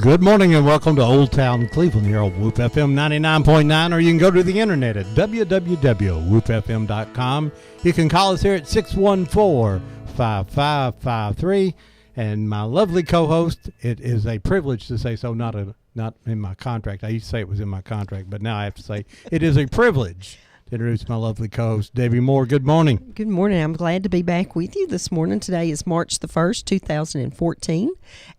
Good morning and welcome to Old Town Cleveland here on Whoop FM 99.9, or you can go to the internet at www.whoopfm.com. You can call us here at 614-5553. And my lovely co-host, it is a privilege to say so, not in my contract. I used to say it was in my contract, but now I have to say it is a privilege to introduce my lovely co-host, Debbie Moore. Good morning. Good morning. I'm glad to be back with you this morning. Today is March the 1st, 2014,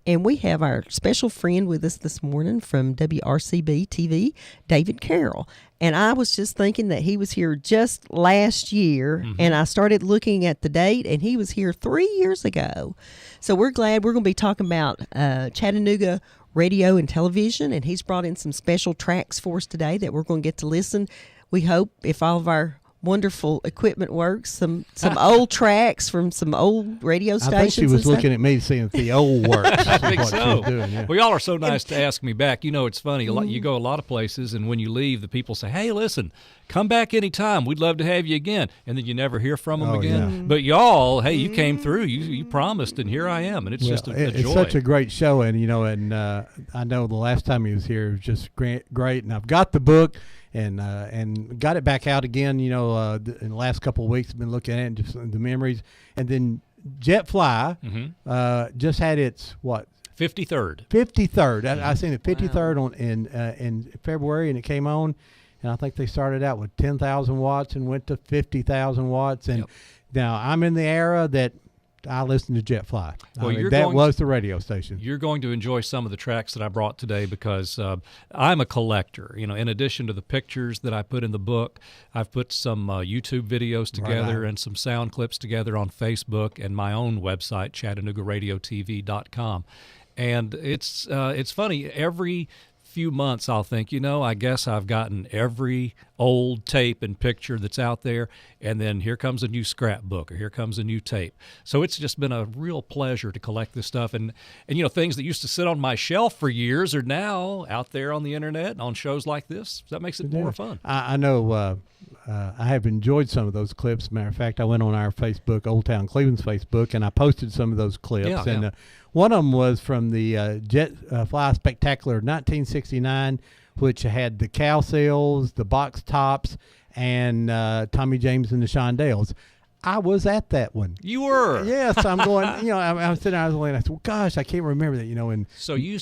and we have our special friend with us this morning from WRCB TV, David Carroll. And I was just thinking that he was here just last year, and I started looking at the date, and he was here 3 years ago. So we're glad. We're going to be talking about Chattanooga radio and television, and he's brought in some special tracks for us today that we're going to get to listen. We hope, if all of our wonderful equipment works, some old tracks from some old radio stations. I think she was looking at me seeing if the old works. I think so. Doing, yeah. Well, y'all are so nice to ask me back. You know, it's funny. You go a lot of places, and when you leave, the people say, hey, listen, come back anytime. We'd love to have you again. And then you never hear from them again. Yeah. But y'all, hey, you came through. You promised, and here I am. And it's just a joy. It's such a great show. And, you know, I know the last time he was here, it was just great. And I've got the book. And got it back out again, you know, in the last couple of weeks. I've been looking at it and just the memories. And then JetFly just had its, 53rd. 53rd. I seen it 53rd in February, and it came on. And I think they started out with 10,000 watts and went to 50,000 watts. And now I'm in the era that I listen to JetFly. Well, that was the radio station. You're going to enjoy some of the tracks that I brought today because I'm a collector. You know, in addition to the pictures that I put in the book, I've put some YouTube videos together and some sound clips together on Facebook and my own website, ChattanoogaRadioTV.com. And it's funny. Every few months I'll think, you know, I guess I've gotten every old tape and picture that's out there, and then here comes a new scrapbook or here comes a new tape. So it's just been a real pleasure to collect this stuff, and you know, things that used to sit on my shelf for years are now out there on the internet on shows like this. That makes it more fun. I know I have enjoyed some of those clips. Matter of fact, I went on our Facebook, Old Town Cleveland's Facebook, and I posted some of those clips. One of them was from the JetFly Spectacular 1969, which had the cow cells, the box tops, and Tommy James and the Shondells. I was at that one. You were? Yes, I'm going, you know, I'm sitting there, I was looking, I said, well, gosh, I can't remember that, you know. And so you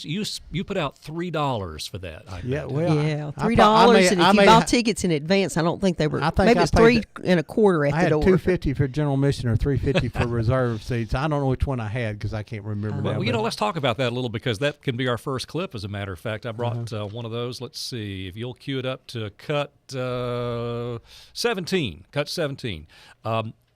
put out $3 for that. Yeah, well. Yeah, $3, and if you bought tickets in advance, I don't think they were, maybe it's $3.25 at the door. I had $2.50 for general admission or $3.50 for reserve seats. I don't know which one I had because I can't remember now. Well, you know, let's talk about that a little because that can be our first clip, as a matter of fact. I brought one of those. Let's see if you'll cue it up to cut 17. Cut 17.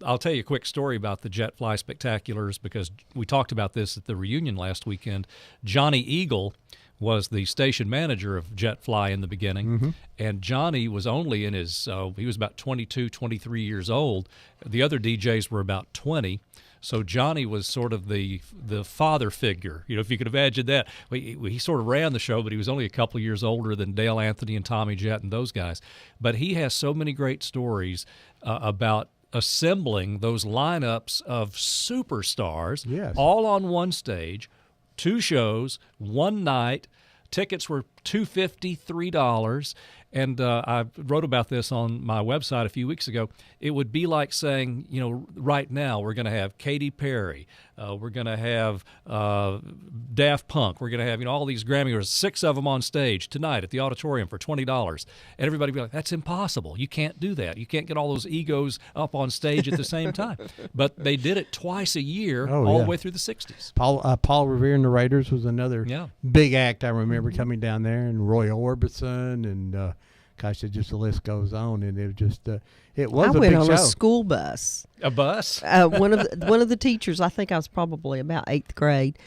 I'll tell you a quick story about the JetFly Spectaculars because we talked about this at the reunion last weekend. Johnny Eagle was the station manager of JetFly in the beginning, and Johnny was only in his, he was about 22, 23 years old. The other DJs were about 20. So Johnny was sort of the father figure, you know, if you could imagine that. He sort of ran the show, but he was only a couple of years older than Dale Anthony and Tommy Jet and those guys. But he has so many great stories about assembling those lineups of superstars, all on one stage, 2 shows, one night. Tickets were $2.50, $3. And I wrote about this on my website a few weeks ago. It would be like saying, you know, right now we're going to have Katy Perry, we're going to have Daft Punk, we're going to have, you know, all these Grammy winners, 6 of them on stage tonight at the auditorium for $20. And everybody would be like, that's impossible. You can't do that. You can't get all those egos up on stage at the same time. But they did it twice a year all the way through the 60s. Paul Revere and the Raiders was another big act I remember coming down there, and Roy Orbison, and gosh, the list goes on, and it was just it was a big show. I went on a school bus. A bus? One of the teachers, I think I was probably about 8th grade,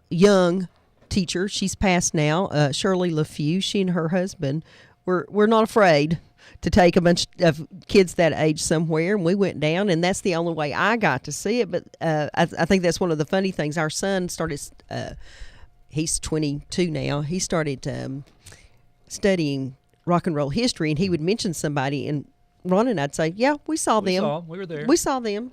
young teacher. She's passed now. Shirley LaFew. She and her husband were not afraid to take a bunch of kids that age somewhere, and we went down, and that's the only way I got to see it. But I think that's one of the funny things. Our son started. He's 22 now. He started studying rock and roll history, and he would mention somebody, and Ron and I'd say, yeah, we saw them. We were there. We saw them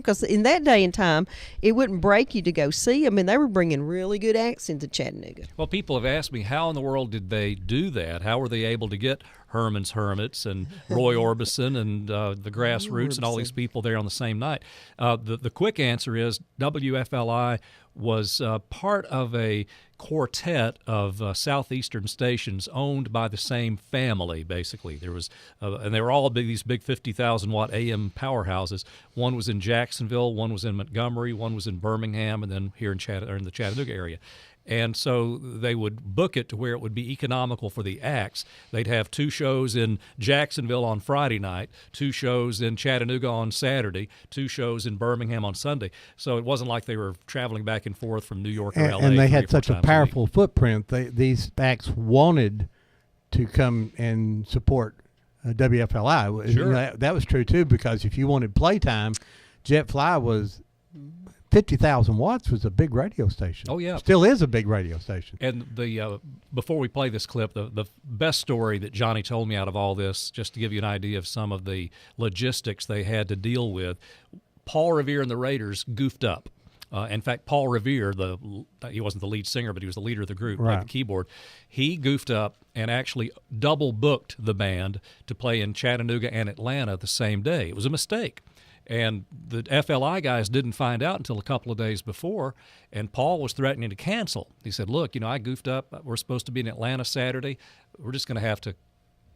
because in that day and time, it wouldn't break you to go see them, and they were bringing really good acts into Chattanooga. Well, people have asked me, how in the world did they do that? How were they able to get Herman's Hermits and Roy Orbison and the Grassroots and all these people there on the same night? The quick answer is WFLI was part of a quartet of southeastern stations owned by the same family, basically. There was, and they were all these big 50,000-watt AM powerhouses. One was in Jacksonville, one was in Montgomery, one was in Birmingham, and then here in the Chattanooga area. And so they would book it to where it would be economical for the acts. They'd have 2 shows in Jacksonville on Friday night, 2 shows in Chattanooga on Saturday, 2 shows in Birmingham on Sunday. So it wasn't like they were traveling back and forth from New York or L.A. And they had such a powerful footprint. These acts wanted to come and support WFLI. Sure. That was true, too, because if you wanted playtime, Jet Fly was 50,000 watts was a big radio station. Oh, yeah. Still is a big radio station. And the before we play this clip, the best story that Johnny told me out of all this, just to give you an idea of some of the logistics they had to deal with, Paul Revere and the Raiders goofed up. In fact, Paul Revere, he wasn't the lead singer, but he was the leader of the group, right, played the keyboard. He goofed up and actually double booked the band to play in Chattanooga and Atlanta the same day. It was a mistake. And the FLI guys didn't find out until a couple of days before, and Paul was threatening to cancel. He said, look, I goofed up. We're supposed to be in Atlanta Saturday. We're just going to have to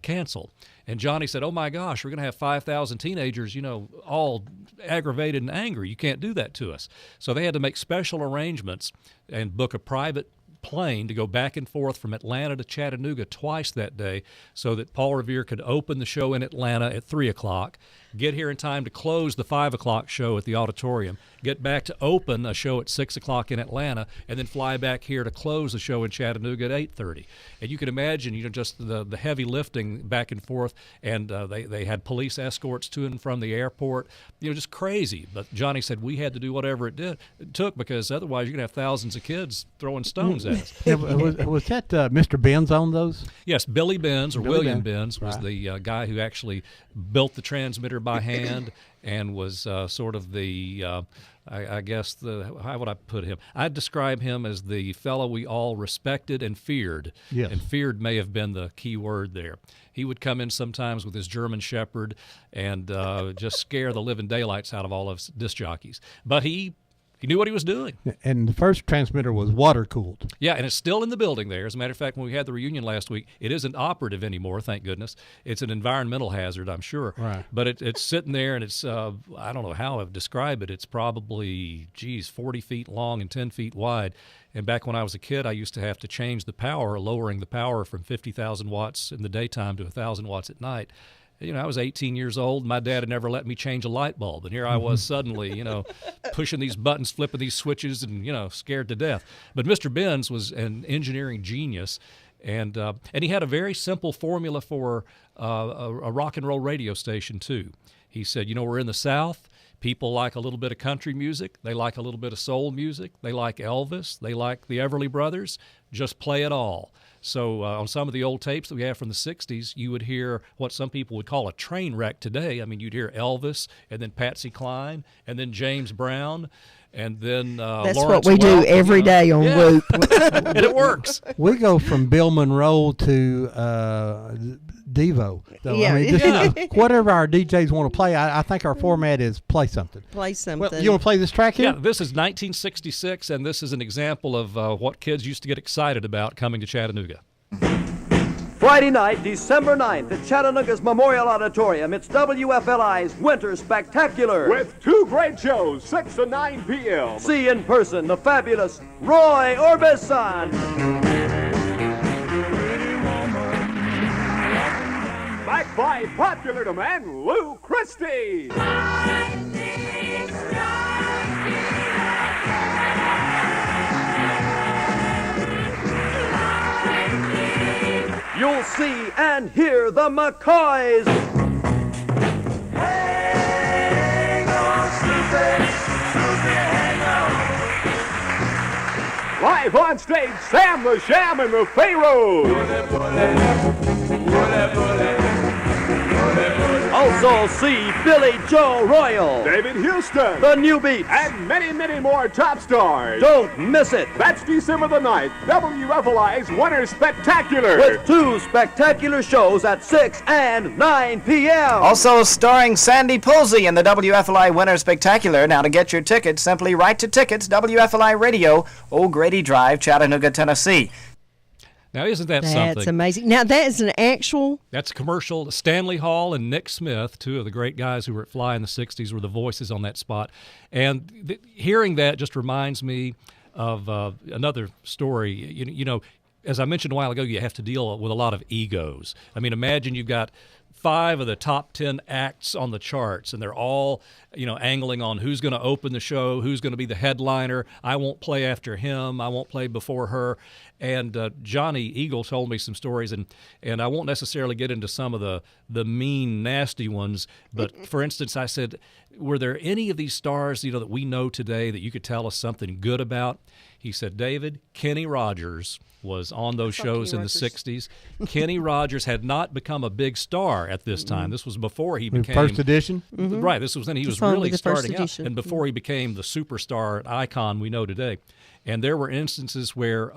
cancel. And Johnny said, oh, my gosh, we're going to have 5,000 teenagers, all aggravated and angry. You can't do that to us. So they had to make special arrangements and book a private plane to go back and forth from Atlanta to Chattanooga twice that day so that Paul Revere could open the show in Atlanta at 3 o'clock, get here in time to close the 5 o'clock show at the auditorium, get back to open a show at 6 o'clock in Atlanta, and then fly back here to close the show in Chattanooga at 8:30. And you can imagine, just the heavy lifting back and forth, and they had police escorts to and from the airport, just crazy. But Johnny said we had to do whatever it took because otherwise you're going to have thousands of kids throwing stones at us. Yeah, was that Mr. Benz on those? Yes, Billy Benz, or William Benz, was right, the guy who actually built the transmitter by hand and was sort of the, I guess, how would I put him? I'd describe him as the fellow we all respected and feared. Yes. And feared may have been the key word there. He would come in sometimes with his German Shepherd and just scare the living daylights out of all of us disc jockeys. But he knew what he was doing. And the first transmitter was water-cooled. Yeah, and it's still in the building there. As a matter of fact, when we had the reunion last week, it isn't operative anymore, thank goodness. It's an environmental hazard, I'm sure. Right. But it's sitting there, and it's, I don't know how I've described it. It's probably, 40 feet long and 10 feet wide. And back when I was a kid, I used to have to change the power, lowering the power from 50,000 watts in the daytime to 1,000 watts at night. I was 18 years old. My dad had never let me change a light bulb. And here I was suddenly, pushing these buttons, flipping these switches, and, scared to death. But Mr. Benz was an engineering genius. And he had a very simple formula for a rock and roll radio station, too. He said, we're in the South. People like a little bit of country music. They like a little bit of soul music. They like Elvis. They like the Everly Brothers. Just play it all. So on some of the old tapes that we have from the 60s, you would hear what some people would call a train wreck today. I mean, you'd hear Elvis and then Patsy Cline and then James Brown and then That's Lawrence what we do Welk, every day on Loop. And it works. We go from Bill Monroe to Devo. So, Yeah. I mean, just, whatever our DJs want to play, I think our format is play something. Play something. Well, you want to play this track here? Yeah, this is 1966, and this is an example of what kids used to get excited about coming to Chattanooga. Friday night, December 9th at Chattanooga's Memorial Auditorium, it's WFLI's Winter Spectacular. With 2 great shows, 6 and 9 p.m. See in person the fabulous Roy Orbison. Backed by popular demand, Lou Christie. You'll see and hear the McCoys. Hang on, Snoopy, hang on. Live on stage, Sam the Sham and the Pharaohs. Also see Billy Joe Royal, David Houston, the New Beats, and many, many more top stars. Don't miss it. That's December the 9th, WFLI's Winter Spectacular. With 2 spectacular shows at 6 and 9 p.m. Also starring Sandy Pulsey in the WFLI Winter Spectacular. Now to get your tickets, simply write to Tickets, WFLI Radio, O'Grady Drive, Chattanooga, Tennessee. Now, isn't that That's something? amazing. Now, that is an actual... That's a commercial. Stanley Hall and Nick Smith, 2 of the great guys who were at Fly in the 60s, were the voices on that spot. And hearing that just reminds me of another story. You know, as I mentioned a while ago, you have to deal with a lot of egos. I mean, imagine you've got 5 of the top 10 acts on the charts, and they're all, angling on who's going to open the show, who's going to be the headliner. I won't play after him. I won't play before her. And Johnny Eagle told me some stories, and I won't necessarily get into some of the mean, nasty ones. But for instance, I said, were there any of these stars, that we know today that you could tell us something good about? He said, David, Kenny Rogers was on those shows in the 60s. Kenny Rogers had not become a big star at this time. This was before he became... First edition? Right. This was when he was really starting out. And before he became the superstar icon we know today. And there were instances where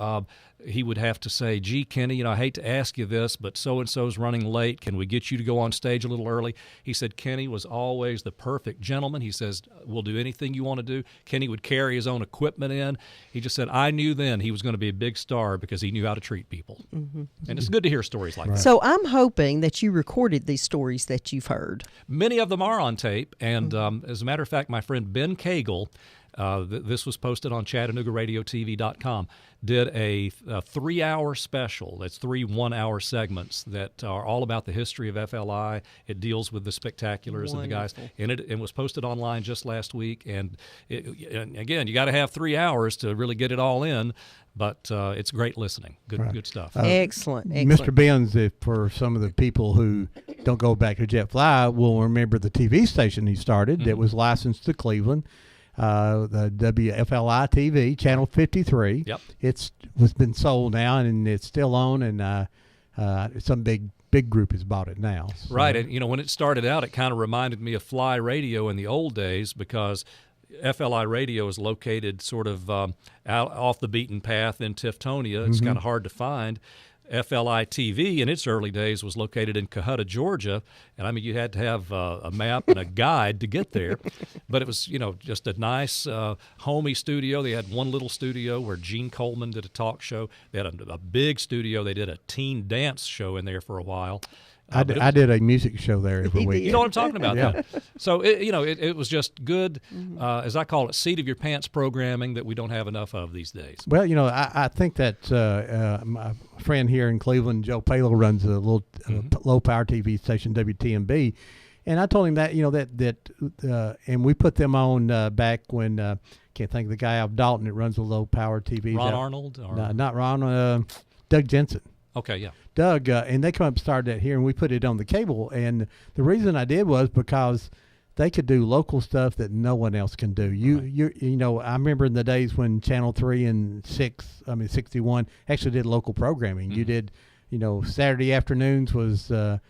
he would have to say, gee, Kenny, I hate to ask you this, but so-and-so's running late. Can we get you to go on stage a little early? He said Kenny was always the perfect gentleman. He says, we'll do anything you want to do. Kenny would carry his own equipment in. He just said, I knew then he was going to be a big star because he knew how to treat people. Mm-hmm. And it's good to hear stories like that. So I'm hoping that you recorded these stories that you've heard. Many of them are on tape. And as a matter of fact, my friend Ben Cagle, this was posted on ChattanoogaRadioTV.com, did a 3-hour special. That's 3 one-hour segments that are all about the history of FLI. It deals with the spectaculars and the guys. And it was posted online just last week. And again, you got to have 3 hours to really get it all in. But it's great listening. Good stuff. Excellent. Mr. Benz, for some of the people who don't go back to Jet Fly, will remember the TV station he started that was licensed to Cleveland. The WFLI TV, Channel 53. Yep. It's been sold now, and it's still on, and some big group has bought it now. So. Right, and when it started out, it kind of reminded me of Fly Radio in the old days because FLI Radio is located sort of out off the beaten path in Tiftonia. It's kind of hard to find. FLI TV in its early days was located in Cohutta, Georgia, and I mean you had to have a map and a guide to get there. But it was just a nice homey studio. They had one little studio where Gene Coleman did a talk show. They had a big studio. They did a teen dance show in there for a while. I did a music show there every week. You know what I'm talking about? Yeah. So it was just good, as I call it, seat of your pants programming that we don't have enough of these days. Well, I think that my friend here in Cleveland, Joe Palo, runs a little low power TV station, WTMB, and I told him that and we put them on back when can't think of the guy out of Dalton that runs a low power TV. Ron Arnold? No, not Ron. Doug Jensen. Okay, yeah. Doug, and they come up and started that here, and we put it on the cable. And the reason I did was because they could do local stuff that no one else can do. I remember in the days when Channel 3 and 61 actually did local programming. You did, Saturday afternoons was, about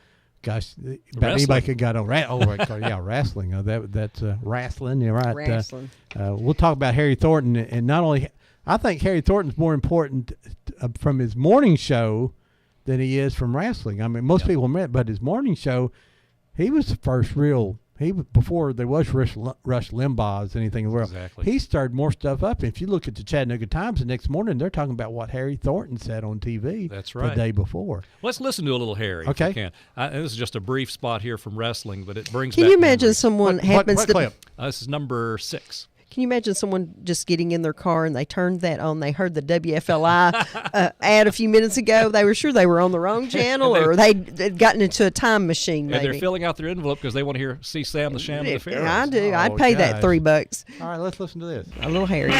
anybody could got on wrestling. That's wrestling. You're right. Wrestling. We'll talk about Harry Thornton, and not only. I think Harry Thornton's more important from his morning show than he is from wrestling. I mean, most people met, but his morning show, he was the first real. Before there was Rush Limbaugh's anything in the world. Exactly. He started more stuff up. If you look at the Chattanooga Times the next morning, they're talking about what Harry Thornton said on TV. That's right. The day before. Let's listen to a little Harry. Okay. If we can. This is just a brief spot here from wrestling, but it brings. Can back you imagine memories. someone happens what to? clip? This is number 6. Can you imagine someone just getting in their car and they turned that on? They heard the WFLI ad a few minutes ago. They were sure they were on the wrong channel, or they'd gotten into a time machine. And maybe. they're filling out their envelope because they want to see Sam the Sham of the Pharaohs. I do. I'd pay that $3. All right, let's listen to this. A little Harry.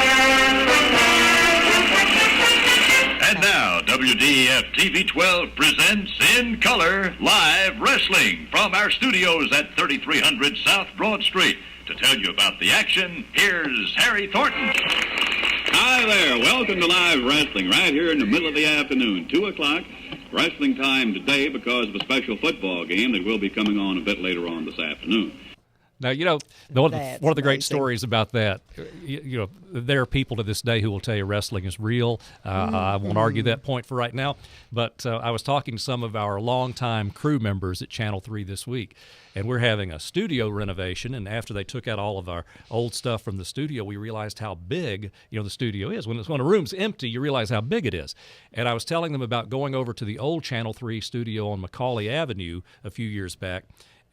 And now, WDEF TV 12 presents In Color Live Wrestling from our studios at 3300 South Broad Street. To tell you about the action, here's Harry Thornton. Hi there. Welcome to Live Wrestling right here in the middle of the afternoon, 2 o'clock. Wrestling time today because of a special football game that will be coming on a bit later on this afternoon. Now, one of the great stories about that, there are people to this day who will tell you wrestling is real. I won't argue that point for right now, but I was talking to some of our longtime crew members at Channel 3 this week, and we're having a studio renovation, and after they took out all of our old stuff from the studio, we realized how big, the studio is. When a room's empty, you realize how big it is. And I was telling them about going over to the old Channel 3 studio on Macaulay Avenue a few years back,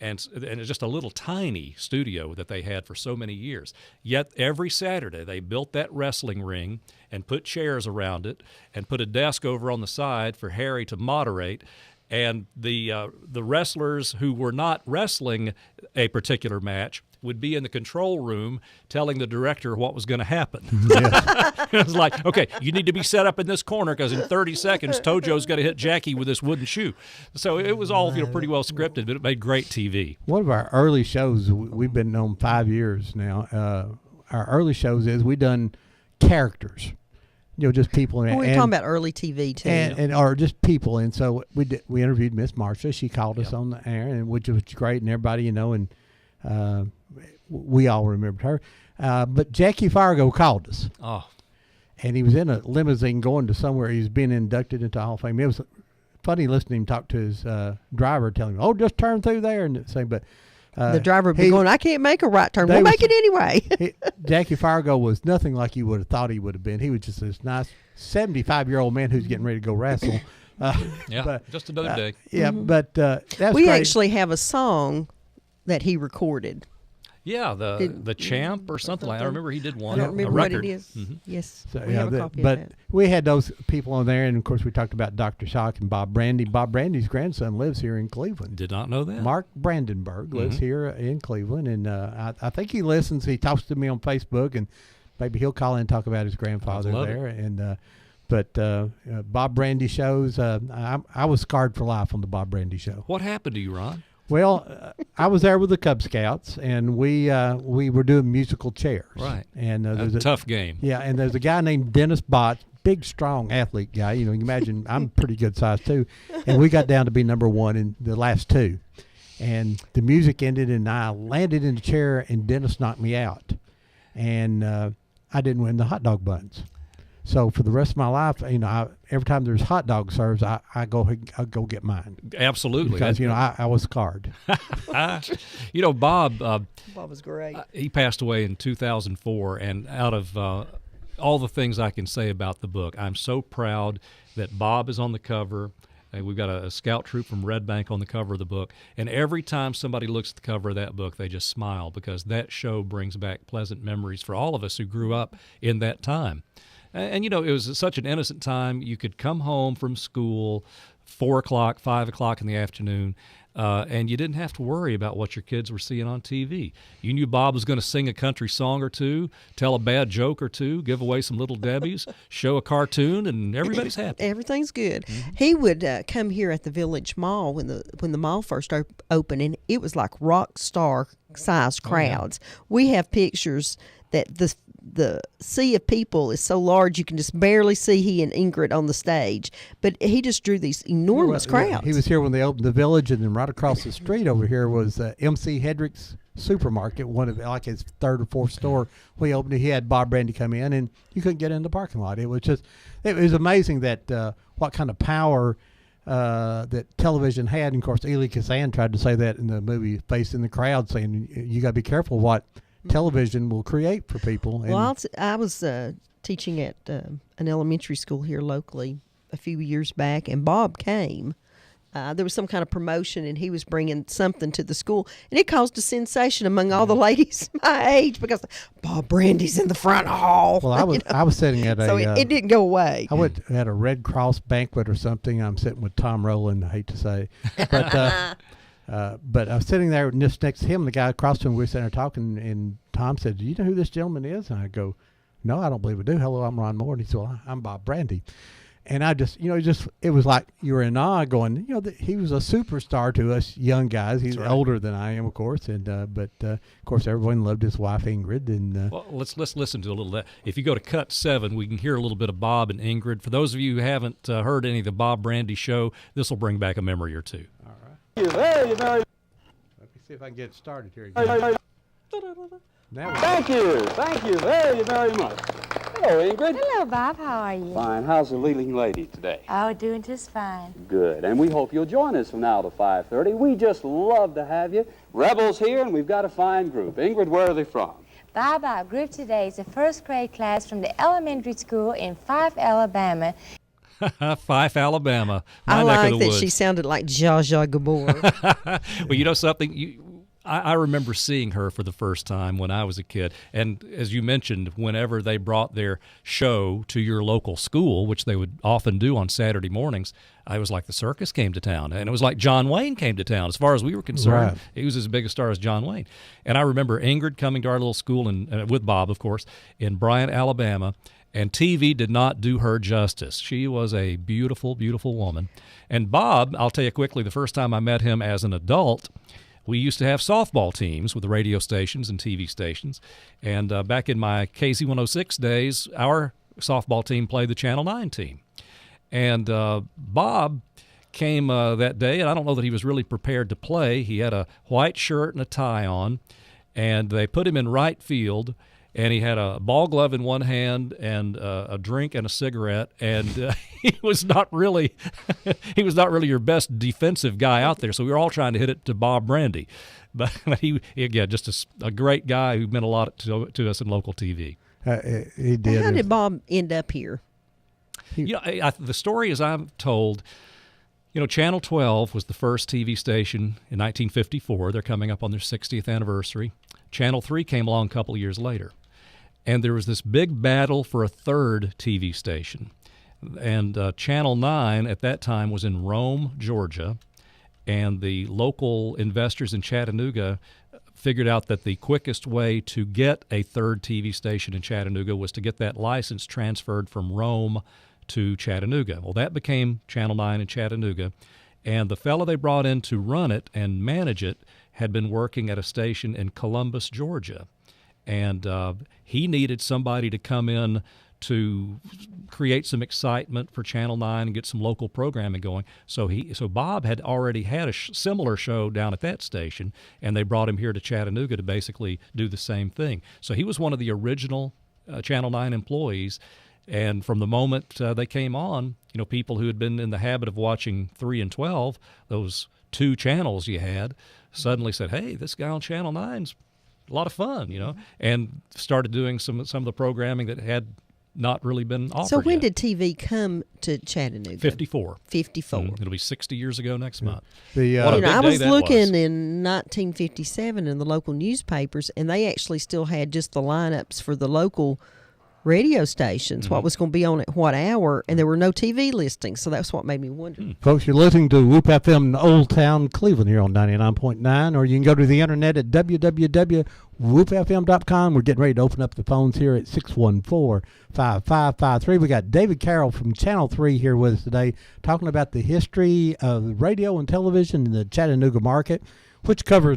and it's just a little tiny studio that they had for so many years. Yet every Saturday they built that wrestling ring and put chairs around it and put a desk over on the side for Harry to moderate. And the wrestlers who were not wrestling a particular match would be in the control room telling the director what was going to happen. It was like, okay, you need to be set up in this corner because in 30 seconds, Tojo's going to hit Jackie with this wooden shoe. So it was all pretty well scripted, but it made great TV. One of our early shows, we've been on 5 years now. Our early shows is we done characters. Just people. We're talking about early TV too, and or just people. And so we interviewed Miss Marsha. She called us on the air, and which was great, and everybody, and we all remembered her. But Jackie Fargo called us. Oh, and he was in a limousine going to somewhere. He was being inducted into Hall of Fame. It was funny listening to him talk to his driver, telling him, "Oh, just turn through there," and saying, but. The driver would be going, I can't make a right turn. We'll make it anyway. Jackie Fargo was nothing like you would have thought he would have been. He was just this nice 75-year-old man who's getting ready to go wrestle. Just another day. Yeah, but that's we great. actually have a song that he recorded. Yeah, the Champ or something like that. I remember he did one. I don't remember what it is. Mm-hmm. Yes, so, we have a copy but of that. We had those people on there, and of course we talked about Dr. Shock and Bob Brandy. Bob Brandy's grandson lives here in Cleveland. Did not know that. Mark Brandenburg lives here in Cleveland, and I think he listens. He talks to me on Facebook, and maybe he'll call in and talk about his grandfather there. And but Bob Brandy shows. I was scarred for life on the Bob Brandy show. What happened to you, Ron? Well, I was there with the Cub Scouts, and we were doing musical chairs. Right. And there's a tough game. Yeah, and there's a guy named Dennis Bott, big, strong athlete guy. You can imagine I'm pretty good size too. And we got down to be number one in the last two. And the music ended, and I landed in the chair, and Dennis knocked me out. And I didn't win the hot dog buns. So for the rest of my life, every time there's hot dog serves, I go get mine. Absolutely, because I was scarred. Bob. Bob was great. He passed away in 2004, and out of all the things I can say about the book, I'm so proud that Bob is on the cover. We've got a scout troop from Red Bank on the cover of the book, and every time somebody looks at the cover of that book, they just smile because that show brings back pleasant memories for all of us who grew up in that time. And, it was such an innocent time. You could come home from school 4 o'clock, 5 o'clock in the afternoon, and you didn't have to worry about what your kids were seeing on TV. You knew Bob was going to sing a country song or two, tell a bad joke or two, give away some Little Debbies, show a cartoon, and everybody's happy. Everything's good. Mm-hmm. He would come here at the Village Mall when the mall first opened, and it was like rock star sized crowds. Oh, yeah. We have pictures that the sea of people is so large you can just barely see he and Ingrid on the stage. But he just drew these enormous crowds. He was here when they opened the Village, and then right across the street over here was M.C. Hedrick's Supermarket, one of like his third or fourth store. We opened it. He had Bob Brandy come in, and you couldn't get in the parking lot. It was amazing that what kind of power that television had. And of course, Elie Kazan tried to say that in the movie Facing the Crowd, saying you got to be careful what television will create for people. Well, I was teaching at an elementary school here locally a few years back, and Bob came. There was some kind of promotion, and he was bringing something to the school, and it caused a sensation among all the ladies my age because Bob Brandy's in the front hall. Well, I was sitting at so it didn't go away. I went at a Red Cross banquet or something. I'm sitting with Tom Rowland, I hate to say, but I was sitting there just next to him. The guy across from him, we were sitting there talking, and Tom said, "Do you know who this gentleman is?" And I go, "No, I don't believe I do. Hello, I'm Ron Moore." And he said, "Well, I'm Bob Brandy." And I just, it was like you were in awe going, he was a superstar to us young guys. He's older than I am, of course. And, but of course, everyone loved his wife, Ingrid. And well, let's listen to a little of that. If you go to cut 7, we can hear a little bit of Bob and Ingrid. For those of you who haven't heard any of the Bob Brandy show, this will bring back a memory or two. All right. Let me see if I can get it started here again. Thank you very, very much. Hello, Ingrid. Hello, Bob. How are you? Fine. How's the leading lady today? Oh, doing just fine. Good. And we hope you'll join us from now to 5:30. We just love to have you. Rebels here, and we've got a fine group. Ingrid, where are they from? Bob, our group today is a first grade class from the elementary school in Fife, Alabama. Fife, Alabama. I neck like of the that woods. she sounded like Zsa Zsa Gabor. Well, you know something? I remember seeing her for the first time when I was a kid. And as you mentioned, whenever they brought their show to your local school, which they would often do on Saturday mornings, I was like the circus came to town. And it was like John Wayne came to town. As far as we were concerned, Right. he was as big a star as John Wayne. And I remember Ingrid coming to our little school, with Bob, of course, in Bryant, Alabama. And TV did not do her justice. She was a beautiful, beautiful woman. And Bob, I'll tell you quickly, the first time I met him as an adult, we used to have softball teams with the radio stations and TV stations. And back in my KZ106 days, our softball team played the Channel 9 team. And Bob came that day, and I don't know that he was really prepared to play. He had a white shirt and a tie on, and they put him in right field. And he had a ball glove in one hand and a drink and a cigarette, and he was not really your best defensive guy out there. So we were all trying to hit it to Bob Brandy, but he again just a great guy who meant a lot to us in local TV. He did. How did Bob end up here? The story as I'm told, Channel 12 was the first TV station in 1954. They're coming up on their 60th anniversary. Channel 3 came along a couple of years later. And there was this big battle for a third TV station. And Channel 9 at that time was in Rome, Georgia. And the local investors in Chattanooga figured out that the quickest way to get a third TV station in Chattanooga was to get that license transferred from Rome to Chattanooga. Well, that became Channel 9 in Chattanooga. And the fellow they brought in to run it and manage it had been working at a station in Columbus, Georgia. And he needed somebody to come in to create some excitement for Channel 9 and get some local programming going. So Bob had already had a similar show down at that station, and they brought him here to Chattanooga to basically do the same thing. So he was one of the original Channel 9 employees. And from the moment they came on, people who had been in the habit of watching 3 and 12, those 2 channels you had, suddenly said, hey, this guy on Channel 9's a lot of fun, and started doing some of the programming that had not really been offered So when yet. did TV come to Chattanooga? 54. 54. It'll be 60 years ago next month. The, What a big I day was that looking was. in 1957 in the local newspapers, and they actually still had just the lineups for the local radio stations, what was going to be on at what hour, and there were no TV listings, so that's what made me wonder. Folks, you're listening to Whoop FM in Old Town Cleveland here on 99.9, or you can go to the internet at www.whoopfm.com. We're getting ready to open up the phones here at 614-5553. We got David Carroll from Channel 3 here with us today, talking about the history of radio and television in the Chattanooga market, which covers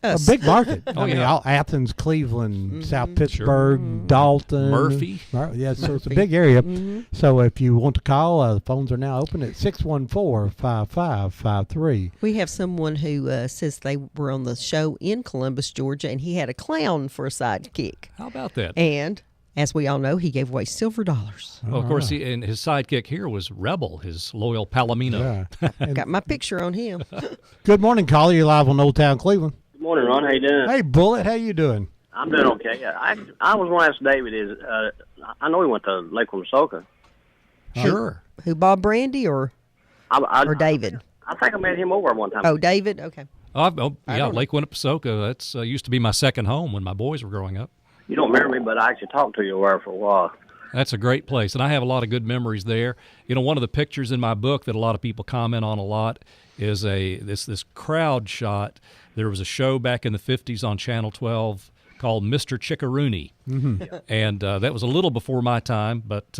Us. a big market. Oh, I mean, yeah. all Athens, Cleveland, South Pittsburgh, Dalton. Murphy. Yeah, so it's a big area. So if you want to call, the phones are now open at 614-5553. We have someone who says they were on the show in Columbus, Georgia, and he had a clown for a sidekick. How about that? And, as we all know, he gave away silver dollars. Well, of course, and his sidekick here was Rebel, his loyal Palomino. Yeah. I've got my picture on him. Good morning, caller. You're live on Old Town Cleveland. Good morning, Ron. How you doing? Hey, Bullet, how you doing? I'm doing okay. I was going to ask David, I know he went to Lake Woonsocket. Sure. Who, Bob Brandy or David? I think I met him over one time. Oh, David? Okay. Yeah, Lake Winnepesaukah. That's used to be my second home when my boys were growing up. You don't remember me, but I actually talked to you over for a while. That's a great place, and I have a lot of good memories there. One of the pictures in my book that a lot of people comment on a lot is this crowd shot. There was a show back in the 50s on Channel 12 called Mr. Chickaroony. And that was a little before my time, but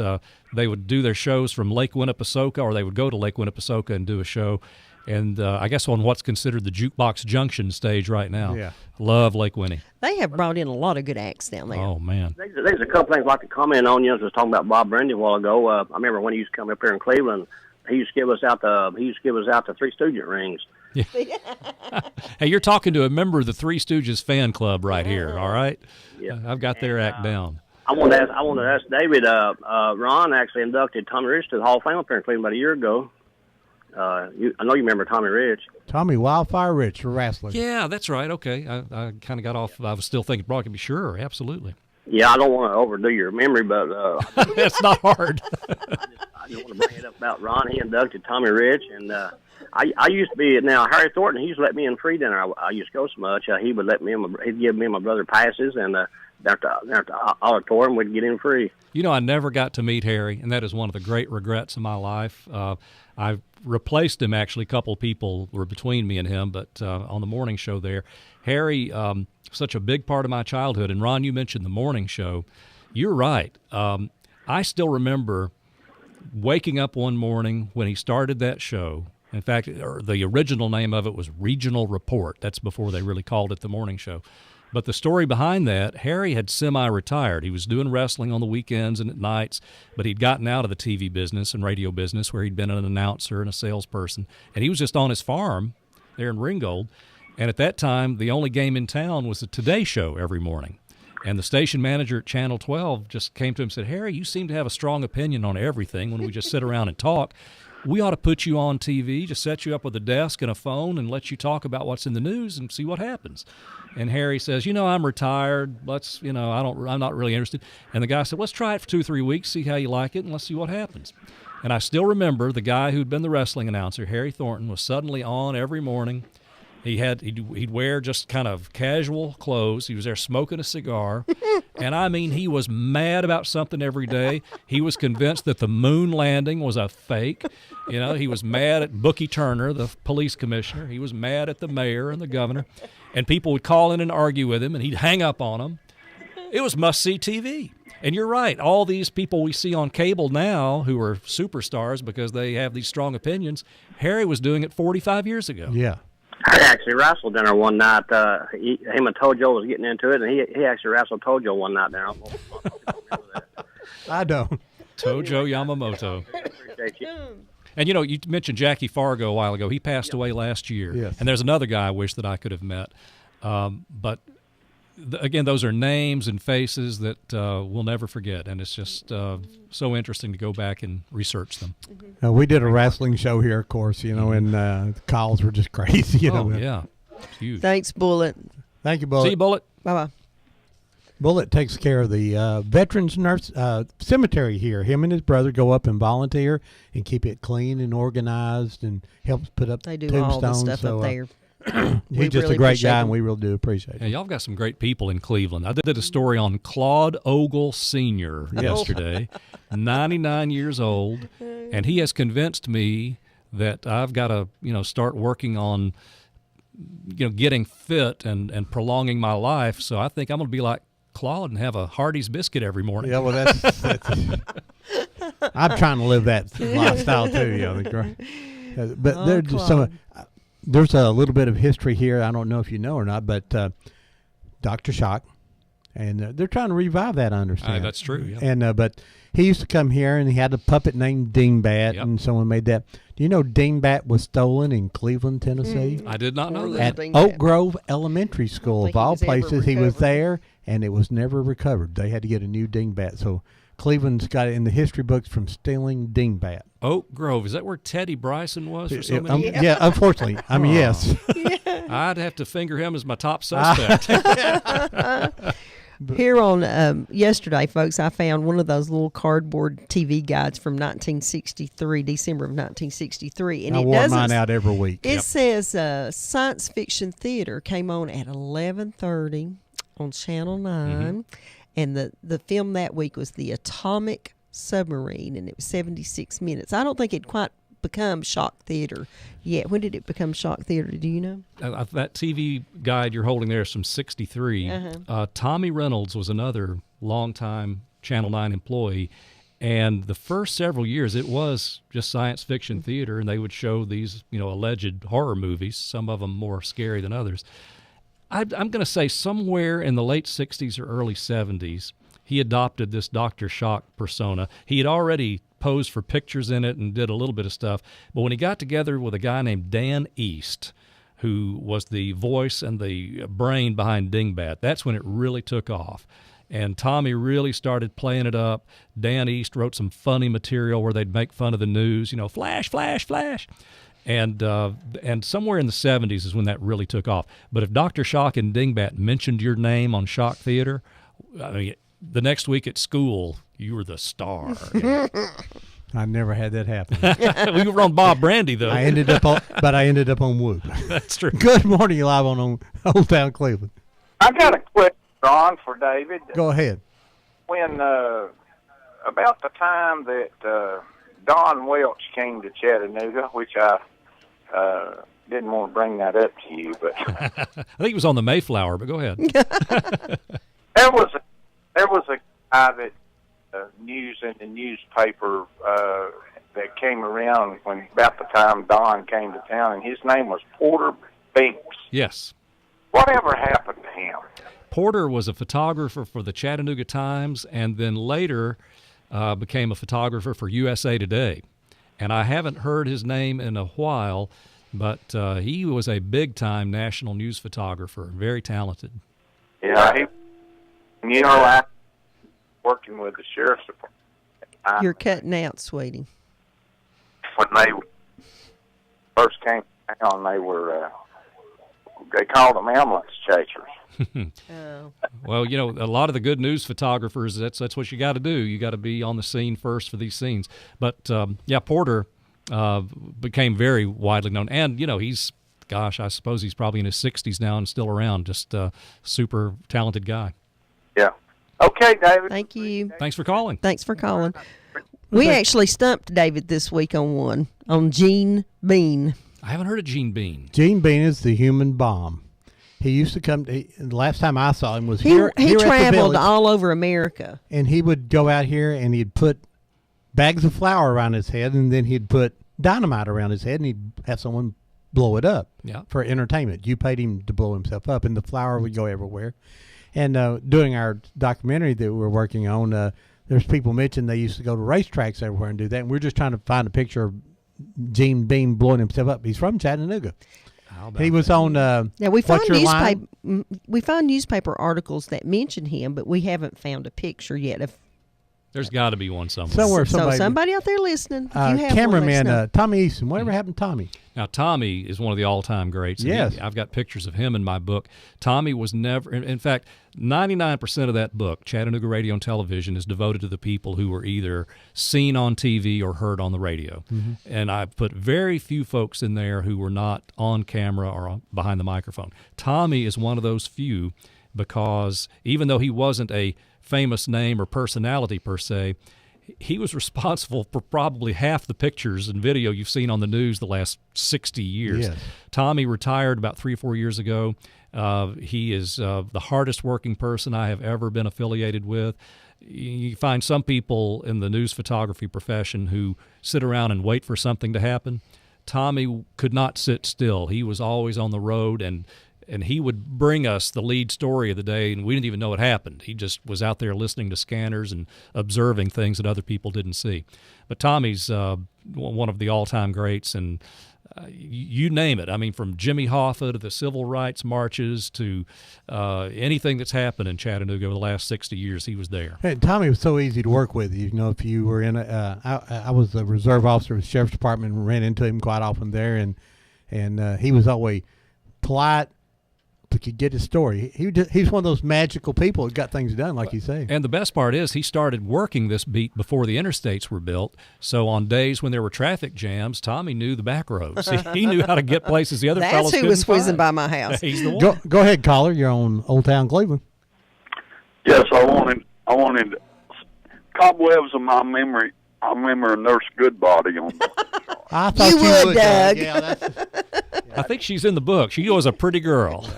they would do their shows from Lake Winnepesaukah, or they would go to Lake Winnepesaukah and do a show. And I guess on what's considered the Jukebox Junction stage right now. Yeah. Love Lake Winnie. They have brought in a lot of good acts down there. Oh, man. There's a couple things I'd like to comment on. You know, I was talking about Bob Brandy a while ago. I remember when he used to come up here in Cleveland, he used to give us out the Three Stooges rings. Yeah. Hey, you're talking to a member of the Three Stooges fan club right here, all right? Yeah. I've got their act down. I wanted to ask David. Ron actually inducted Tommy Rich to the Hall of Fame up here in Cleveland about a year ago. I know you remember Tommy Rich. Tommy Wildfire Rich for wrestling. Yeah, that's right. Okay. I kind of got off. I was still thinking Brock could be sure. Absolutely. Yeah, I don't want to overdo your memory, but that's not hard. I just want to bring it up about Ron. He inducted Tommy Rich, and I used to be, now Harry Thornton, he used to let me in free dinner. I used to go so much. He would let me in, he'd give me and my brother passes, and down at the auditorium, we'd get in free. You know, I never got to meet Harry, and that is one of the great regrets of my life. I've replaced him, actually. A couple of people were between me and him, but on the morning show there, Harry, such a big part of my childhood. And Ron, you mentioned the morning show. You're right. I still remember waking up one morning when he started that show. In fact, the original name of it was Regional Report. That's before they really called it the morning show. But the story behind that, Harry had semi-retired. He was doing wrestling on the weekends and at nights, but he'd gotten out of the TV business and radio business where he'd been an announcer and a salesperson. And he was just on his farm there in Ringgold. And at that time, the only game in town was the Today Show every morning. And the station manager at Channel 12 just came to him and said, Harry, you seem to have a strong opinion on everything when we just sit around and talk. We ought to put you on TV, just set you up with a desk and a phone and let you talk about what's in the news and see what happens. And Harry says, I'm retired. I'm not really interested. And the guy said, let's try it for 2-3 weeks, see how you like it, and let's see what happens. And I still remember the guy who'd been the wrestling announcer, Harry Thornton, was suddenly on every morning. He'd wear just kind of casual clothes. He was there smoking a cigar. And I mean, he was mad about something every day. He was convinced that the moon landing was a fake. He was mad at Bookie Turner, the police commissioner. He was mad at the mayor and the governor. And people would call in and argue with him, and he'd hang up on them. It was must-see TV. And you're right. All these people we see on cable now who are superstars because they have these strong opinions, Harry was doing it 45 years ago. Yeah. I actually wrestled dinner one night. Him and Tojo was getting into it, and he actually wrestled Tojo one night there. I don't. Tojo Yamamoto. Appreciate you. And, you mentioned Jackie Fargo a while ago. He passed away last year. Yes. And there's another guy I wish that I could have met. But, again, those are names and faces that we'll never forget. And it's just so interesting to go back and research them. We did a wrestling show here, of course, and the calls were just crazy. Yeah. It's huge. Thanks, Bullet. Thank you, Bullet. See you, Bullet. Bye-bye. Bullet takes care of the Veterans Nurse Cemetery here. Him and his brother go up and volunteer and keep it clean and organized and helps put up They do tombstones. all the stuff up there. He's just really a great appreciate guy, him. and we really do appreciate it. Yeah, y'all got some great people in Cleveland. I did a story on Claude Ogle Sr. yesterday, 99 years old, and he has convinced me that I've got to, start working on, getting fit and prolonging my life. So I think I'm going to be like Claude and have a Hardee's biscuit every morning. Yeah, well, that's I'm trying to live that lifestyle too. But there's just some. There's a little bit of history here. I don't know if you know or not, but Dr. Shock, and they're trying to revive that. I understand. That's true. Yeah. And but he used to come here, and he had a puppet named Dingbat, and someone made that. Do you know Dingbat was stolen in Cleveland, Tennessee? I did not know that. At Oak Grove Elementary School, of all places. He was there, and it was never recovered. They had to get a new Dingbat. So Cleveland's got it in the history books from stealing Dingbat. Oak Grove, is that where Teddy Bryson was for so many years? Yeah, unfortunately. I mean, yes. I'd have to finger him as my top suspect. Here on yesterday, folks, I found one of those little cardboard TV guides from 1963, December of 1963. And I wore mine out every week. It says Science Fiction Theater came on at 11:30 on Channel 9. And the film that week was The Atomic Submarine, and it was 76 minutes. I don't think it quite become Shock Theater yet. When did it become Shock Theater? Do you know? That TV guide you're holding there is from '63. Tommy Reynolds was another longtime Channel 9 employee. And the first several years, it was just science fiction theater, and they would show these, alleged horror movies, some of them more scary than others. I'm going to say somewhere in the late 60s or early 70s, he adopted this Dr. Shock persona. He had already posed for pictures in it and did a little bit of stuff. But when he got together with a guy named Dan East, who was the voice and the brain behind Dingbat, that's when it really took off. And Tommy really started playing it up. Dan East wrote some funny material where they'd make fun of the news, flash, flash, flash. And somewhere in the 70s is when that really took off. But if Dr. Shock and Dingbat mentioned your name on Shock Theater, I mean, the next week at school, you were the star. I never had that happen. We were on Bob Brandy, though. I ended up on Whoop. That's true. Good morning, live on Old Town Cleveland. I got a question, Ron, for David. Go ahead. When about the time that Don Welch came to Chattanooga, which I didn't want to bring that up to you, but I think it was on the Mayflower. But go ahead. there was a guy that news in the newspaper that came around when about the time Don came to town, and his name was Porter Binks. Yes. Whatever happened to him? Porter was a photographer for the Chattanooga Times, and then later became a photographer for USA Today. And I haven't heard his name in a while, but he was a big-time national news photographer, very talented. Yeah, I working with the sheriff's department. You're cutting out, sweetie. When they first came down, they called them ambulance chasers. Oh. Well, a lot of the good news photographers, that's what you got to do. You got to be on the scene first for these scenes. But, Porter became very widely known. And, I suppose he's probably in his 60s now and still around. Just a super talented guy. Yeah. Okay, David. Thank you. Thanks for calling. Thanks for calling. We actually stumped David this week on Gene Bean. I haven't heard of Gene Bean. Gene Bean is the human bomb. He used to come. The last time I saw him was here. He here traveled at the village, all over America, and he would go out here and he'd put bags of flour around his head, and then he'd put dynamite around his head, and he'd have someone blow it up for entertainment. You paid him to blow himself up, and the flour would go everywhere. And doing our documentary that we're working on, there's people mentioned they used to go to racetracks everywhere and do that. And we're just trying to find a picture of Gene Bean blowing himself up. He's from Chattanooga. He was on. We found newspaper articles that mention him, but we haven't found a picture yet. There's got to be one somewhere. Somebody out there listening. If you have cameraman Tommy Easton. Whatever happened to Tommy? Now, Tommy is one of the all-time greats. Yes. I've got pictures of him in my book. Tommy was never – in fact, 99% of that book, Chattanooga Radio and Television, is devoted to the people who were either seen on TV or heard on the radio. Mm-hmm. And I've put very few folks in there who were not on camera or behind the microphone. Tommy is one of those few because even though he wasn't a famous name or personality per se, he was responsible for probably half the pictures and video you've seen on the news the last 60 years. Yes. Tommy retired about 3 or 4 years ago. He is the hardest working person I have ever been affiliated with. You find some people in the news photography profession who sit around and wait for something to happen. Tommy could not sit still. He was always on the road, and he would bring us the lead story of the day, and we didn't even know it happened. He just was out there listening to scanners and observing things that other people didn't see. But Tommy's one of the all-time greats, and you name it. I mean, from Jimmy Hoffa to the civil rights marches to anything that's happened in Chattanooga over the last 60 years, he was there. Hey, Tommy was so easy to work with. If you were in I was a reserve officer with the Sheriff's Department and ran into him quite often there, and he was always polite, but you get his story. He's one of those magical people who got things done, like you say. And the best part is he started working this beat before the interstates were built. So on days when there were traffic jams, Tommy knew the back roads. He knew how to get places the other fellows couldn't find. That's who was whizzing by my house. He's the one. Go ahead, caller. You're on Old Town Cleveland. Yes, I wanted cobwebs of my memory. I remember Nurse Goodbody on I thought you would, Doug. Yeah, I think she's in the book. She was a pretty girl.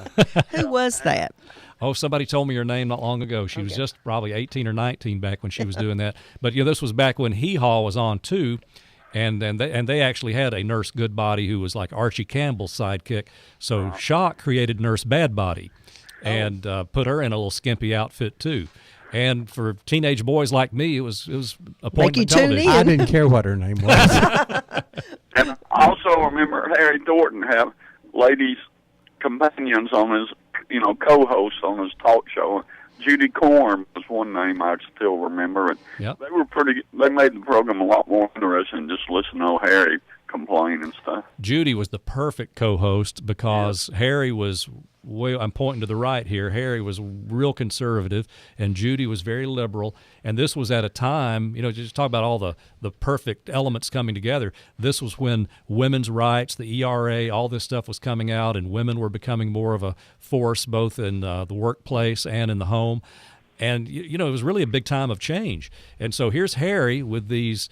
Who was that? Oh, somebody told me her name not long ago. She was just probably 18 or 19 back when she was doing that. But this was back when Hee Haw was on too, and they actually had a Nurse Goodbody who was like Archie Campbell's sidekick. So Shock created Nurse Badbody, and put her in a little skimpy outfit too. And for teenage boys like me, it was appointment television. I didn't care what her name was. And I also remember Harry Thornton had ladies companions on his, co-hosts on his talk show. Judy Corn was one name I still remember. And they made the program a lot more interesting than just listening to Harry complain and stuff. Judy was the perfect co-host because Harry was I'm pointing to the right here. Harry was real conservative, and Judy was very liberal. And this was at a time, just talk about all the perfect elements coming together. This was when women's rights, the ERA, all this stuff was coming out, and women were becoming more of a force both in the workplace and in the home. And, it was really a big time of change. And so here's Harry with these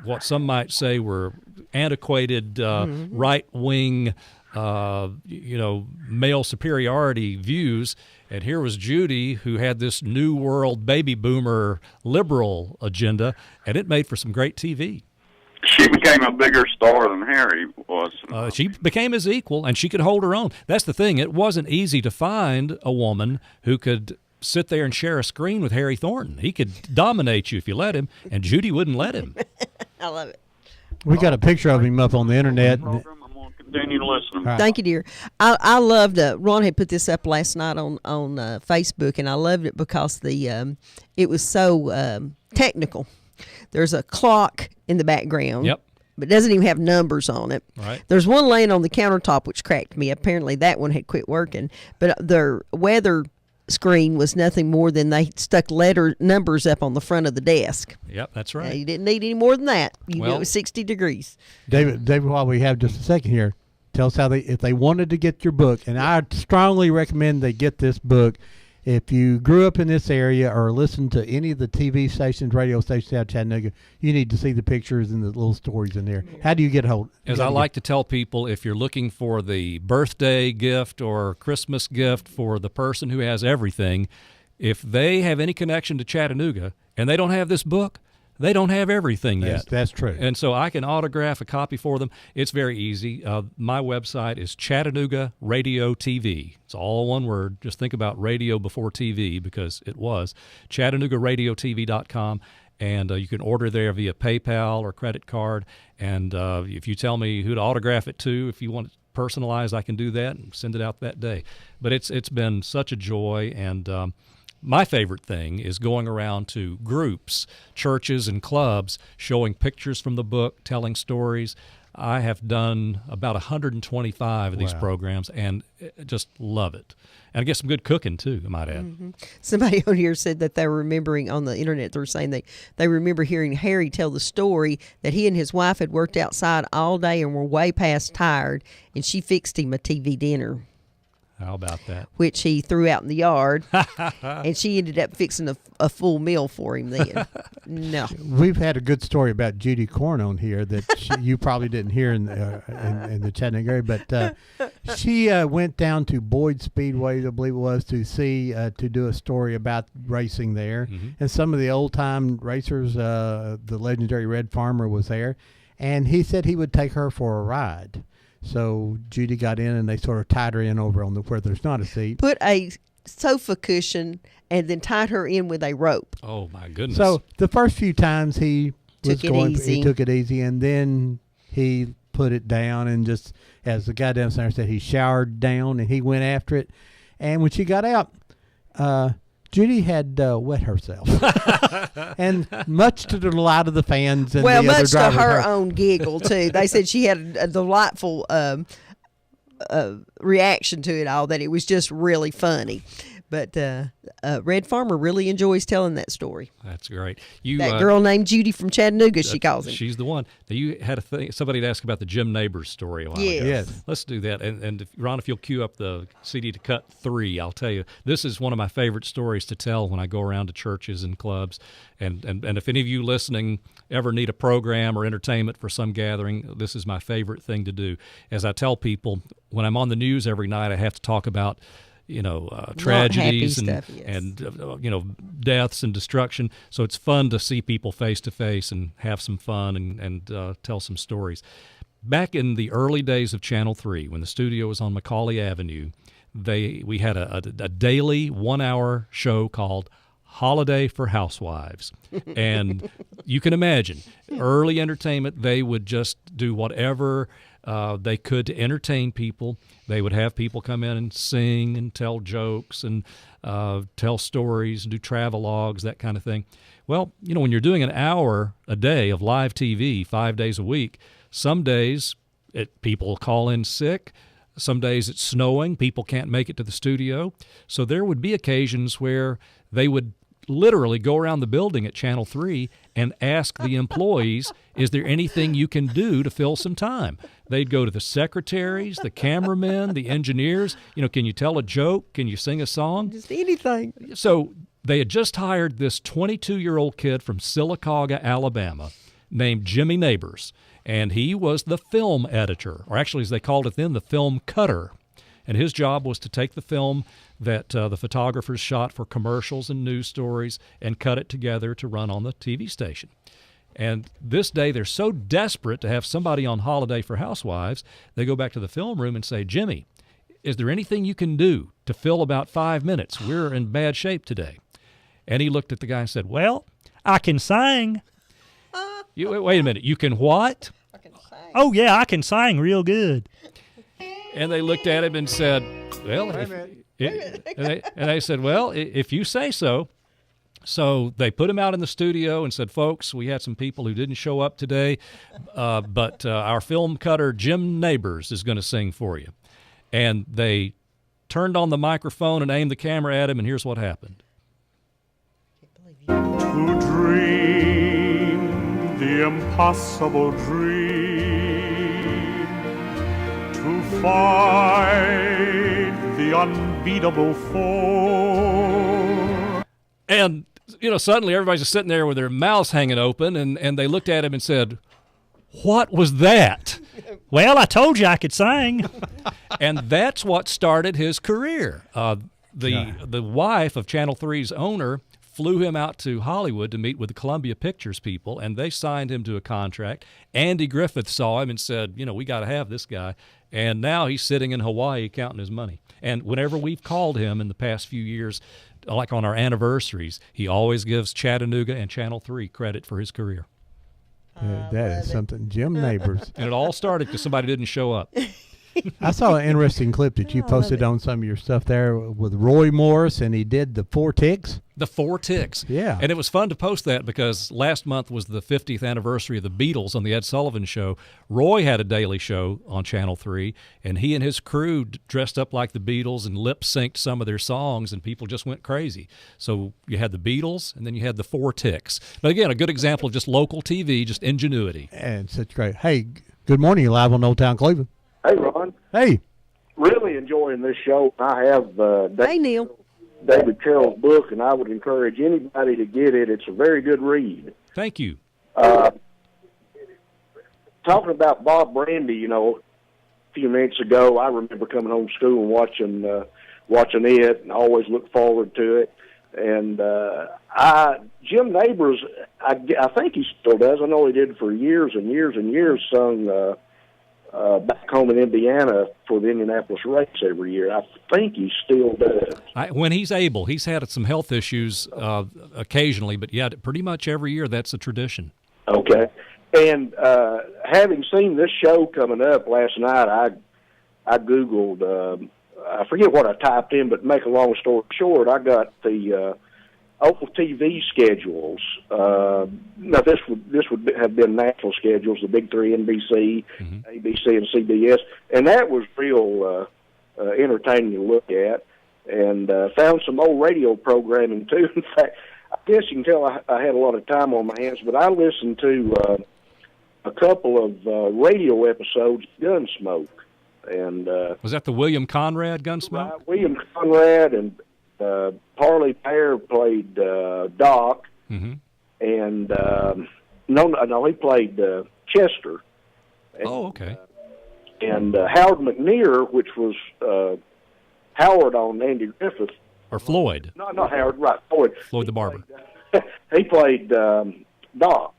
what some might say were antiquated right-wing male superiority views. And here was Judy, who had this new world baby boomer liberal agenda, and it made for some great TV. She became a bigger star than Harry was. She became his equal, and she could hold her own. That's the thing. It wasn't easy to find a woman who could sit there and share a screen with Harry Thornton. He could dominate you if you let him, and Judy wouldn't let him. I love it. We got a picture of him up on the internet. Continue to listen. Right. Thank you, dear. I loved Ron had put this up last night on Facebook, and I loved it because it was so technical. There's a clock in the background. Yep. But it doesn't even have numbers on it. Right. There's one laying on the countertop which cracked me. Apparently that one had quit working. But their weather screen was nothing more than they stuck numbers up on the front of the desk. Yep, that's right. You didn't need any more than that. You knew it was 60 degrees. David, while we have just a second here, tell us how if they wanted to get your book, and I strongly recommend they get this book. If you grew up in this area or listened to any of the TV stations, radio stations out of Chattanooga, you need to see the pictures and the little stories in there. How do you get hold? As I like to tell people, if you're looking for the birthday gift or Christmas gift for the person who has everything, if they have any connection to Chattanooga and they don't have this book, they don't have everything yet. That's true. And so I can autograph a copy for them. It's very easy. My website is Chattanooga Radio TV. It's all one word. Just think about radio before TV because it was. ChattanoogaRadioTV.com. And you can order there via PayPal or credit card. And if you tell me who to autograph it to, if you want it personalized, I can do that and send it out that day. But it's been such a joy, and my favorite thing is going around to groups, churches, and clubs, showing pictures from the book, telling stories. I have done about 125 of these programs and just love it. And I get some good cooking, too, I might add. Mm-hmm. Somebody on here said that they were remembering on the internet, they were saying they remember hearing Harry tell the story that he and his wife had worked outside all day and were way past tired, and she fixed him a TV dinner. How about that? Which he threw out in the yard, and she ended up fixing a full meal for him then. No. We've had a good story about Judy Corn on here that you probably didn't hear in the Chattanooga area, but she went down to Boyd Speedway, I believe it was, to see to do a story about racing there. Mm-hmm. And some of the old-time racers, the legendary Red Farmer was there, and he said he would take her for a ride. So Judy got in, and they sort of tied her in over on where there's not a seat. Put a sofa cushion and then tied her in with a rope. Oh, my goodness. So the first few times he took it easy, and then he put it down, and just, as the guy downstairs said, he showered down, and he went after it. And when she got out, Judy had wet herself, and much to the delight of the fans and the other drivers. Well, much to her own giggle, too. They said she had a delightful reaction to it all, that it was just really funny. But Red Farmer really enjoys telling that story. That's great. That girl named Judy from Chattanooga, she calls him. She's the one. You had somebody to ask about the Jim Neighbors story a while ago. Yes. Let's do that. And Ron, if you'll cue up the CD to cut 3, I'll tell you, this is one of my favorite stories to tell when I go around to churches and clubs. And if any of you listening ever need a program or entertainment for some gathering, this is my favorite thing to do. As I tell people, when I'm on the news every night, I have to talk about tragedies and deaths and destruction. So it's fun to see people face to face and have some fun and tell some stories. Back in the early days of Channel 3, when the studio was on Macaulay Avenue, we had a daily 1-hour show called Holiday for Housewives. And you can imagine, early entertainment, they would just do whatever they could to entertain people. They would have people come in and sing and tell jokes and tell stories and do travelogues, that kind of thing. Well, when you're doing an hour a day of live TV 5 days a week, some days people call in sick. Some days it's snowing. People can't make it to the studio. So there would be occasions where they would literally go around the building at Channel 3 and ask the employees, is there anything you can do to fill some time? They'd go to the secretaries, the cameramen, the engineers. Can you tell a joke? Can you sing a song? Just anything. So they had just hired this 22-year-old kid from Sylacauga, Alabama, named Jimmy Neighbors. And he was the film editor, or actually, as they called it then, the film cutter. And his job was to take the film that the photographers shot for commercials and news stories and cut it together to run on the TV station. And this day, they're so desperate to have somebody on Holiday for Housewives, they go back to the film room and say, Jimmy, is there anything you can do to fill about 5 minutes? We're in bad shape today. And he looked at the guy and said, well, I can sing. Wait a minute. You can what? I can sing. Oh, yeah, I can sing real good. And they looked at him and said, well, and they said, well, if you say so. So they put him out in the studio and said, folks, we had some people who didn't show up today, but our film cutter, Jim Neighbors, is going to sing for you. And they turned on the microphone and aimed the camera at him, and here's what happened. To dream the impossible dream, to fight the unbeatable foe. And, suddenly everybody's just sitting there with their mouths hanging open, and they looked at him and said, what was that? Well, I told you I could sing. And that's what started his career. The wife of Channel 3's owner flew him out to Hollywood to meet with the Columbia Pictures people, and they signed him to a contract. Andy Griffith saw him and said, we got to have this guy. And now he's sitting in Hawaii counting his money. And whenever we've called him in the past few years, like on our anniversaries, he always gives Chattanooga and Channel 3 credit for his career. That is something. Jim Neighbors. And it all started because somebody didn't show up. I saw an interesting clip that you posted on some of your stuff there with Roy Morris, and he did the 4 Ticks. The 4 Ticks. Yeah. And it was fun to post that because last month was the 50th anniversary of the Beatles on the Ed Sullivan Show. Roy had a daily show on Channel 3, and he and his crew dressed up like the Beatles and lip-synced some of their songs, and people just went crazy. So you had the Beatles, and then you had the 4 Ticks. But again, a good example of just local TV, just ingenuity. And such great. Hey, good morning. You're live on Old Town Cleveland. Hey, Ron. Hey. Really enjoying this show. I have hey, Neil. David Carroll's book, and I would encourage anybody to get it. It's a very good read. Thank you. Talking about Bob Brandy, a few minutes ago, I remember coming home from school and watching it, and I always look forward to it. And Jim Neighbors, I think he still does. I know he did for years and years and years, sung back home in Indiana for the Indianapolis race every year. I think he still does. When he's able. He's had some health issues occasionally, but yeah, pretty much every year that's a tradition. Okay. And having seen this show coming up last night, I Googled, I forget what I typed in, but to make a long story short, I got the old TV schedules. Now this would have been national schedules, the big three: NBC, ABC, and CBS, and that was real entertaining to look at. and found some old radio programming too. In fact, I guess you can tell I had a lot of time on my hands, but I listened to a couple of radio episodes of Gunsmoke. And was that the William Conrad Gunsmoke? Right, William Conrad and Parley Pear played Doc, mm-hmm. and no, he played Chester. And, okay. And Howard McNear, which was Howard on Andy Griffith. Or Floyd. No, not Howard, right, Floyd. Floyd the Barber. He played Doc.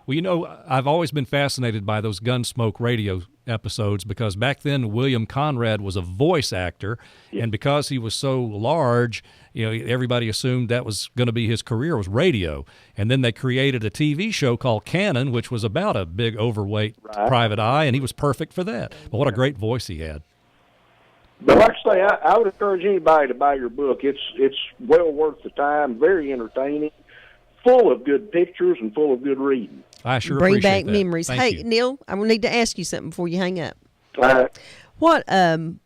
Well, you know, I've always been fascinated by those Gunsmoke radio episodes because back then William Conrad was a voice actor, and because he was so large, you know, everybody assumed that was going to be his career was radio. And then they created a TV show called Cannon, which was about a big, overweight private eye, and he was perfect for that. But what a great voice he had. But like I say, I would encourage anybody to buy your book. It's well worth the time, very entertaining, full of good pictures and full of good reading. I sure Bring appreciate back that. memories. Thank Hey, you. Neil, I will need to ask you something before you hang up. What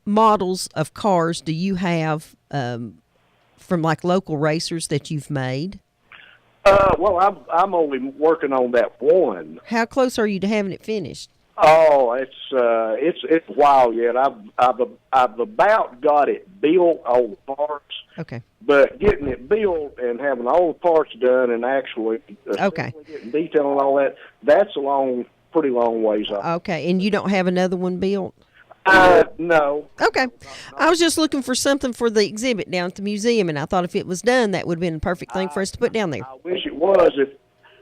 models of cars do you have from like local racers that you've made? Well, I'm only working on that one. How close are you to having it finished? Oh, it's a while yet. I've about got it built, all the parts. Okay. But getting it built and having all the parts done and actually getting detail and all that, that's pretty long ways off. Okay, and you don't have another one built? No. Okay. I was just looking for something for the exhibit down at the museum, and I thought if it was done, that would have been a perfect thing for us to put down there. I wish it was,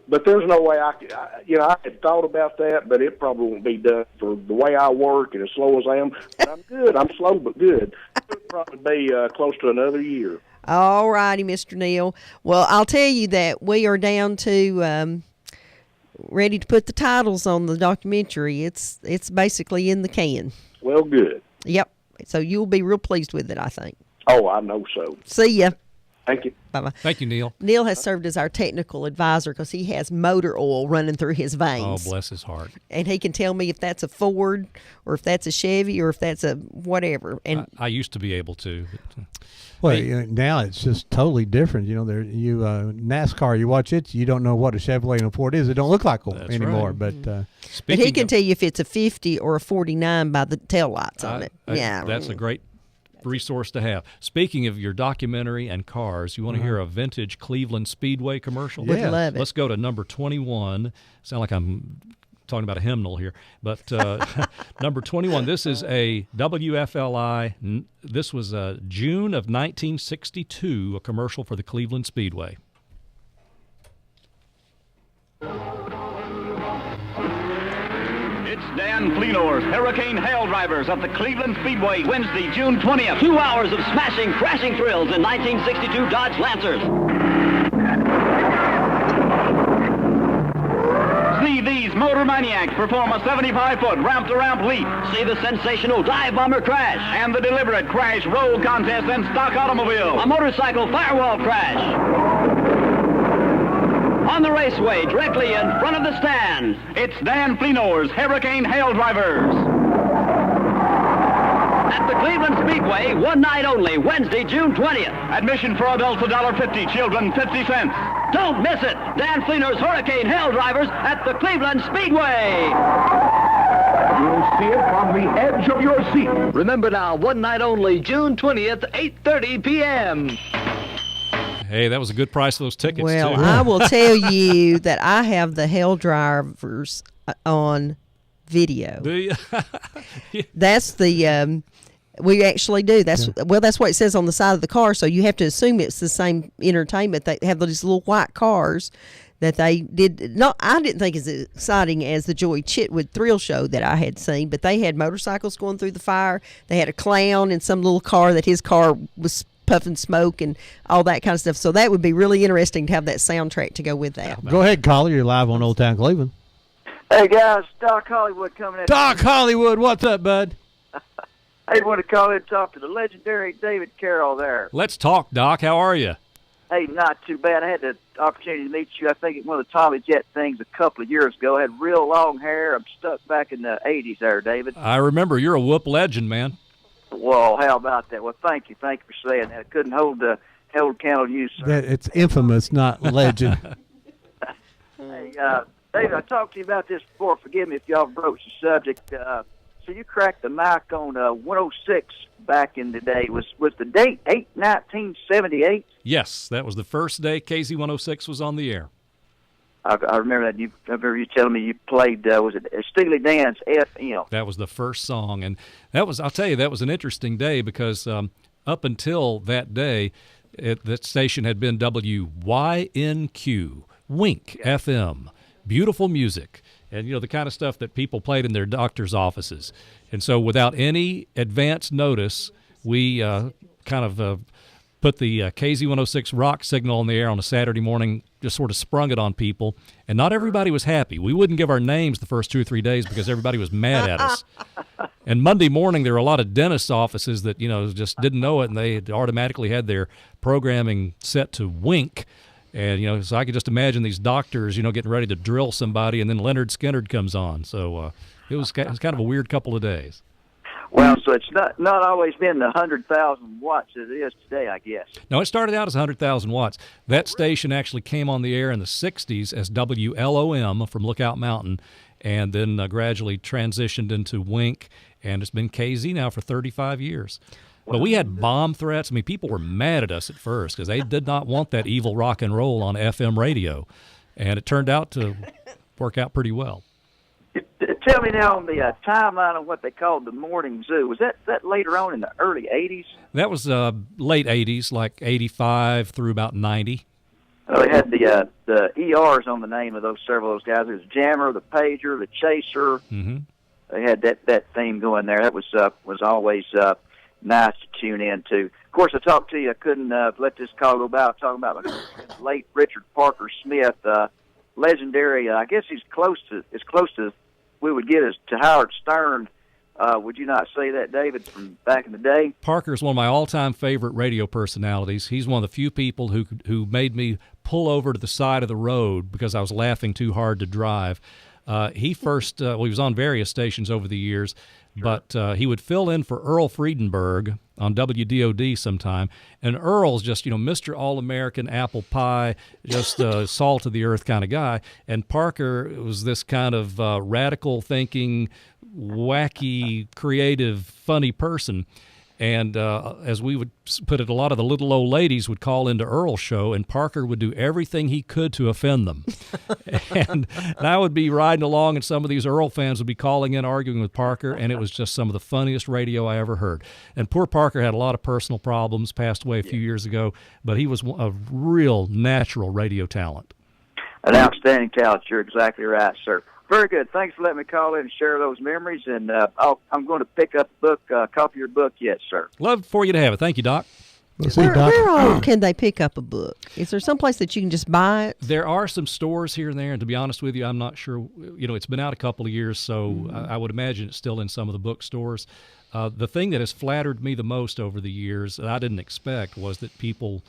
but there's no way I could. I had thought about that, but it probably won't be done for the way I work and as slow as I am. But I'm good. I'm slow but good. It'll probably be close to another year. All righty, Mr. Neal. Well, I'll tell you that we are down to ready to put the titles on the documentary. It's basically in the can. Well, good. Yep. So you'll be real pleased with it, I think. Oh, I know so. See ya. Thank you. Bye-bye. Thank you, Neil. Neil has served as our technical advisor because he has motor oil running through his veins. Oh, bless his heart. And he can tell me if that's a Ford or if that's a Chevy or if that's a whatever. And I used to be able to. Well, now it's just totally different. You know, NASCAR, you watch it, you don't know what a Chevrolet and a Ford is. It don't look like them anymore. Right. But he can tell you if it's a 50 or a 49 by the taillights on it. Yeah, that's a great resource to have. Speaking of your documentary and cars, you want to hear a vintage Cleveland Speedway commercial? Would love it. Let's go to number 21. Sound like I'm talking about a hymnal here, but number 21. This is a WFLI. This was June of 1962. A commercial for the Cleveland Speedway. It's Dan Fleenor's Hurricane Hail Drivers at the Cleveland Speedway, Wednesday, June 20th. 2 hours of smashing, crashing thrills in 1962 Dodge Lancers. See these motor maniacs perform a 75-foot ramp-to-ramp leap. See the sensational dive bomber crash. And the deliberate crash roll contest and stock automobile. A motorcycle firewall crash. On the raceway, directly in front of the stand, it's Dan Fleenor's Hurricane Hail Drivers. At the Cleveland Speedway, one night only, Wednesday, June 20th. Admission for adults $1.50, children 50 cents. Don't miss it. Dan Fleenor's Hurricane Hail Drivers at the Cleveland Speedway. You'll see it from the edge of your seat. Remember now, one night only, June 20th, 8:30 p.m. Hey, that was a good price for those tickets, well, too. I will tell you that I have the Hail Drivers on video. Do you? That's the we actually do. That's that's what it says on the side of the car. So you have to assume it's the same entertainment. They have these little white cars that they did. Not, I didn't think as exciting as the Joey Chitwood thrill show that I had seen, but they had motorcycles going through the fire. They had a clown in some little car that his car was puffing smoke and all that kind of stuff. So that would be really interesting to have that soundtrack to go with that. Go ahead, Collie. You're live on Old Town Cleveland. Hey guys, Doc Hollywood coming in. Doc Hollywood, what's up, bud? I want to call in and talk to the legendary David Carroll there. Let's talk, Doc. How are you? Hey, not too bad. I had the opportunity to meet you, I think, at one of the Tommy Jet things a couple of years ago. I had real long hair. I'm stuck back in the 80s there, David. I remember. You're a whoop legend, man. Well, how about that? Well, thank you for saying that. I couldn't hold candle to you, sir. It's infamous, not legend. Hey, David, I talked to you about this before. Forgive me if y'all broached the subject. So you cracked the mic on 106 back in the day. Was the date 1978? Yes, that was the first day KZ106 was on the air. I remember that. I remember you telling me you played, was it Steely Dan's FM? That was the first song. And I'll tell you, that was an interesting day because up until that day, that station had been WYNQ, Wink FM, beautiful music. And, the kind of stuff that people played in their doctor's offices. And so without any advance notice, we put the KZ106 rock signal on the air on a Saturday morning, just sort of sprung it on people. And not everybody was happy. We wouldn't give our names the first 2 or 3 days because everybody was mad at us. And Monday morning, there were a lot of dentist offices that, just didn't know it, and they automatically had their programming set to Wink. And, so I could just imagine these doctors, getting ready to drill somebody, and then Leonard Skinner comes on. So it was kind of a weird couple of days. Well, so it's not always been the 100,000 watts as it is today, I guess. No, it started out as 100,000 watts. That station actually came on the air in the 60s as WLOM from Lookout Mountain, and then gradually transitioned into Wink, and it's been KZ now for 35 years. But we had bomb threats. I mean, people were mad at us at first because they did not want that evil rock and roll on FM radio. And it turned out to work out pretty well. Tell me now on the timeline of what they called the morning zoo. Was that later on in the early 80s? That was late 80s, like 85 through about 90. They had the ERs on the name of several of those guys. There was Jammer, the Pager, the Chaser. Mm-hmm. They had that theme going there. That was always nice to tune in to. Of course, I talked to you. I couldn't let this call go by. Talking about the late Richard Parker Smith, legendary. I guess he's close to we would get as to Howard Stern. Would you not say that, David, from back in the day? Parker is one of my all-time favorite radio personalities. He's one of the few people who made me pull over to the side of the road because I was laughing too hard to drive. He was on various stations over the years, but he would fill in for Earl Friedenberg on WDOD sometime. And Earl's just, Mr. All-American apple pie, just salt of the earth kind of guy. And Parker was this kind of radical thinking, wacky, creative, funny person. And as we would put it, a lot of the little old ladies would call into Earl's show, and Parker would do everything he could to offend them. and I would be riding along, and some of these Earl fans would be calling in, arguing with Parker, and it was just some of the funniest radio I ever heard. And poor Parker had a lot of personal problems, passed away a few years ago, but he was a real natural radio talent. An outstanding talent. You're exactly right, sir. Very good. Thanks for letting me call in and share those memories. And I'm going to pick up a copy of your book yet, sir. Love for you to have it. Thank you, Doc. Where all can they pick up a book? Is there someplace that you can just buy it? There are some stores here and there, and to be honest with you, I'm not sure. It's been out a couple of years, so I would imagine it's still in some of the bookstores. The thing that has flattered me the most over the years that I didn't expect was that people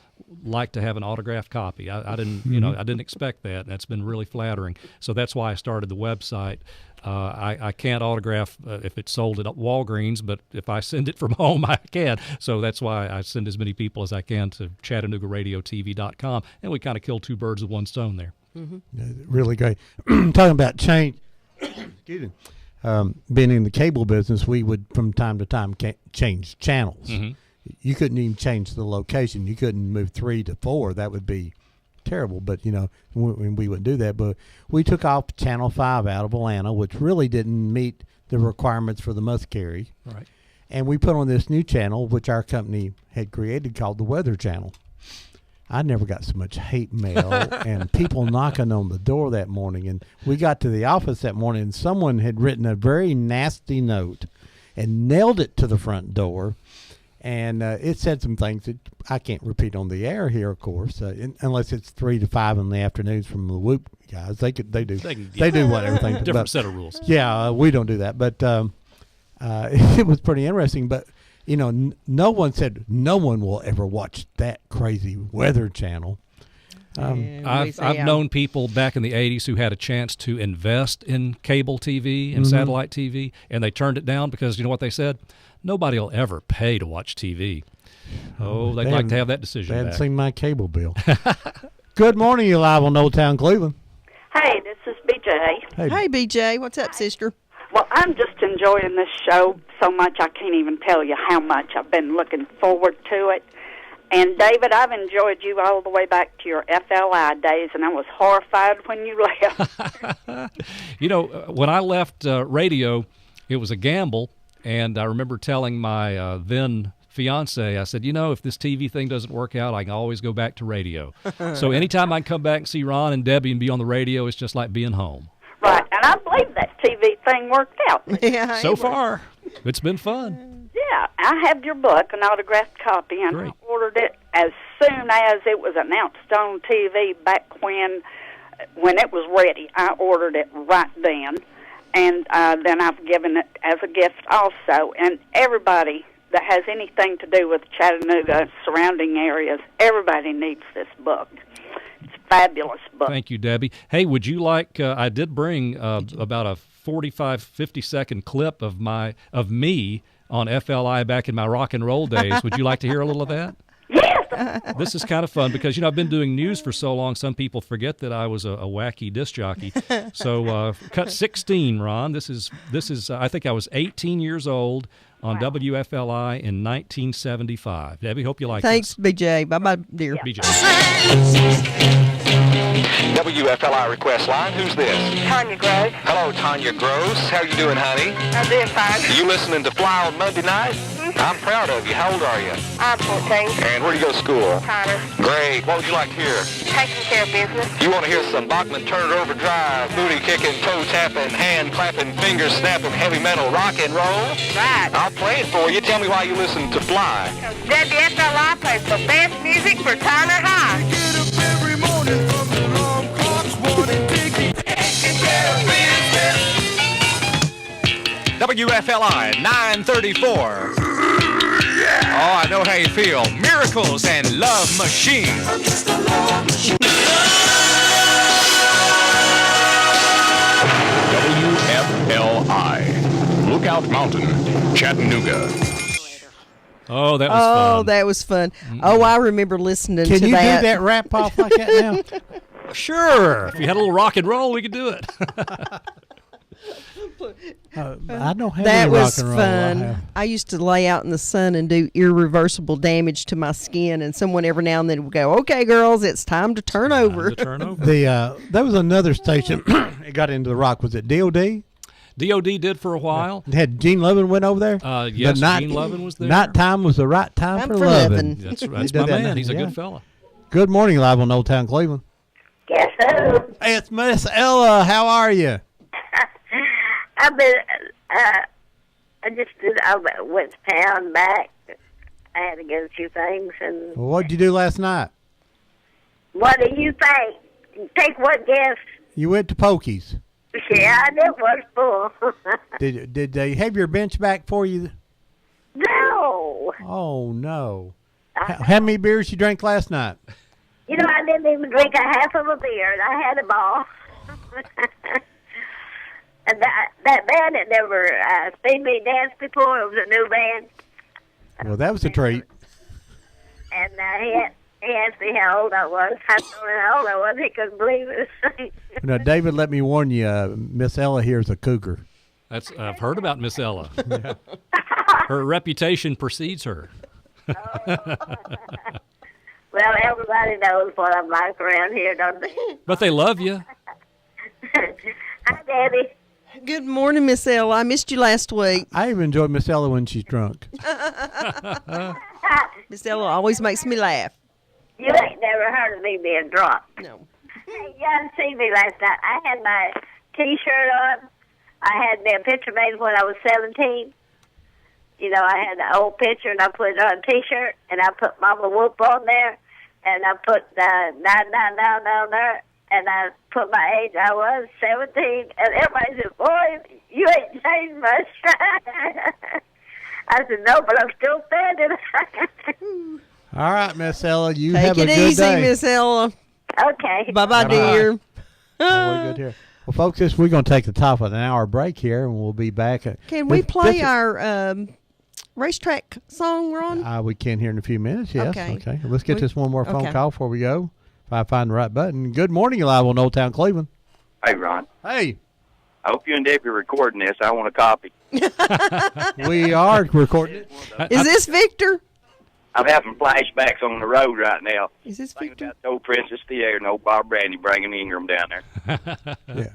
like to have an autographed copy. I didn't, I didn't expect that, and that's been really flattering. So that's why I started the website. I can't autograph if it's sold at Walgreens, but if I send it from home, I can. So that's why I send as many people as I can to ChattanoogaRadioTV.com, and we kind of kill two birds with one stone there. Mm-hmm. Really great. Talking about change, excuse me. Being in the cable business, we would from time to time change channels. Mm-hmm. You couldn't even change the location. You couldn't move 3 to 4. That would be terrible. But we wouldn't do that. But we took off Channel 5 out of Atlanta, which really didn't meet the requirements for the must carry. Right. And we put on this new channel, which our company had created, called the Weather Channel. I never got so much hate mail and people knocking on the door that morning. And we got to the office that morning, and someone had written a very nasty note and nailed it to the front door. And it said some things that I can't repeat on the air here, of course, unless it's 3 to 5 in the afternoons from the Whoop guys. They do whatever. Different set of rules. Yeah, we don't do that. But it was pretty interesting. But no one said no one will ever watch that crazy Weather Channel. I've known people back in the 80s who had a chance to invest in cable TV and satellite TV, and they turned it down because you know what they said? Nobody will ever pay to watch TV. Oh, they'd like to have that decision They hadn't back. seen my cable bill. Good morning, you live on Old Town Cleveland. Hey, this is BJ. Hey, BJ. What's up, sister? Well, I'm just enjoying this show so much I can't even tell you how much I've been looking forward to it. And, David, I've enjoyed you all the way back to your FLI days, and I was horrified when you left. You know, when I left radio, it was a gamble, and I remember telling my then fiance, I said, you know, if this TV thing doesn't work out, I can always go back to radio. So anytime I can come back and see Ron and Debbie and be on the radio, it's just like being home. Right, and I believe that TV thing worked out. Yeah, so far, it's been fun. Yeah, I have your book, an autographed copy, and I ordered it as soon as it was announced on TV back when it was ready. I ordered it right then, and then I've given it as a gift also. And everybody that has anything to do with Chattanooga, surrounding areas, everybody needs this book. It's a fabulous book. Thank you, Debbie. Hey, would you like, I did bring about a 45, 50-second clip of me on FLI back in my rock and roll days. Would you like to hear a little of that? Yes. This is kind of fun because, you know, I've been doing news for so long, some people forget that I was a wacky disc jockey. So cut 16, Ron. This is I think I was 18 years old on WFLI in 1975. Debbie, hope you like Thanks, this. BJ. Bye-bye, dear. BJ. WFLI request line. Who's this? Tanya Gross. Hello, Tanya Gross. How you doing, honey? I'm doing fine. You listening to Fly on Monday night? I'm proud of you. How old are you? I'm 14. And where do you go to school? Connor. Great. What would you like to hear? Taking care of business. You want to hear some Bachman Turner Overdrive, booty kicking, toe tapping, hand clapping, finger snapping, heavy metal rock and roll? Right. I'll play it for you. Tell me why you listen to Fly. WFLI plays the best music for Tyler High. Get up every morning from the alarm clocks, wanting taking care of business. WFLI 934. Oh, I know how you feel. Miracles and Love Machine. WFLI. Lookout Mountain, Chattanooga. Oh, that was fun. Oh, that was fun. Oh, I remember listening Can to you that. do that rap off like that now? Sure. If you had a little rock and roll, we could do it. I don't have That any was rock and roll. fun. I used to lay out in the sun and do irreversible damage to my skin, and someone every now and then would go, "Okay, girls, it's time to turn over." There was another station. It got into the rock. Was it DOD? DOD did for a while. Had Gene Lovin went over there? Yes, Gene Lovin was there. Nighttime was the right time for loving. That's my man. He's a good fella. Good morning, live on Old Town Cleveland. Guess who? Hey, it's Miss Ella. How are you? I've been, I went to town back. I had to get a few things. And Well, what'd you do last night? what do you think? Take what guess? You went to Pokey's. Yeah, it was full. Did they have your bench back for you? No. Oh, no. How many beers you drank last night? You know, I didn't even drink a half of a beer, and I had a ball. And that band had never seen me dance before. It was a new band. Well, that was a treat. And he asked me how old I was. I told him how old I was. He couldn't believe it. Now, David, let me warn you, Miss Ella here is a cougar. I've heard about Miss Ella. Her reputation precedes her. Well, everybody knows what I'm like around here, don't they? But they love you. Hi, Debbie. Good morning, Miss Ella. I missed you last week. I even enjoy Miss Ella when she's drunk. Miss Ella always makes me laugh. You ain't never heard of me being drunk. No. Hey, you didn't see me last night. I had my T-shirt on. I had me a picture made when I was 17. You know, I had the old picture, and I put it on a T-shirt, and I put Mama Whoop on there, and I put 999 on there, and I put my age. I was 17, and everybody said, "Boy, you ain't changed much." I said, "No, but I'm still standing." All right, Miss Ella, you Take have a it good easy, day. Miss Ella. Okay. Bye-bye, dear. Oh, good here. Well, folks, we're going to take the top of an hour break here, and we'll be back. Can we play our racetrack song, Ron? We can here in a few minutes, yes. Okay. Let's get this one more phone call before we go, if I find the right button. Good morning, you're live on Old Town Cleveland. Hey, Ron. Hey. I hope you and Debbie are recording this. I want a copy. We are recording it. Is this Victor? I'm having flashbacks on the road right now. Is this Victor? About old Princess Theater and old Bob Brandy bringing Ingram down there. Yeah.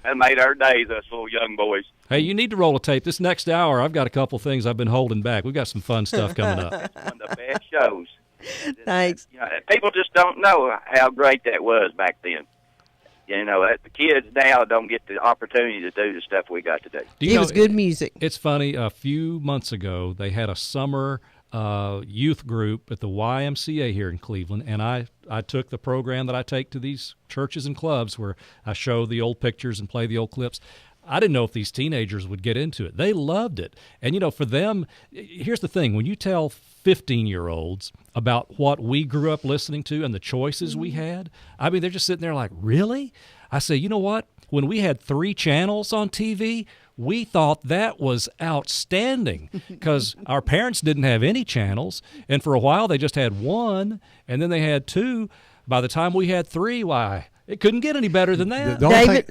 That made our days, us little young boys. Hey, you need to roll a tape. This next hour, I've got a couple things I've been holding back. We've got some fun stuff coming up. One of the best shows. Thanks. You know, people just don't know how great that was back then. You know, the kids now don't get the opportunity to do the stuff we got to do. It was good music. It's funny. A few months ago, they had a summer youth group at the YMCA here in Cleveland, and I took the program that I take to these churches and clubs where I show the old pictures and play the old clips. I didn't know if these teenagers would get into it. They loved it. And, you know, for them, here's the thing. When you tell 15-year-olds about what we grew up listening to and the choices we had, I mean, they're just sitting there like, really? I say, you know what? When we had 3 channels on TV, we thought that was outstanding because our parents didn't have any channels. And for a while, they just had 1, and then they had 2. By the time we had 3, why? It couldn't get any better than that. The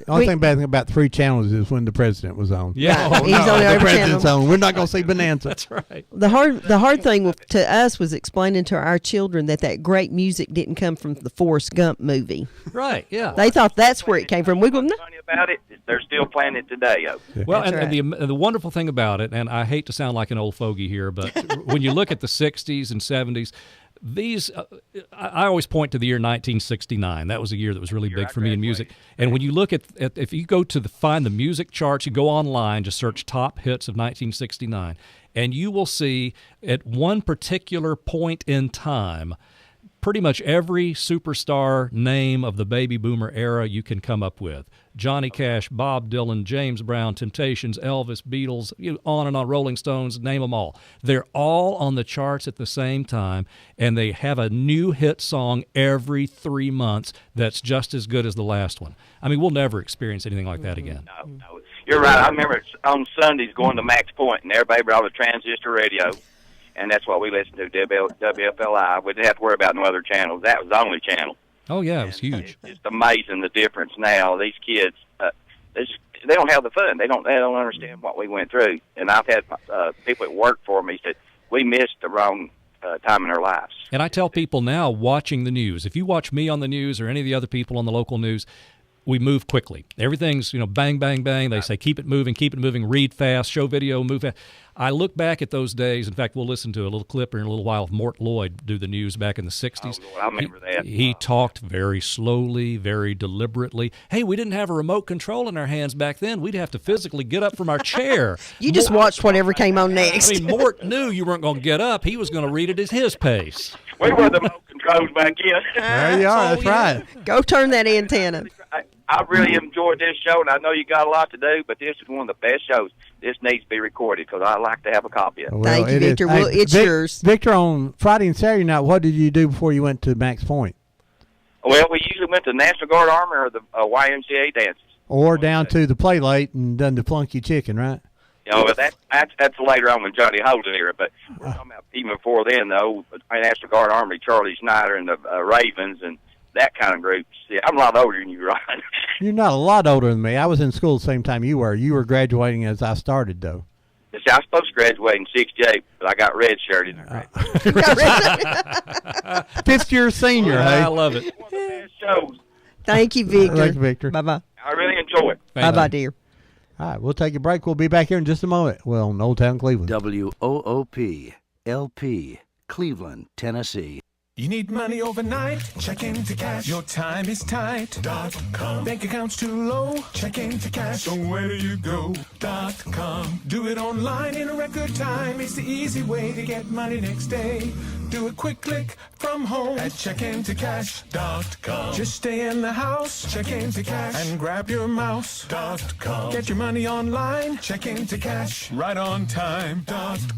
only thing bad about 3 channels is when the president was on. Yeah, he's on the every president's channel. on. We're not going to see Bonanza. That's right. The hard thing to us was explaining to our children that great music didn't come from the Forrest Gump movie. Right, yeah. They thought that's where it came from. We go, no. Funny about it, they're still playing it today. Well, That's and the wonderful thing about it, and I hate to sound like an old fogey here, but when you look at the 60s and 70s, these, I always point to the year 1969. That was a year that was really big for me in music. And when you look at if you go to find the music charts, you go online, just search top hits of 1969, and you will see at one particular point in time, pretty much every superstar name of the baby boomer era you can come up with. Johnny Cash, Bob Dylan, James Brown, Temptations, Elvis, Beatles, on and on, Rolling Stones, name them all. They're all on the charts at the same time, and they have a new hit song every 3 months that's just as good as the last one. I mean, we'll never experience anything like that again. No. You're right. I remember on Sundays going to Max Point, and everybody brought a transistor radio, and that's what we listened to, WFLI. We didn't have to worry about no other channels. That was the only channel. Oh, yeah, it was huge. It's amazing the difference now. These kids, they don't have the fun. They don't understand what we went through. And I've had people that work for me said, we missed the wrong time in our lives. And I tell people now watching the news, if you watch me on the news or any of the other people on the local news, we move quickly. Everything's, bang, bang, bang. They say, keep it moving, read fast, show video, move fast. I look back at those days. In fact, we'll listen to a little clip in a little while of Mort Lloyd do the news back in the 60s. Oh, Lord, I remember that. He talked very slowly, very deliberately. Hey, we didn't have a remote control in our hands back then. We'd have to physically get up from our chair. You just watched whatever came on next. I mean, Mort knew you weren't going to get up. He was going to read it at his pace. We were the remote controls back in. There you are. That's right. Go turn that antenna. I really enjoyed this show, and I know you got a lot to do, but this is one of the best shows. This needs to be recorded because I like to have a copy of it. Thank you, Victor. Well, it's yours. Victor, on Friday and Saturday night, what did you do before you went to Max Point? Well, we usually went to the National Guard Army or the YMCA dances. Or down to the Play Late and done the Flunky Chicken, right? But that's later on when Johnny Holden era. But we're talking about even before then, the old National Guard Army, Charlie Snyder and the Ravens and that kind of group. See, I'm a lot older than you, Ron. You're not a lot older than me. I was in school the same time you were. You were graduating as I started, though. See, I was supposed to graduate in '68, but I got red-shirted. Fifth year senior, hey? I love it. One of the best shows. Thank you, Victor. Thank you, Victor. Bye-bye. I really enjoy it. Bye-bye, dear. All right, we'll take a break. We'll be back here in just a moment. Well, in Old Town Cleveland. WOOP, LP, Cleveland, Tennessee. You need money overnight? Check into cash. Your time is tight. .com. Bank account's too low? Check into cash. So where do you go? .com. Do it online in a record time. It's the easy way to get money next day. Do a quick click from home at checkintocash.com. Just stay in the house. Check into cash and grab your mouse. .com. Get your money online. Check into cash right on time.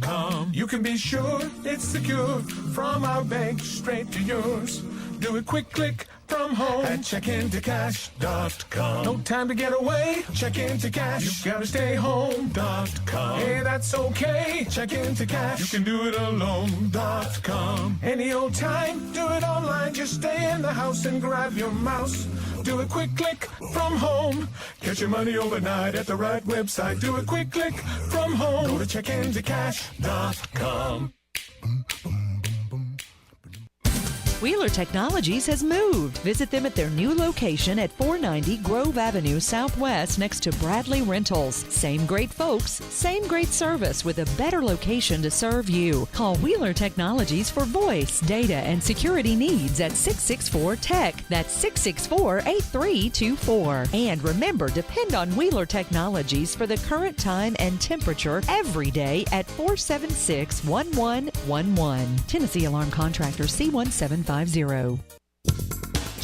.com. You can be sure it's secure from our bank straight to yours. Do a quick click from home at checkintocash.com. No time to get away. Check into cash. You gotta stay home.com. Hey, that's okay. Check into cash. You can do it alone.com. Any old time, do it online. Just stay in the house and grab your mouse. Do a quick click from home. Get your money overnight at the right website. Do a quick click from home. Go to checkintocash.com. Wheeler Technologies has moved. Visit them at their new location at 490 Grove Avenue Southwest next to Bradley Rentals. Same great folks, same great service with a better location to serve you. Call Wheeler Technologies for voice, data, and security needs at 664-TECH. That's 664-8324. And remember, depend on Wheeler Technologies for the current time and temperature every day at 476-1111. Tennessee Alarm Contractor C1750.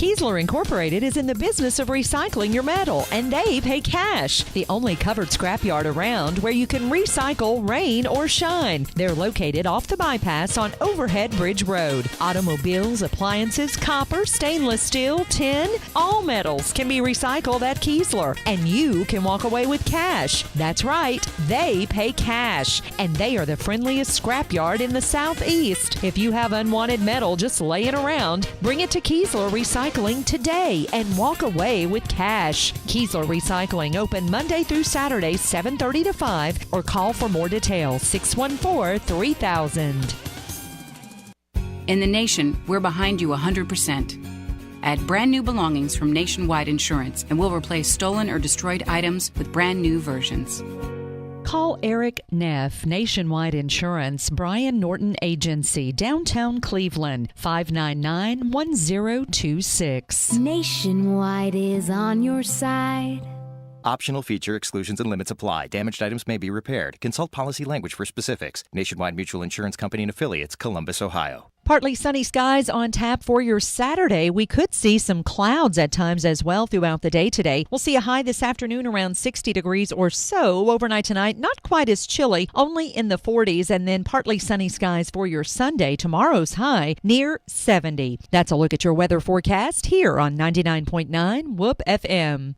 Kiesler Incorporated is in the business of recycling your metal, and they pay cash. The only covered scrapyard around where you can recycle rain or shine. They're located off the bypass on Overhead Bridge Road. Automobiles, appliances, copper, stainless steel, tin, all metals can be recycled at Kiesler, and you can walk away with cash. That's right, they pay cash, and they are the friendliest scrapyard in the Southeast. If you have unwanted metal just laying around, bring it to Kiesler Recycling today and walk away with cash. Kiesler Recycling open Monday through Saturday, 7:30 to 5, or call for more details, 614-3000. In the nation, we're behind you 100%. Add brand new belongings from Nationwide Insurance, and we'll replace stolen or destroyed items with brand new versions. Call Eric Neff, Nationwide Insurance, Brian Norton Agency, downtown Cleveland, 599-1026. Nationwide is on your side. Optional feature exclusions and limits apply. Damaged items may be repaired. Consult policy language for specifics. Nationwide Mutual Insurance Company and Affiliates, Columbus, Ohio. Partly sunny skies on tap for your Saturday. We could see some clouds at times as well throughout the day today. We'll see a high this afternoon around 60 degrees or so. Overnight tonight, not quite as chilly, only in the 40s, and then partly sunny skies for your Sunday. Tomorrow's high near 70. That's a look at your weather forecast here on 99.9 Whoop FM.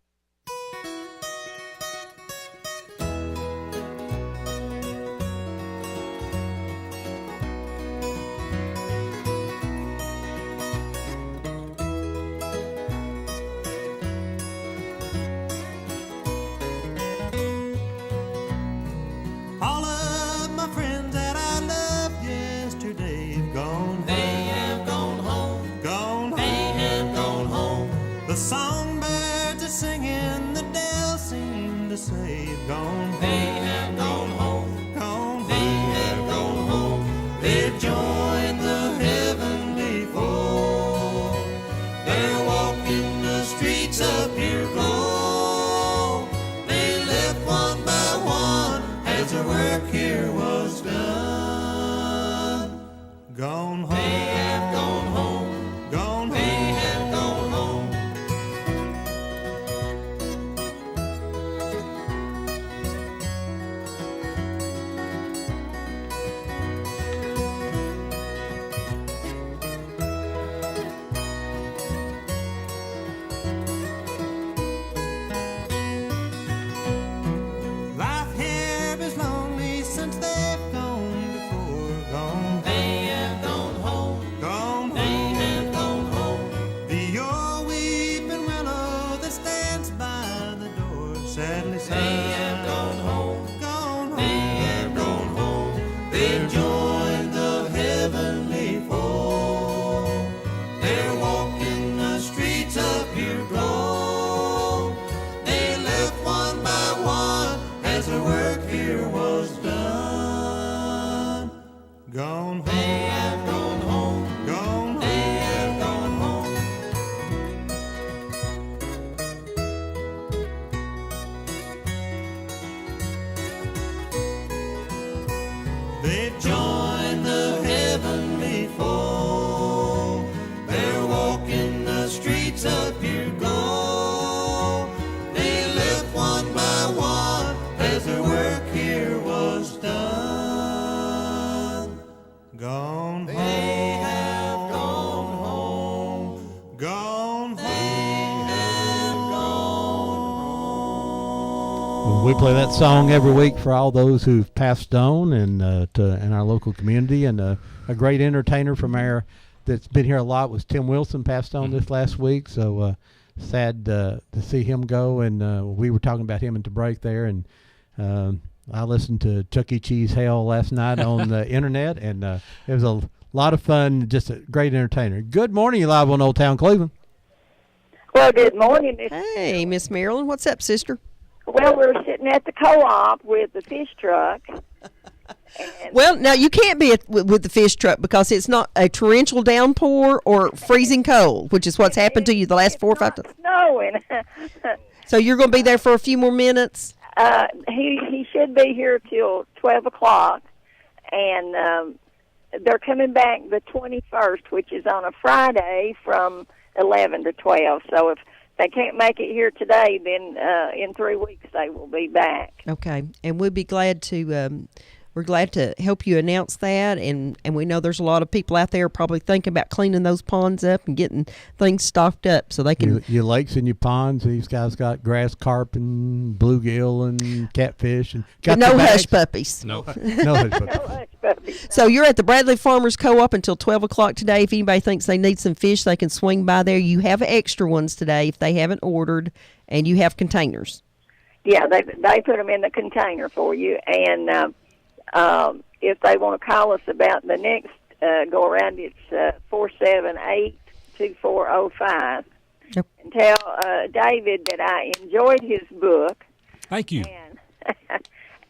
The songbirds are singing, the dells seem to say, gone. They have gone home, gone. They have gone home. They've joined the heavenly fold. They're walking the streets of pure gold. They left one by one as their work here was done. Gone home. They have gone home, gone home. They have gone home. Life here is lonely since they've gone before. Gone. They have gone home. Gone home. They have gone home. The old weeping willow that stands by the door sadly sighs. They have gone home. Gone home. They have gone home. They've joined the heavenly fold. They're walking the streets of pure gold. They left one by one as their work here was done. Gone home. They have gone home. Gone home. They have gone home. They've joined the heavenly fold. They're walking the streets of pure gold. They left one by one as their work here was done. Gone home. They have gone home. Gone Well, we play that song every week for all those who've passed on and in our local community. And a great entertainer from our that's been here a lot was Tim Wilson, passed on this last week. So sad to see him go. And we were talking about him at the break there. And I listened to Chuck E. Cheese Hell last night on the internet, and it was a lot of fun. Just a great entertainer. Good morning, you live on Old Town Cleveland. Well, good morning, Miss. Hey, Miss Marilyn. What's up, sister? Well, we're sitting at the co-op with the fish truck. Well, now you can't be with the fish truck because it's not a torrential downpour or freezing cold, which is what's happened to you the last 4 or 5 times. Snowing. So you're going to be there for a few more minutes? He should be here till 12 o'clock, and they're coming back the 21st, which is on a Friday from 11 to 12. So if they can't make it here today, then in 3 weeks they will be back. Okay, and we'd be glad to. We're glad to help you announce that, and we know there's a lot of people out there probably thinking about cleaning those ponds up and getting things stocked up so they can. Your lakes and your ponds, these guys got grass carp and bluegill and catfish. And got no hush puppies. No hush puppies. So you're at the Bradley Farmers Co-op until 12 o'clock today. If anybody thinks they need some fish, they can swing by there. You have extra ones today if they haven't ordered, and you have containers. Yeah, they put them in the container for you, and if they want to call us about the next go around, it's 478-2405. Yep. And tell David that I enjoyed his book. Thank you.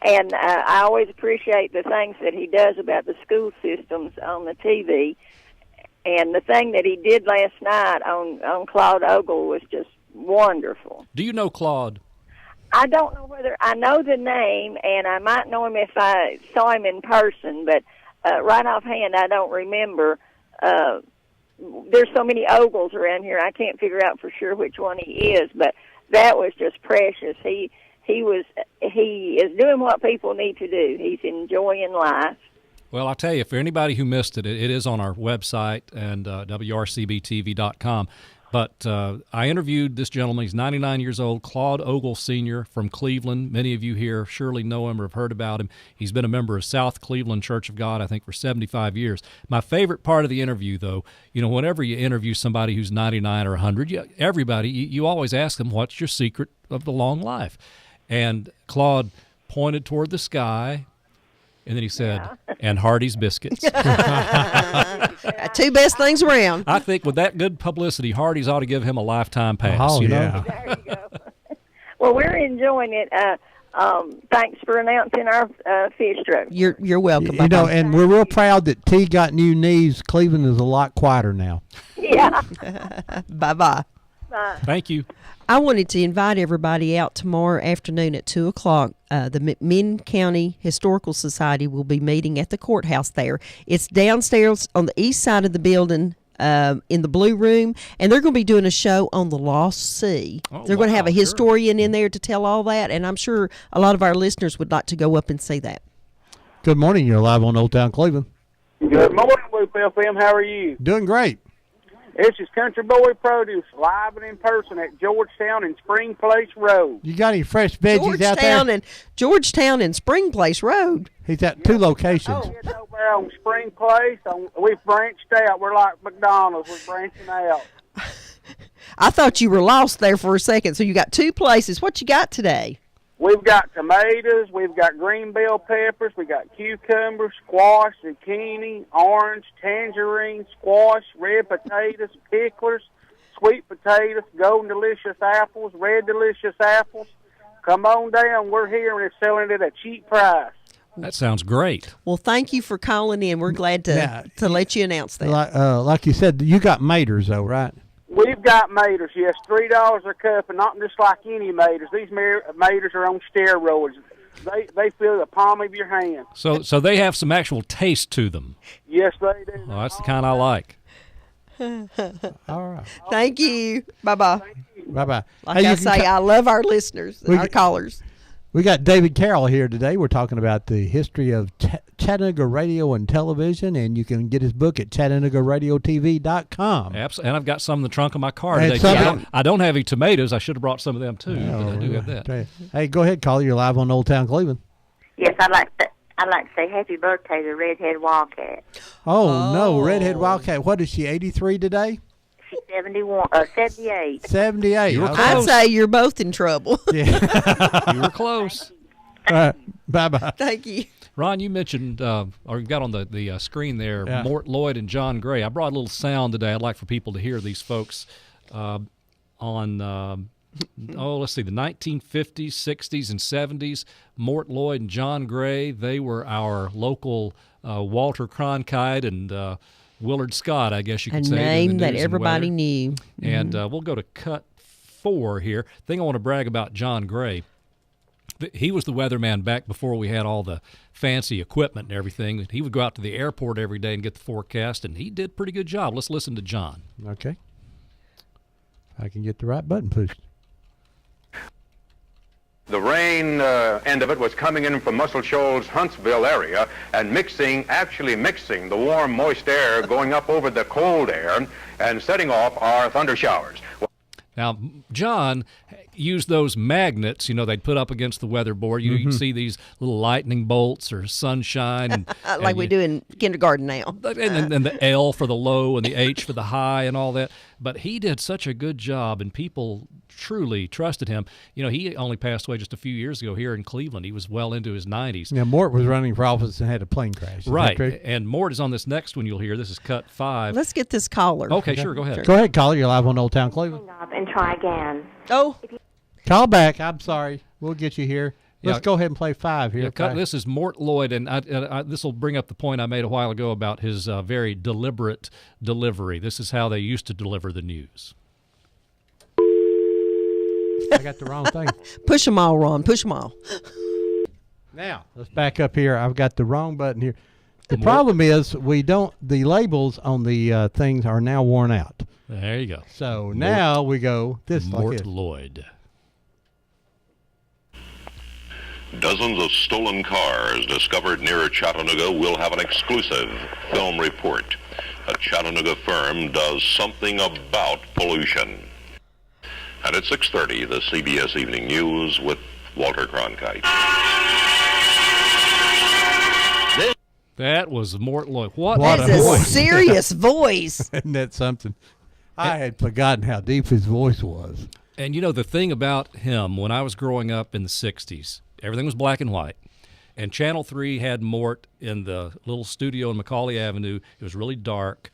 And I always appreciate the things that he does about the school systems on the TV. And the thing that he did last night on Claude Ogle was just wonderful. Do you know Claude? I don't know whether I know the name, and I might know him if I saw him in person, but right offhand, I don't remember. There's so many Ogles around here, I can't figure out for sure which one he is, but that was just precious. He is doing what people need to do. He's enjoying life. Well, I'll tell you, for anybody who missed it, it is on our website and WRCBTV.com. But I interviewed this gentleman. He's 99 years old, Claude Ogle Sr. from Cleveland. Many of you here surely know him or have heard about him. He's been a member of South Cleveland Church of God, I think, for 75 years. My favorite part of the interview, though, whenever you interview somebody who's 99 or 100, you always ask them, what's your secret of the long life? And Claude pointed toward the sky, and then he said, and Hardee's biscuits. Two best things around. I think with that good publicity, Hardee's ought to give him a lifetime pass. Oh, you yeah. know? There you go. Well, we're enjoying it. Thanks for announcing our fish truck. You're welcome. And we're real proud that T got new knees. Cleveland is a lot quieter now. Yeah. Bye-bye. Bye. Thank you. I wanted to invite everybody out tomorrow afternoon at 2 o'clock. The McMinn County Historical Society will be meeting at the courthouse there. It's downstairs on the east side of the building in the Blue Room, and they're going to be doing a show on the Lost Sea. They're going to have a historian in there to tell all that, and I'm sure a lot of our listeners would like to go up and see that. Good morning. You're live on Old Town Cleveland. Good morning, Loop FM. How are you? Doing great. This is Country Boy Produce, live and in person at Georgetown and Spring Place Road. You got any fresh veggies out there? Georgetown and Spring Place Road. He's at two locations. Oh, it's over there on Spring Place. We've branched out. We're like McDonald's. We're branching out. I thought you were lost there for a second. So you got two places. What you got today? We've got tomatoes, we've got green bell peppers, we got cucumbers, squash, zucchini, orange, tangerine, squash, red potatoes, picklers, sweet potatoes, golden delicious apples, red delicious apples. Come on down. We're here and it's selling it at a cheap price. That sounds great. Well, thank you for calling in. We're glad to let you announce that. Like you said, you got maters, though, right? We've got maters, yes, $3 a cup, and not just like any maters. These maters are on steroids. They fill the palm of your hand. So they have some actual taste to them. Yes, they do. Well, that's the kind I like. All right. Thank you. Bye-bye. Bye-bye. Like I say, I love our listeners, our callers. We got David Carroll here today. We're talking about the history of Chattanooga radio and television, and you can get his book at ChattanoogaRadioTV.com. Absolutely. And I've got some in the trunk of my car today. I don't have any tomatoes. I should have brought some of them too, but I do have that. Hey, go ahead, caller. You're live on Old Town Cleveland. Yes, I'd like to say happy birthday to Redhead Wildcat. Oh, no, Redhead Wildcat. What is she, 83 today? 78. 78. I'd say you're both in trouble. Yeah. You were close. All right. Bye-bye. Thank you. Ron, you mentioned, or you got on the screen there, Mort Lloyd and John Gray. I brought a little sound today. I'd like for people to hear these folks on, let's see, the 1950s, 60s, and 70s. Mort Lloyd and John Gray, they were our local Walter Cronkite and Willard Scott, I guess you could say. A name that everybody knew. And we'll go to cut 4 here. Thing I want to brag about John Gray, he was the weatherman back before we had all the fancy equipment and everything. He would go out to the airport every day and get the forecast, and he did a pretty good job. Let's listen to John. Okay. I can get the right button pushed. The rain end of it was coming in from Muscle Shoals, Huntsville area and actually mixing the warm, moist air going up over the cold air and setting off our thunder showers. Now, John used those magnets, they'd put up against the weatherboard. You can see these little lightning bolts or sunshine. Like we do in kindergarten now. And the L for the low and the H for the high and all that. But he did such a good job, and people truly trusted him. He only passed away just a few years ago here in Cleveland. He was well into his 90s. Yeah, Mort was running for office and had a plane crash. Right. And Mort is on this next one you'll hear. This is cut 5. Let's get this caller. Okay, sure. Go ahead. Go ahead, caller. You're live on Old Town Cleveland. And try again. Oh. Call back. I'm sorry. We'll get you here. Let's go ahead and play 5 here. This is Mort Lloyd, and this will bring up the point I made a while ago about his very deliberate delivery. This is how they used to deliver the news. I got the wrong thing. Push them all, Ron. Push them all. Now, let's back up here. I've got the wrong button here. The problem is the labels on the things are now worn out. There you go. So now we go Mort Lloyd. Dozens of stolen cars discovered near Chattanooga will have an exclusive film report. A Chattanooga firm does something about pollution. And at 6:30, the CBS Evening News with Walter Cronkite. That was Mort Lloyd. What a voice. Serious voice. Isn't that something? I had forgotten how deep his voice was. And the thing about him, when I was growing up in the 60s, everything was black and white. And Channel 3 had Mort in the little studio on Macaulay Avenue. It was really dark.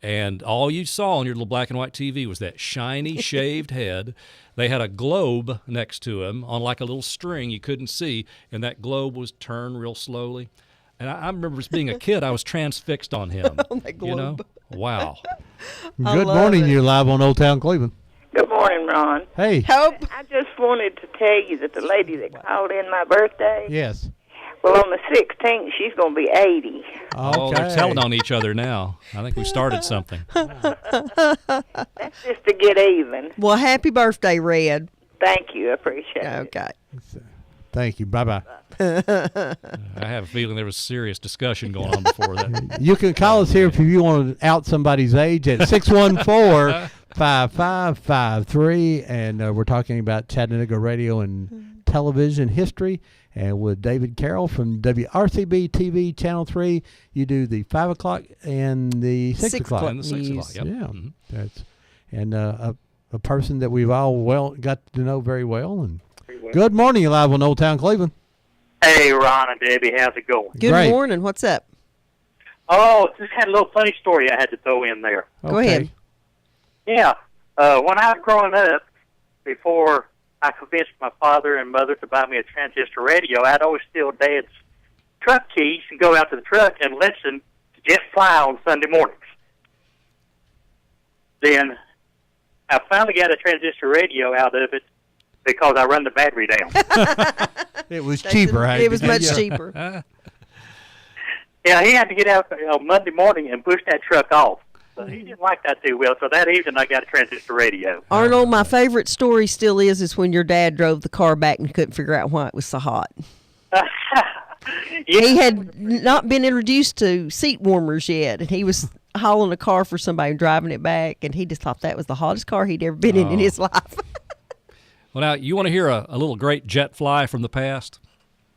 And all you saw on your little black and white TV was that shiny, shaved head. They had a globe next to him on like a little string you couldn't see, and that globe was turned real slowly. And I remember as being a kid, I was transfixed on him. On that globe. Wow. Good morning. You're live on Old Town Cleveland. Good morning, Ron. Hey. I just wanted to tell you that the lady that called in my birthday. Yes. Well, on the 16th, she's going to be 80. Oh, they're telling on each other now. I think we started something. That's just to get even. Well, happy birthday, Red. Thank you. I appreciate it. Okay. Thank you. Bye-bye. I have a feeling there was serious discussion going on before that. You can call us here if you want to out somebody's age at 614-5553, and we're talking about Chattanooga radio and television history. And with David Carroll from WRCB TV Channel 3, you do the 5 o'clock and the 6 o'clock. And the 6 o'clock, yep. Yeah. Mm-hmm. A person that we've all got to know very well. And good morning, you're live on Old Town Cleveland. Hey, Ron and Debbie, how's it going? Good morning. What's up? Oh, just had a little funny story I had to throw in there. Go ahead. Yeah. When I was growing up, before I convinced my father and mother to buy me a transistor radio, I'd always steal Dad's truck keys and go out to the truck and listen to Jet Fly on Sunday mornings. Then I finally got a transistor radio out of it because I run the battery down. It was cheaper. It was much cheaper. Yeah, he had to get out on Monday morning and push that truck off. So he didn't like that too well. So that evening, I got a transistor radio. Arnold, my favorite story still is when your dad drove the car back and couldn't figure out why it was so hot. He had not been introduced to seat warmers yet, and he was hauling a car for somebody and driving it back, and he just thought that was the hottest car he'd ever been in his life. Well, now, you want to hear a little great jet fly from the past?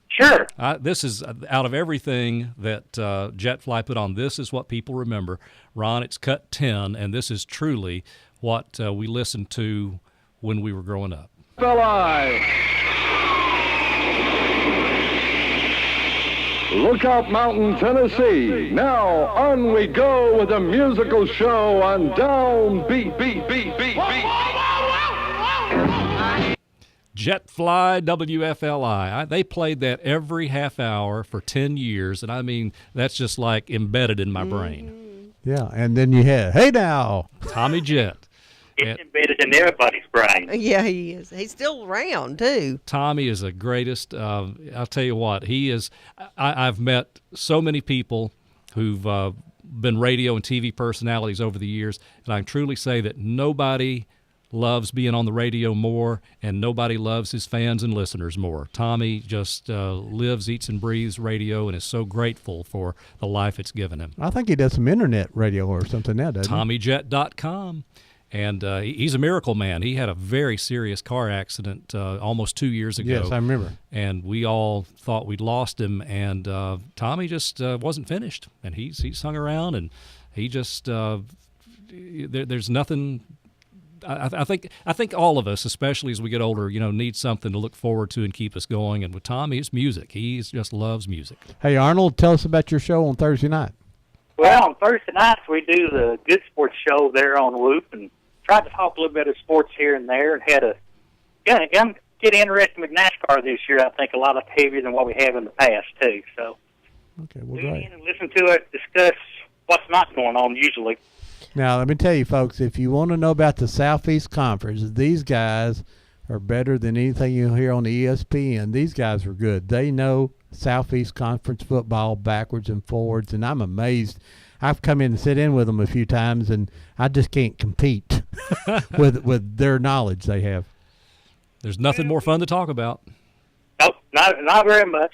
Sure. This is, out of everything that Jet Fly put on, this is what people remember. Ron, it's cut 10, and this is truly what we listened to when we were growing up. Lookout Mountain, Tennessee. Now on we go with a musical show on Downbeat. Jet Fly WFLI. They played that every half hour for 10 years, and I mean, that's just like embedded in my brain. Yeah, and then you had, hey now, Tommy Jet. It's embedded in everybody's brain. Yeah, he is. He's still around, too. Tommy is the greatest. I'll tell you what, he is. I've met so many people who've been radio and TV personalities over the years, and I can truly say that nobody loves being on the radio more, and nobody loves his fans and listeners more. Tommy just lives, eats, and breathes radio, and is so grateful for the life it's given him. I think he does some internet radio or something now, doesn't he? TommyJet.com. And he's a miracle man. He had a very serious car accident almost 2 years ago. Yes, I remember. And we all thought we'd lost him. And Tommy just wasn't finished. And he's hung around, and he just there's nothing. I think all of us, especially as we get older, need something to look forward to and keep us going. And with Tommy, it's music. He just loves music. Hey, Arnold, tell us about your show on Thursday night. Well, on Thursday nights, we do the Good Sports Show there on Whoop, and tried to talk a little bit of sports here and there, and had a get interested with NASCAR this year. I think a lot of heavier than what we have in the past too. So, okay, well, tune great. in and listen to it, discuss what's not going on usually. Now, let me tell you, folks, if you want to know about the Southeast Conference, these guys are better than anything you'll hear on the ESPN. These guys are good. They know Southeast Conference football backwards and forwards, and I'm amazed. I've come in and sit in with them a few times, and I just can't compete with their knowledge they have. There's nothing more fun to talk about. Nope, not very much.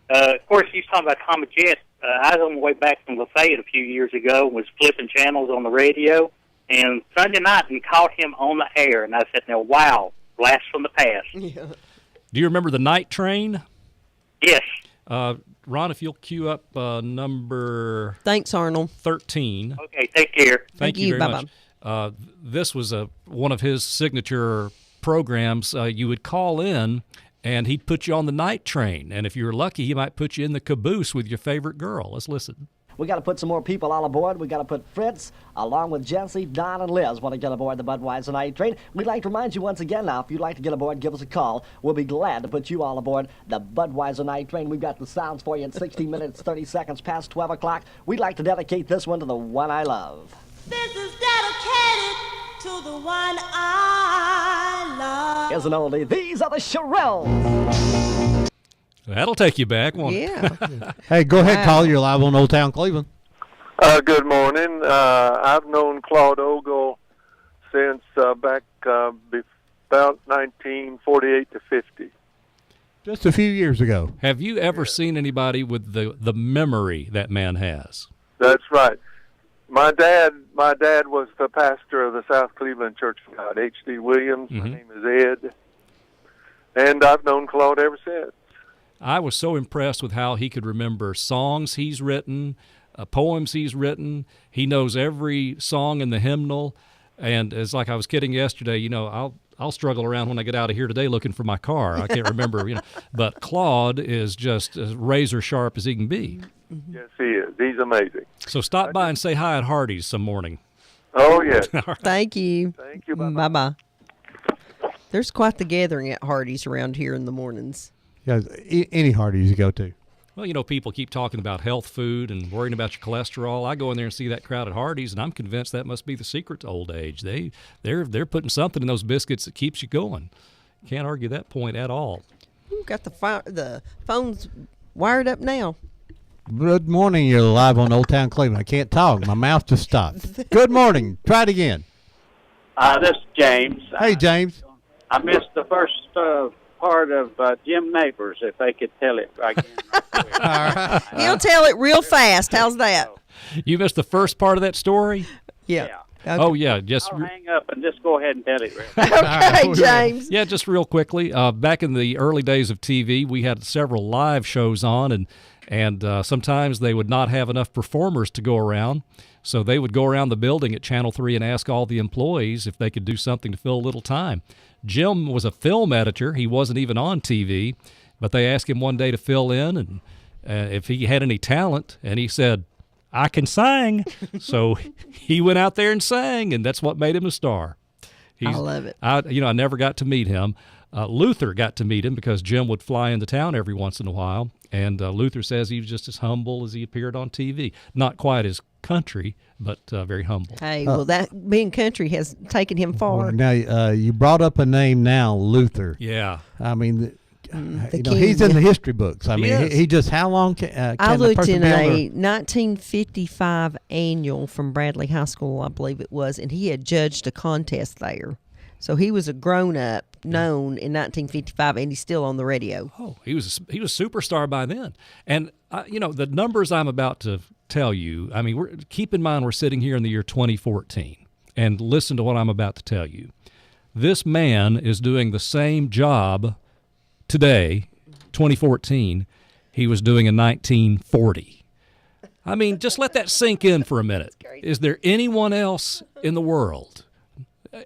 Of course, he's talking about Tommy Jet. I was on my way back from Lafayette a few years ago and was flipping channels on the radio, and Sunday night and caught him on the air, and I said, now, wow, blast from the past. Yeah. Do you remember the Night Train? Yes. Ron, if you'll cue up number Thanks, Arnold. 13. Okay, take care. Thank you very much. This was one of his signature programs. You would call in, and he'd put you on the night train. And if you were lucky, he might put you in the caboose with your favorite girl. Let's listen. We got to put some more people all aboard. We got to put Fritz, along with Jesse, Don, and Liz want to get aboard the Budweiser Night Train. We'd like to remind you once again now, if you'd like to get aboard, give us a call. We'll be glad to put you all aboard the Budweiser Night Train. We've got the sounds for you in 60 minutes, 30 seconds past 12 o'clock. We'd like to dedicate this one to the one I love. This is dedicated to the one I love. Isn't only these are the Shirelles. That'll take you back, won't it? Yeah. Hey, go ahead, call. You're live on Old Town Cleveland. Good morning. I've known Claude Ogle since back about 1948 to 50. Just a few years ago. Have you ever seen anybody with the memory that man has? That's right. My dad was the pastor of the South Cleveland Church of God, H.D. Williams. My name is Ed. And I've known Claude ever since. I was so impressed with how he could remember songs he's written, poems he's written. He knows every song in the hymnal. And it's like I was kidding yesterday, I'll struggle around when I get out of here today looking for my car. I can't remember, But Claude is just as razor sharp as he can be. Yes, he is. He's amazing. So stop by and say hi at Hardee's some morning. Oh, yes. Thank you. Thank you. Bye-bye. There's quite the gathering at Hardee's around here in the mornings. Yeah, any Hardee's you go to. Well, people keep talking about health food and worrying about your cholesterol. I go in there and see that crowd at Hardee's, and I'm convinced that must be the secret to old age. They're putting something in those biscuits that keeps you going. Can't argue that point at all. We've got the phones wired up now. Good morning. You're live on Old Town Cleveland. I can't talk. My mouth just stopped. Good morning. Try it again. This is James. Hey, James. I missed the first part of Jim Neighbors, if they could tell it again. He'll tell it real fast. How's that? You missed the first part of that story? Yeah. Okay. Oh, yeah. Just I'll hang up and just go ahead and tell it. Okay, James. Yeah, just real quickly. Back in the early days of TV, we had several live shows on, and sometimes they would not have enough performers to go around. So they would go around the building at Channel 3 and ask all the employees if they could do something to fill a little time. Jim was a film editor. He wasn't even on TV, but they asked him one day to fill in and if he had any talent, and he said, I can sing. So he went out there and sang, and that's what made him a star. I love it. I never got to meet him. Luther got to meet him because Jim would fly into town every once in a while, and Luther says he was just as humble as he appeared on TV. Not quite as country, but very humble. Hey, well, that being country has taken him far. Now, you brought up a name now, Luther. Yeah. I mean, he's in the history books. I mean, he just, how long can I looked person in be a 1955 annual from Bradley High School, I believe it was, and he had judged a contest there. So he was a grown-up, known in 1955, and he's still on the radio. Oh, he was a superstar by then. And, the numbers I'm about to tell you, I mean, keep in mind we're sitting here in the year 2014, and listen to what I'm about to tell you. This man is doing the same job today, 2014, he was doing in 1940. I mean, just let that sink in for a minute. Is there anyone else in the world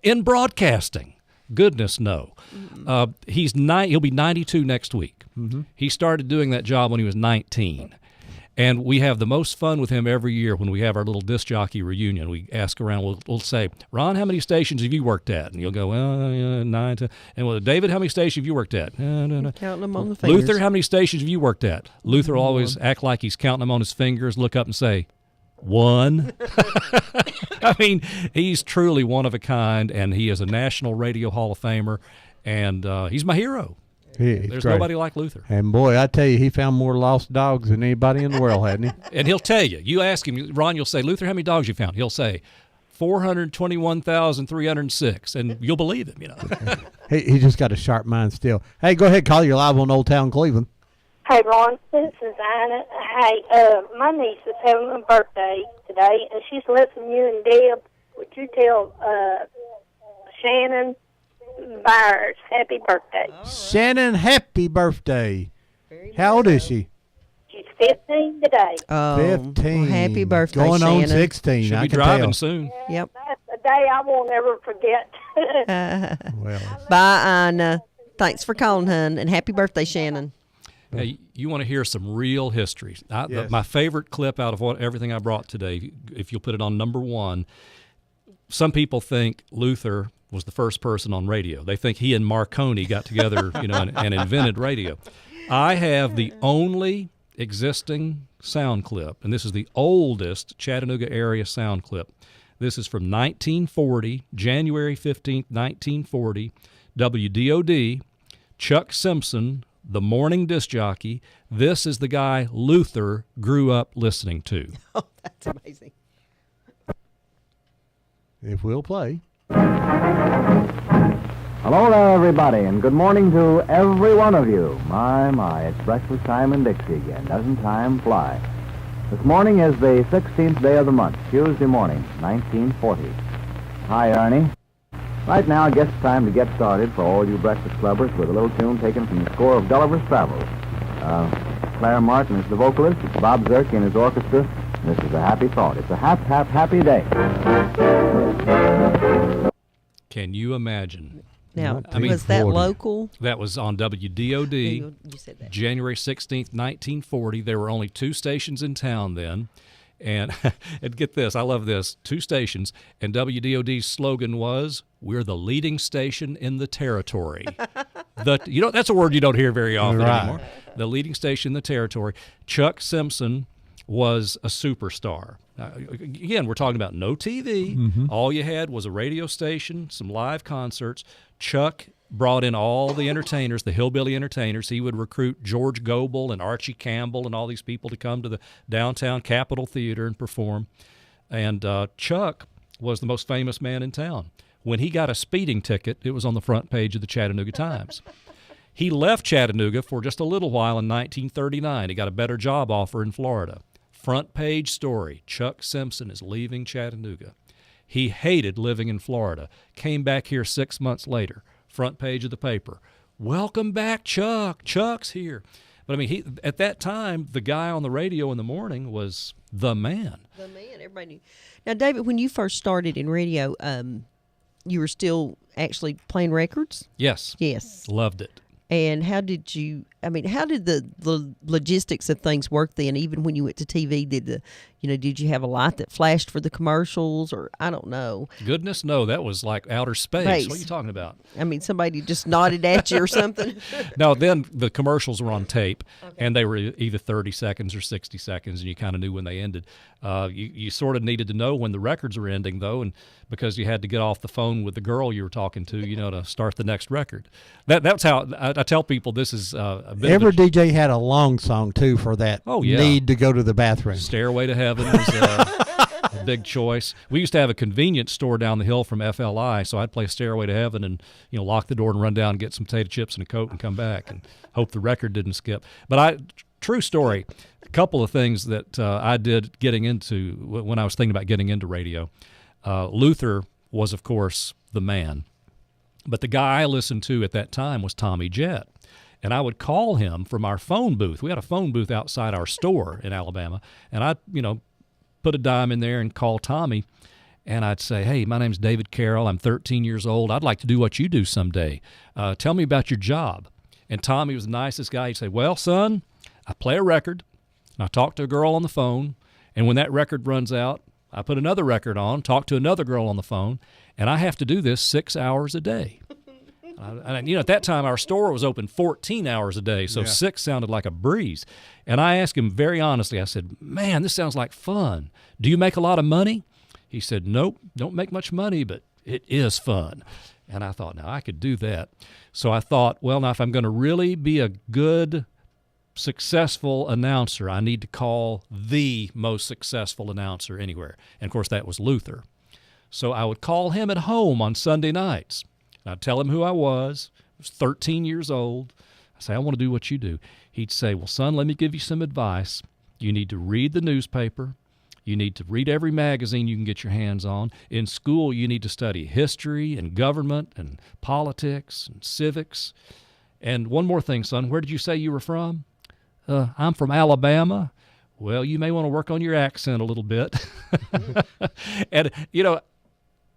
in broadcasting? Goodness, no. He'll be 92 next week. Mm-hmm. He started doing that job when he was 19. And we have the most fun with him every year when we have our little disc jockey reunion. We ask around, we'll say, Ron, how many stations have you worked at? And you'll go, 9, 10. And David, how many stations have you worked at? Counting them on the fingers. Luther, how many stations have you worked at? Luther will always act like he's counting them on his fingers, look up and say, 1. I mean, he's truly one of a kind, and he is a National Radio Hall of Famer, and he's my hero. There's great. Nobody like Luther. And boy, I tell you, he found more lost dogs than anybody in the world, hadn't he? And he'll tell you. You ask him, Ron, you'll say, Luther, how many dogs you found? He'll say, 421,306, and you'll believe him, He just got a sharp mind still. Hey, go ahead, call. You're live on Old Town Cleveland. Hey, Ron, this is Anna. Hey, my niece is having a birthday today, and she's listening to you and Deb. Would you tell Shannon Byers happy birthday? Shannon, happy birthday. How old is she? She's 15 today. 15. Well, happy birthday, Going Shannon. on 16. She'll I be can driving tell. soon. Yep. That's a day I won't ever forget. Well, bye, Anna. Thanks for calling, hun, and happy birthday, Shannon. Hey, you want to hear some real history. Yes. My favorite clip out of everything I brought today, if you'll put it on number 1, some people think Luther was the first person on radio. They think he and Marconi got together, and invented radio. I have the only existing sound clip, and this is the oldest Chattanooga area sound clip. This is from 1940, January 15th, 1940, WDOD, Chuck Simpson, the morning disc jockey. This is the guy Luther grew up listening to. Oh, that's amazing. If we'll play. Hello there, everybody, and good morning to every one of you. My, it's breakfast time in Dixie again. Doesn't time fly? This morning is the 16th day of the month, Tuesday morning, 1940. Hi, Ernie. Right now, I guess it's time to get started for all you breakfast clubbers with a little tune taken from the score of Gulliver's Travels. Claire Martin is the vocalist. It's Bob Zirk and his orchestra. And this is a happy thought. It's a happy day. Can you imagine? Now, was that local? That was on WDOD, You said that. January 16th, 1940. There were only 2 stations in town then. And get this, I love this, 2 stations, and WDOD's slogan was, "We're the leading station in the territory." That's a word you don't hear very often anymore. The leading station in the territory. Chuck Simpson was a superstar. Again, we're talking about no TV. Mm-hmm. All you had was a radio station, some live concerts. Chuck brought in all the entertainers, the hillbilly entertainers. He would recruit George Goebel and Archie Campbell and all these people to come to the downtown Capitol Theater and perform. And Chuck was the most famous man in town. When he got a speeding ticket, it was on the front page of the Chattanooga Times. He left Chattanooga for just a little while in 1939. He got a better job offer in Florida. Front page story, Chuck Simpson is leaving Chattanooga. He hated living in Florida. Came back here 6 months later. Front page of the paper. Welcome back, Chuck. Chuck's here. But, I mean, at that time, the guy on the radio in the morning was the man. The man, everybody knew. Now, David, when you first started in radio, you were still actually playing records? Yes. Yes. Loved it. And how did the logistics of things work then? Even when you went to TV, did you have a light that flashed for the commercials, or I don't know? Goodness, no, that was like outer space. What are you talking about? I mean, somebody just nodded at you or something. No, then the commercials were on tape, and they were either 30 seconds or 60 seconds, and you kind of knew when they ended. You sort of needed to know when the records were ending, though, and because you had to get off the phone with the girl you were talking to, to start the next record. That's how I tell people this is a bit. Every DJ had a long song too for that. Oh, yeah. Need to go to the bathroom. Stairway to Heaven was a big choice. We used to have a convenience store down the hill from FLI, so I'd play Stairway to Heaven and lock the door and run down and get some potato chips and a Coke and come back and hope the record didn't skip. But true story, a couple of things that I did getting into when I was thinking about getting into radio. Luther was, of course, the man. But the guy I listened to at that time was Tommy Jett. And I would call him from our phone booth. We had a phone booth outside our store in Alabama. And I'd, put a dime in there and call Tommy. And I'd say, hey, my name's David Carroll. I'm 13 years old. I'd like to do what you do someday. Tell me about your job. And Tommy was the nicest guy. He'd say, well, son, I play a record. And I talk to a girl on the phone. And when that record runs out, I put another record on, talk to another girl on the phone. And I have to do this 6 hours a day. And at that time, our store was open 14 hours a day, so 6 sounded like a breeze. And I asked him very honestly, I said, man, this sounds like fun. Do you make a lot of money? He said, nope, don't make much money, but it is fun. And I thought, now I could do that. So I thought, well, now if I'm going to really be a good, successful announcer, I need to call the most successful announcer anywhere. And, of course, that was Luther. So I would call him at home on Sunday nights. I'd tell him who I was 13 years old. I'd say, I want to do what you do. He'd say, well, son, let me give you some advice. You need to read the newspaper. You need to read every magazine you can get your hands on. In school, you need to study history and government and politics and civics. And one more thing, son, where did you say you were from? I'm from Alabama. Well, you may want to work on your accent a little bit. And,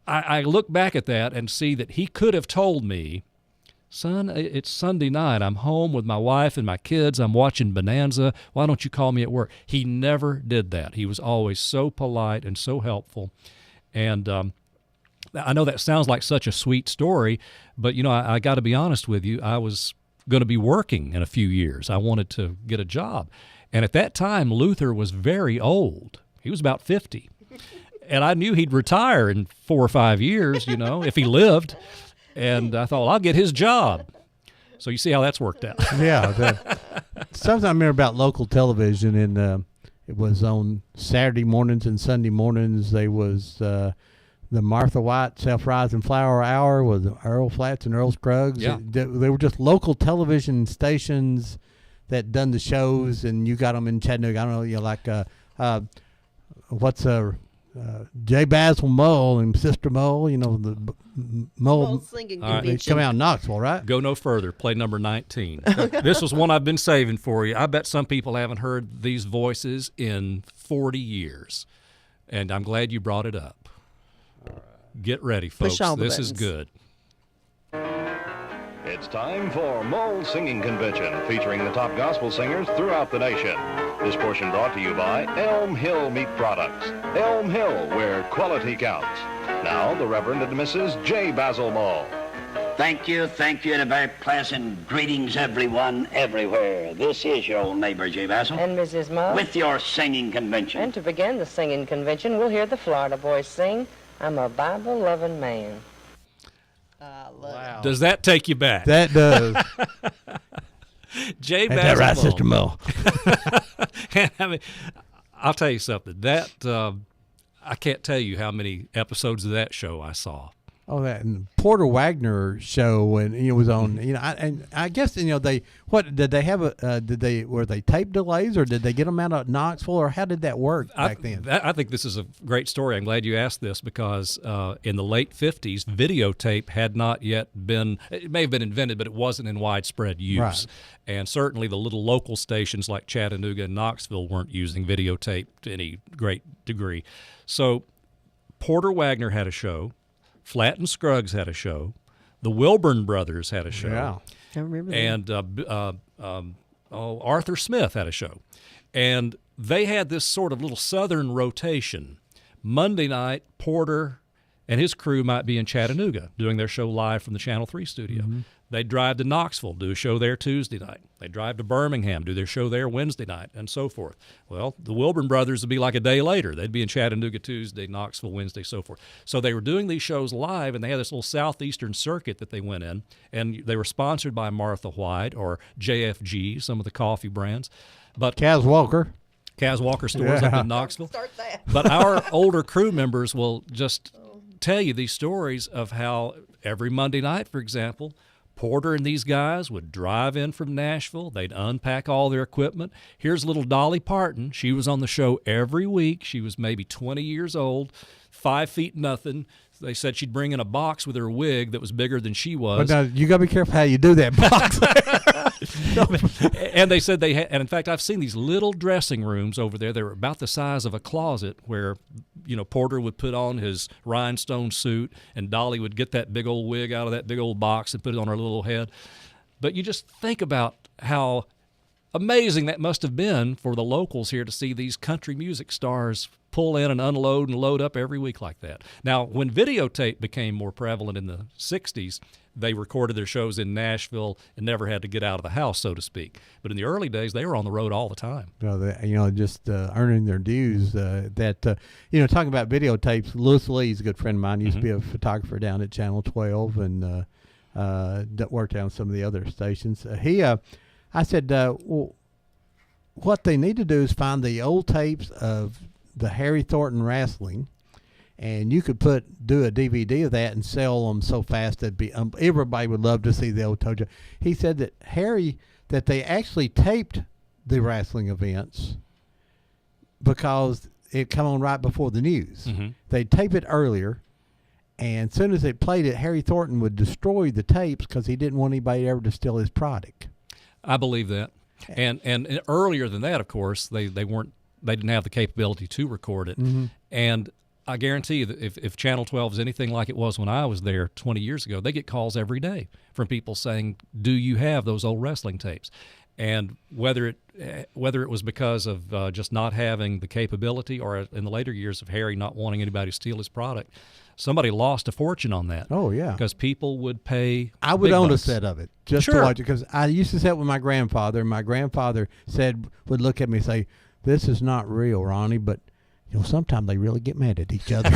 I look back at that and see that he could have told me, son, it's Sunday night. I'm home with my wife and my kids. I'm watching Bonanza. Why don't you call me at work? He never did that. He was always so polite and so helpful. And I know that sounds like such a sweet story, but, I got to be honest with you. I was going to be working in a few years. I wanted to get a job. And at that time, Luther was very old. He was about 50. And I knew he'd retire in 4 or 5 years, if he lived. And I thought, well, I'll get his job. So you see how that's worked out. Yeah. Something I remember about local television, and it was on Saturday mornings and Sunday mornings. There was the Martha White Self-Rising Flower Hour with Earl Flats and Earl Scruggs. Yeah. They were just local television stations that done the shows, and you got them in Chattanooga. I don't know, like what's J. Basil Mull and Sister Mull, the Mull singing they come out in Knoxville, right? Go no further. Play number 19. This was one I've been saving for you. I bet some people haven't heard these voices in 40 years, and I'm glad you brought it up. Get ready, folks. This is good. It's time for Mull Singing Convention, featuring the top gospel singers throughout the nation. This portion brought to you by Elm Hill Meat Products. Elm Hill, where quality counts. Now, the Reverend and Mrs. J. Basil Mull. Thank you, and a very pleasant greetings, everyone, everywhere. This is your old neighbor, J. Basil. And Mrs. Mull. With your singing convention. And to begin the singing convention, we'll hear the Florida boys sing, I'm a Bible-loving man. Wow. Does that take you back? That does. Jay Ain't that right, Basil Sister Mo? I mean, I'll tell you something. That I can't tell you how many episodes of that show I saw. Oh, that and Porter Wagner show when it was on. I guess they did they have were they tape delays or did they get them out of Knoxville or how did that work back then? I think this is a great story. I'm glad you asked this because in the late 50s, videotape had not yet been. It may have been invented, but it wasn't in widespread use. Right. And certainly the little local stations like Chattanooga and Knoxville weren't using videotape to any great degree. So Porter Wagner had a show. Flatt and Scruggs had a show. The Wilburn Brothers had a show. Yeah. I remember that. And Arthur Smith had a show. And they had this sort of little southern rotation. Monday night, Porter and his crew might be in Chattanooga doing their show live from the Channel 3 studio. Mm-hmm. They'd drive to Knoxville, do a show there Tuesday night. They'd drive to Birmingham, do their show there Wednesday night, and so forth. Well, the Wilburn Brothers would be like a day later. They'd be in Chattanooga Tuesday, Knoxville Wednesday, so forth. So they were doing these shows live, and they had this little southeastern circuit that they went in, and they were sponsored by Martha White or JFG, some of the coffee brands. But Kaz Walker stores up in Knoxville. But our older crew members will just tell you these stories of how every Monday night, for example, Porter and these guys would drive in from Nashville. They'd unpack all their equipment. Here's little Dolly Parton. She was on the show every week. She was maybe 20 years old, 5 feet nothing. They said she'd bring in a box with her wig that was bigger than she was. But now, you got to be careful how you do that box. And they said they had, and in fact, I've seen these little dressing rooms over there. They were about the size of a closet where, Porter would put on his rhinestone suit and Dolly would get that big old wig out of that big old box and put it on her little head. But you just think about how amazing that must have been for the locals here to see these country music stars pull in and unload and load up every week like that. Now, when videotape became more prevalent in the 60s, they recorded their shows in Nashville and never had to get out of the house, so to speak. But in the early days, they were on the road all the time. Just earning their dues. Talking about videotapes, Louis Lee's a good friend of mine. Used to be a photographer down at Channel 12 and worked down some of the other stations. I said, well, what they need to do is find the old tapes of the Harry Thornton wrestling, and you could do a DVD of that and sell them so fast that everybody would love to see the old Tojo. He said that they actually taped the wrestling events because it come on right before the news. Mm-hmm. They'd tape it earlier, and as soon as they played it, Harry Thornton would destroy the tapes because he didn't want anybody ever to steal his product. I believe that. And earlier than that, of course, they didn't have the capability to record it. Mm-hmm. And I guarantee you that if Channel 12 is anything like it was when I was there 20 years ago, they get calls every day from people saying, do you have those old wrestling tapes? And whether it was because of just not having the capability or in the later years of Harry not wanting anybody to steal his product, somebody lost a fortune on that. Oh, yeah. Because people would pay I would own bucks. a set of it just Sure. to watch it because I used to sit with my grandfather, and my grandfather would look at me and say, this is not real, Ronnie, but sometimes they really get mad at each other.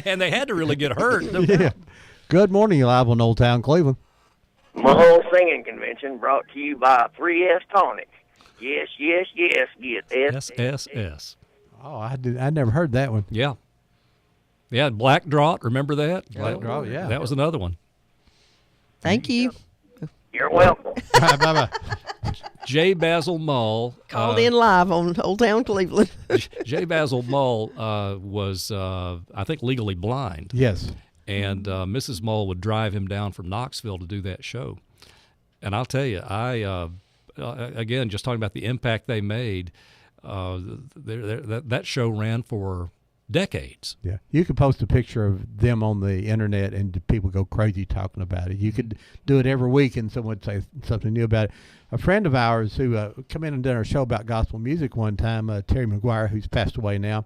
And they had to really get hurt. Yeah. Good morning, you're live on Old Town Cleveland. Mahone Singing Convention brought to you by 3S Tonic. Yes, yes, yes, get SSS. Oh, I never heard that one. Yeah. Yeah, Black Draught, remember that? Black Draught, yeah. That was another one. Thank you. You're welcome. Bye-bye. J. Basil Mull. Called in live on Old Town Cleveland. J. Basil Mull was, I think, legally blind. Yes. And Mrs. Mull would drive him down from Knoxville to do that show. And I'll tell you, again, just talking about the impact they made, that show ran for decades. Yeah, you could post a picture of them on the internet and people go crazy talking about it. You could do it every week and someone would say something new about it. A friend of ours who come in and did our show about gospel music one time, Terry McGuire, who's passed away now,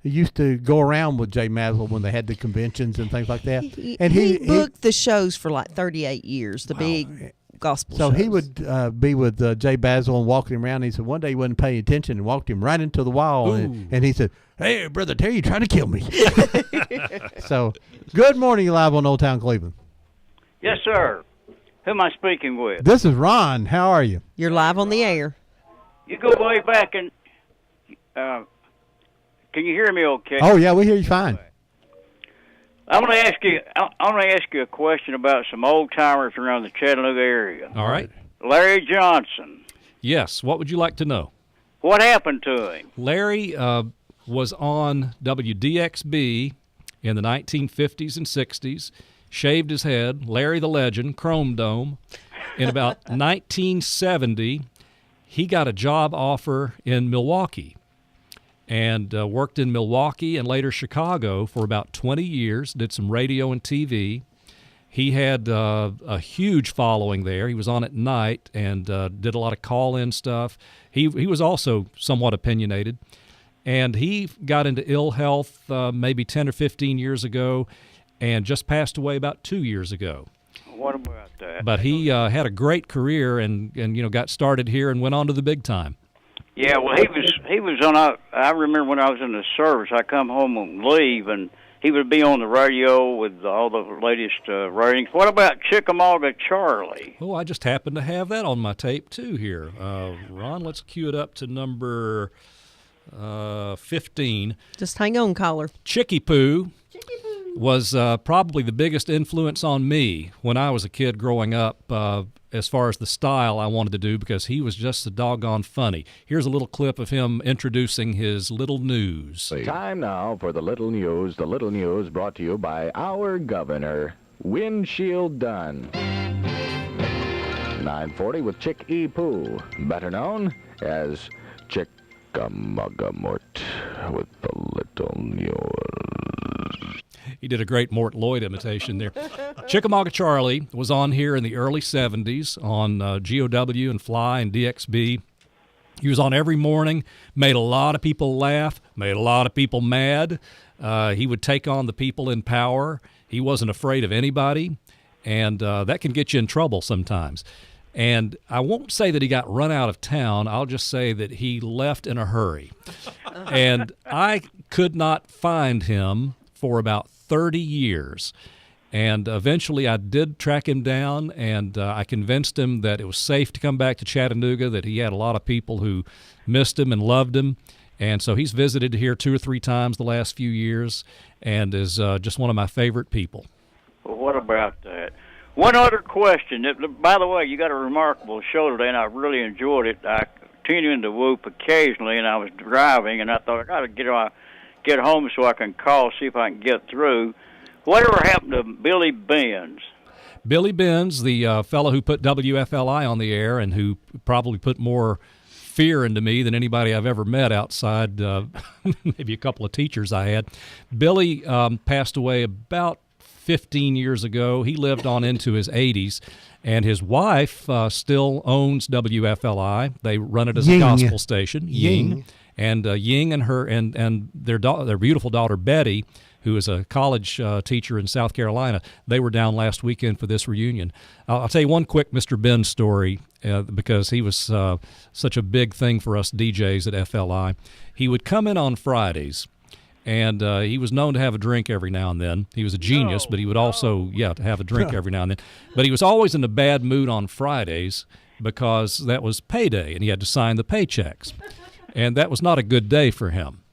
he used to go around with Jay Mazel when they had the conventions and things like that. And he booked the shows for like 38 years, the big gospel shows. So he would be with Jay Basil and walking him around. And he said one day he wasn't paying attention and walked him right into the wall. And he said, "Hey, Brother Terry, you trying to kill me?" So, good morning, live on Old Town Cleveland. Yes, sir. Who am I speaking with? This is Ron. How are you? You're live on the air. You go way back and can you hear me okay? Oh, yeah, we hear you fine. I want to ask you a question about some old timers around the Chattanooga area. All right. Larry Johnson. Yes. What would you like to know? What happened to him? Larry was on WDXB in the 1950s and 60s, shaved his head, Larry the Legend, Chrome Dome. In about 1970, he got a job offer in Milwaukee and worked in Milwaukee and later Chicago for about 20 years, did some radio and TV. He had a huge following there. He was on at night and did a lot of call-in stuff. He was also somewhat opinionated. And he got into ill health maybe 10 or 15 years ago and just passed away about 2 years ago. What about that? But he had a great career and got started here and went on to the big time. Yeah, well, he was on I remember when I was in the service, I come home on leave, and he would be on the radio with all the latest ratings. What about Chickamauga Charlie? Oh, I just happen to have that on my tape, too, here. Ron, let's cue it up to number 15. Just hang on, caller. Chicky Poo was probably the biggest influence on me when I was a kid growing up as far as the style I wanted to do, because he was just so doggone funny. Here's a little clip of him introducing his Little News. Time now for the Little News. The Little News brought to you by our governor, Windshield Dunn. 9:40 with Chick E. Poo, better known as Chickamauga Mort with the Little News. He did a great Mort Lloyd imitation there. Chickamauga Charlie was on here in the early 70s on GOW and Fly and DXB. He was on every morning, made a lot of people laugh, made a lot of people mad. He would take on the people in power. He wasn't afraid of anybody, and that can get you in trouble sometimes. And I won't say that he got run out of town. I'll just say that he left in a hurry. And I could not find him for about 30 years. And eventually I did track him down, and I convinced him that it was safe to come back to Chattanooga, that he had a lot of people who missed him and loved him. And so he's visited here 2 or 3 times the last few years and is just one of my favorite people. Well, what about that? One other question. By the way, you got a remarkable show today, and I really enjoyed it. I tune into Whoop occasionally, and I was driving, and I thought I got to get home so I can call, see if I can get through. Whatever happened to Billy Benz? Billy Benz, the fellow who put WFLI on the air and who probably put more fear into me than anybody I've ever met outside maybe a couple of teachers I had. Billy passed away about 15 years ago. He lived on into his 80s, and his wife still owns WFLI. They run it as a gospel station, Ying. And Ying and her and their beautiful daughter Betty, who is a college teacher in South Carolina, they were down last weekend for this reunion. I'll tell you one quick Mr. Benz story because he was such a big thing for us DJs at FLI. He would come in on Fridays, and he was known to have a drink every now and then. He was a genius, but he would also, have a drink every now and then. But he was always in a bad mood on Fridays because that was payday, and he had to sign the paychecks. And that was not a good day for him.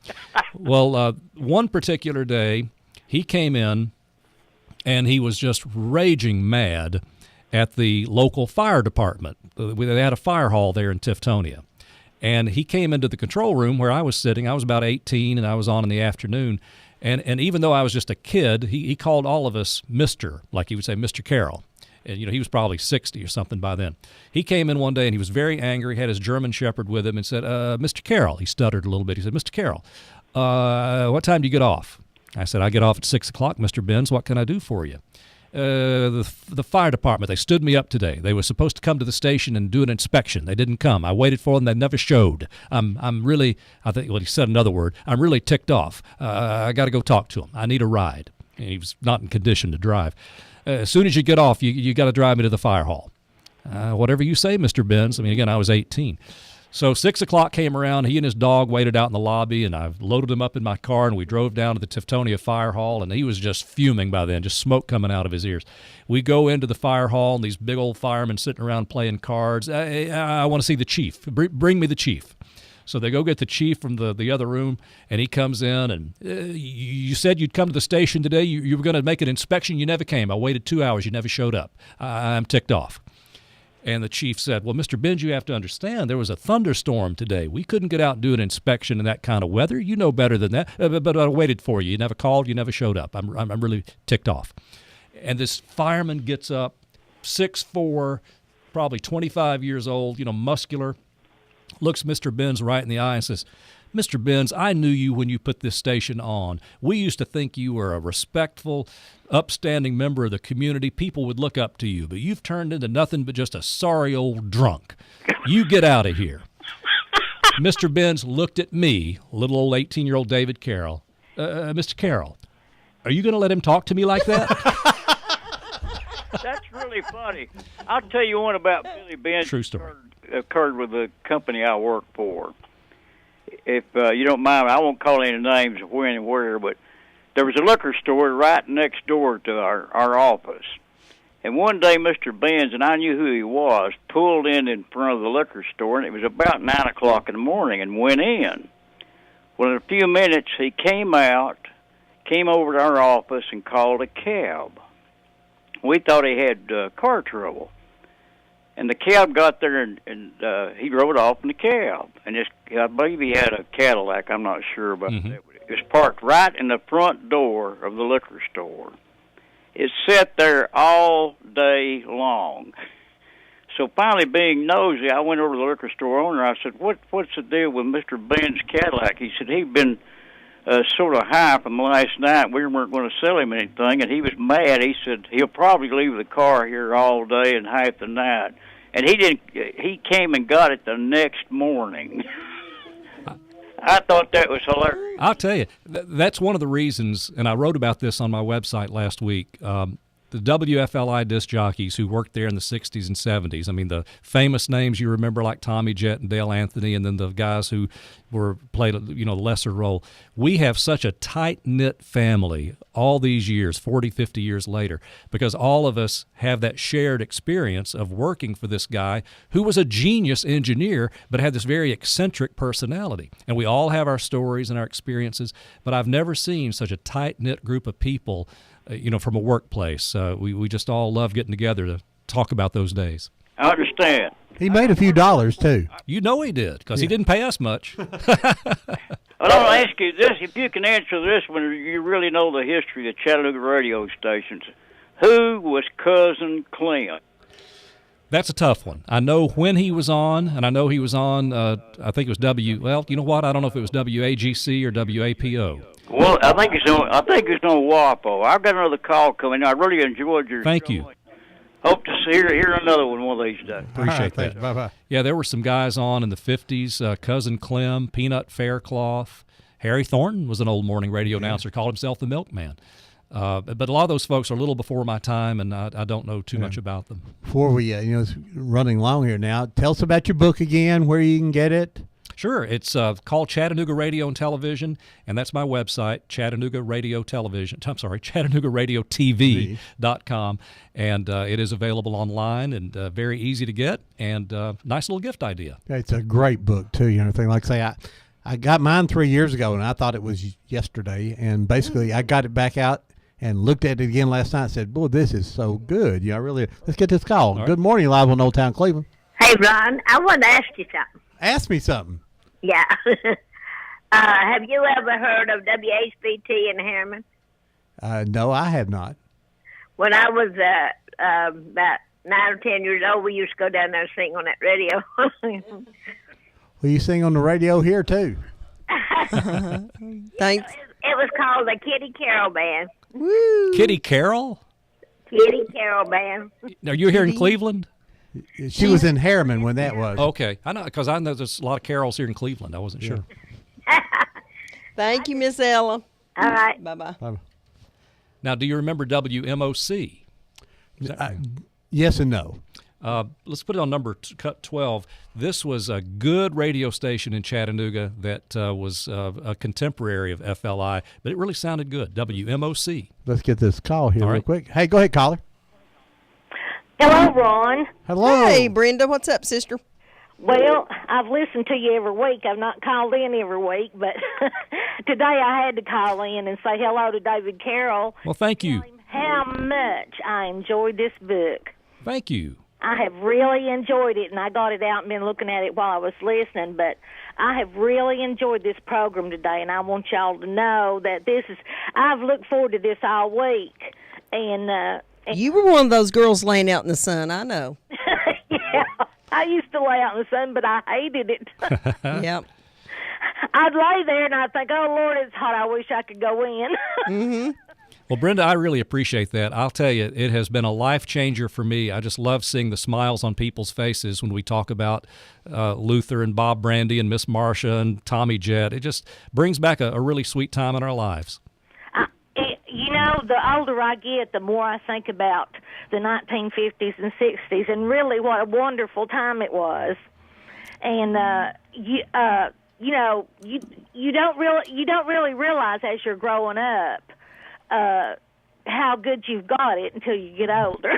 Well, one particular day, he came in, and he was just raging mad at the local fire department. They had a fire hall there in Tiftonia. And he came into the control room where I was sitting. I was about 18, and I was on in the afternoon. And even though I was just a kid, he called all of us Mr., like he would say, Mr. Carroll. And, he was probably 60 or something by then. He came in one day, and he was very angry, had his German Shepherd with him, and said, Mr. Carroll. He stuttered a little bit. He said, Mr. Carroll, what time do you get off? I said, I get off at 6 o'clock, Mr. Benz. What can I do for you? The fire department, they stood me up today. They were supposed to come to the station and do an inspection. They didn't come. I waited for them. They never showed. I'm really, he said another word, I'm really ticked off. I got to go talk to them. I need a ride. And he was not in condition to drive. As soon as you get off, you got to drive me to the fire hall. Whatever you say, Mr. Benz. I mean, again, I was 18. So 6 o'clock came around. He and his dog waited out in the lobby, and I loaded him up in my car, and we drove down to the Tiftonia Fire Hall, and he was just fuming by then, just smoke coming out of his ears. We go into the fire hall, and these big old firemen sitting around playing cards. I want to see the chief. Bring me the chief. So they go get the chief from the other room, and he comes in, and you said you'd come to the station today. You were going to make an inspection. You never came. I waited 2 hours. You never showed up. I'm ticked off. And the chief said, well, Mr. Benz, you have to understand there was a thunderstorm today. We couldn't get out and do an inspection in that kind of weather. You know better than that. But I waited for you. You never called. You never showed up. I'm really ticked off. And this fireman gets up, 6'4", probably 25 years old, muscular, looks Mr. Benz right in the eye and says, Mr. Benz, I knew you when you put this station on. We used to think you were a respectful, upstanding member of the community. People would look up to you, but you've turned into nothing but just a sorry old drunk. You get out of here. Mr. Benz looked at me, little old 18-year-old David Carroll. Mr. Carroll, are you going to let him talk to me like that? That's really funny. I'll tell you one about Billy Benz. True story. Occurred with the company I work for. If you don't mind, I won't call any names of when and where, but there was a liquor store right next door to our office. And one day, Mr. Benz, and I knew who he was, pulled in front of the liquor store, and it was about 9 o'clock in the morning, and went in. Well, in a few minutes, he came out, came over to our office, and called a cab. We thought he had car trouble. And the cab got there, and he rode off in the cab. And I believe he had a Cadillac. I'm not sure about that. It was parked right in the front door of the liquor store. It sat there all day long. So finally, being nosy, I went over to the liquor store owner. I said, what's the deal with Mr. Ben's Cadillac? He said he'd been sort of high from last night. We weren't going to sell him anything, and he was mad. He said he'll probably leave the car here all day and half the night. And he didn't. He came and got it the next morning. I thought that was hilarious. I'll tell you, that's one of the reasons, and I wrote about this on my website last week. The WFLI disc jockeys who worked there in the 60s and 70s. I mean, the famous names you remember like Tommy Jett and Dale Anthony, and then the guys who played the lesser role. We have such a tight-knit family all these years, 40, 50 years later, because all of us have that shared experience of working for this guy who was a genius engineer but had this very eccentric personality. And we all have our stories and our experiences, but I've never seen such a tight-knit group of people from a workplace. We just all love getting together to talk about those days. I understand. He made a few dollars, too. You know he did, because he didn't pay us much. Well, I'll ask you this. If you can answer this one, you really know the history of Chattanooga radio stations. Who was Cousin Clem? That's a tough one. I know when he was on, and I know he was on, I think it was well, you know what? I don't know if it was WAGC or WAPO. Well, I think it's on WAPO. I've got another call coming. I really enjoyed your Thank show. you. Hope to hear another one of these days. Appreciate that. Bye-bye. Yeah, there were some guys on in the 50s, Cousin Clem, Peanut Faircloth. Harry Thornton was an old morning radio announcer, called himself the Milkman. But a lot of those folks are a little before my time, and I don't know too much about them. Before we, it's running long here now, tell us about your book again, where you can get it. Sure. It's called Chattanooga Radio and Television, and that's my website, ChattanoogaRadioTV.com, and it is available online and very easy to get, and nice little gift idea. It's a great book, too. Like I say, I got mine 3 years ago, and I thought it was yesterday, and basically I got it back out and looked at it again last night and said, boy, this is so good. Let's get this call. Right. Good morning, live on Old Town Cleveland. Hey, Ron, I want to ask you something. Ask me something. Yeah. Have you ever heard of WHBT in Harriman? No, I have not. When I was about 9 or 10 years old, we used to go down there and sing on that radio. Well, you sing on the radio here, too. Thanks. It was called the Kitty Carroll Band. Woo. Kitty Carroll? Kitty Carroll Band. Are you here in Cleveland? She was in Harriman when that was. Okay. I know, because I know there's a lot of carols here in Cleveland. I wasn't sure. Thank you, Miss Ella. All right. Bye-bye. Now, do you remember WMOC? Yes and no. Let's put it on number cut 12. This was a good radio station in Chattanooga that was a contemporary of FLI, but it really sounded good. WMOC. Let's get this call here All real right. quick. Hey, go ahead, caller. Hello, Ron. Hello. Hey, Brenda. What's up, sister? Well, I've listened to you every week. I've not called in every week, but today I had to call in and say hello to David Carroll. Well, thank you. How much I enjoyed this book. Thank you. I have really enjoyed it, and I got it out and been looking at it while I was listening, but I have really enjoyed this program today, and I want y'all to know that I've looked forward to this all week. And you were one of those girls laying out in the sun, I know. yeah, I used to lay out in the sun, but I hated it. Yep. I'd lay there and I'd think, oh, Lord, it's hot. I wish I could go in. Mm-hmm. Well, Brenda, I really appreciate that. I'll tell you, it has been a life changer for me. I just love seeing the smiles on people's faces when we talk about Luther and Bob Brandy and Miss Marcia and Tommy Jett. It just brings back a really sweet time in our lives. You know, the older I get, the more I think about the 1950s and 60s, and really what a wonderful time it was. And you know, you don't really realize as you're growing up how good you've got it until you get older.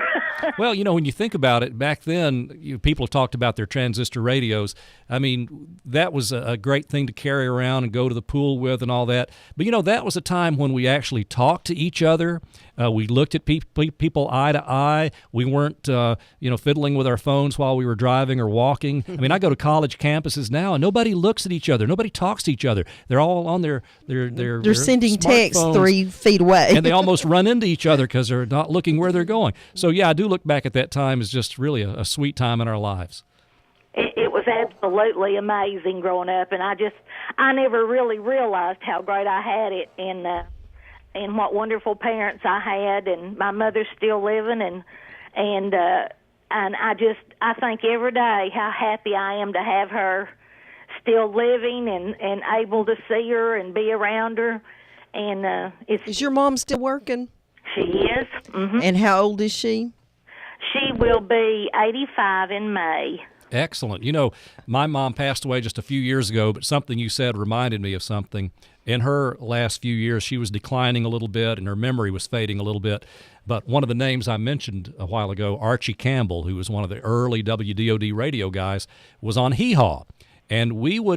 Well, you know, when you think about it, back then, people have talked about their transistor radios. I mean, that was a great thing to carry around and go to the pool with and all that. But, you know, that was a time when we actually talked to each other. We looked at people eye to eye. We weren't, fiddling with our phones while we were driving or walking. I mean, I go to college campuses now, and nobody looks at each other. Nobody talks to each other. They're all on their They're sending texts smartphones, 3 feet away. and they almost run into each other because they're not looking where they're going. So, yeah, I do look back at that time as just really a sweet time in our lives. It was absolutely amazing growing up, and I never really realized how great I had it, and what wonderful parents I had, and my mother's still living, and I think every day how happy I am to have her still living and able to see her and be around her, and Is your mom still working? She is. Mm-hmm. And how old is she? She will be 85 in May. Excellent. You know, my mom passed away just a few years ago, but something you said reminded me of something. In her last few years, she was declining a little bit, and her memory was fading a little bit. But one of the names I mentioned a while ago, Archie Campbell, who was one of the early WDOD radio guys, was on Hee Haw. And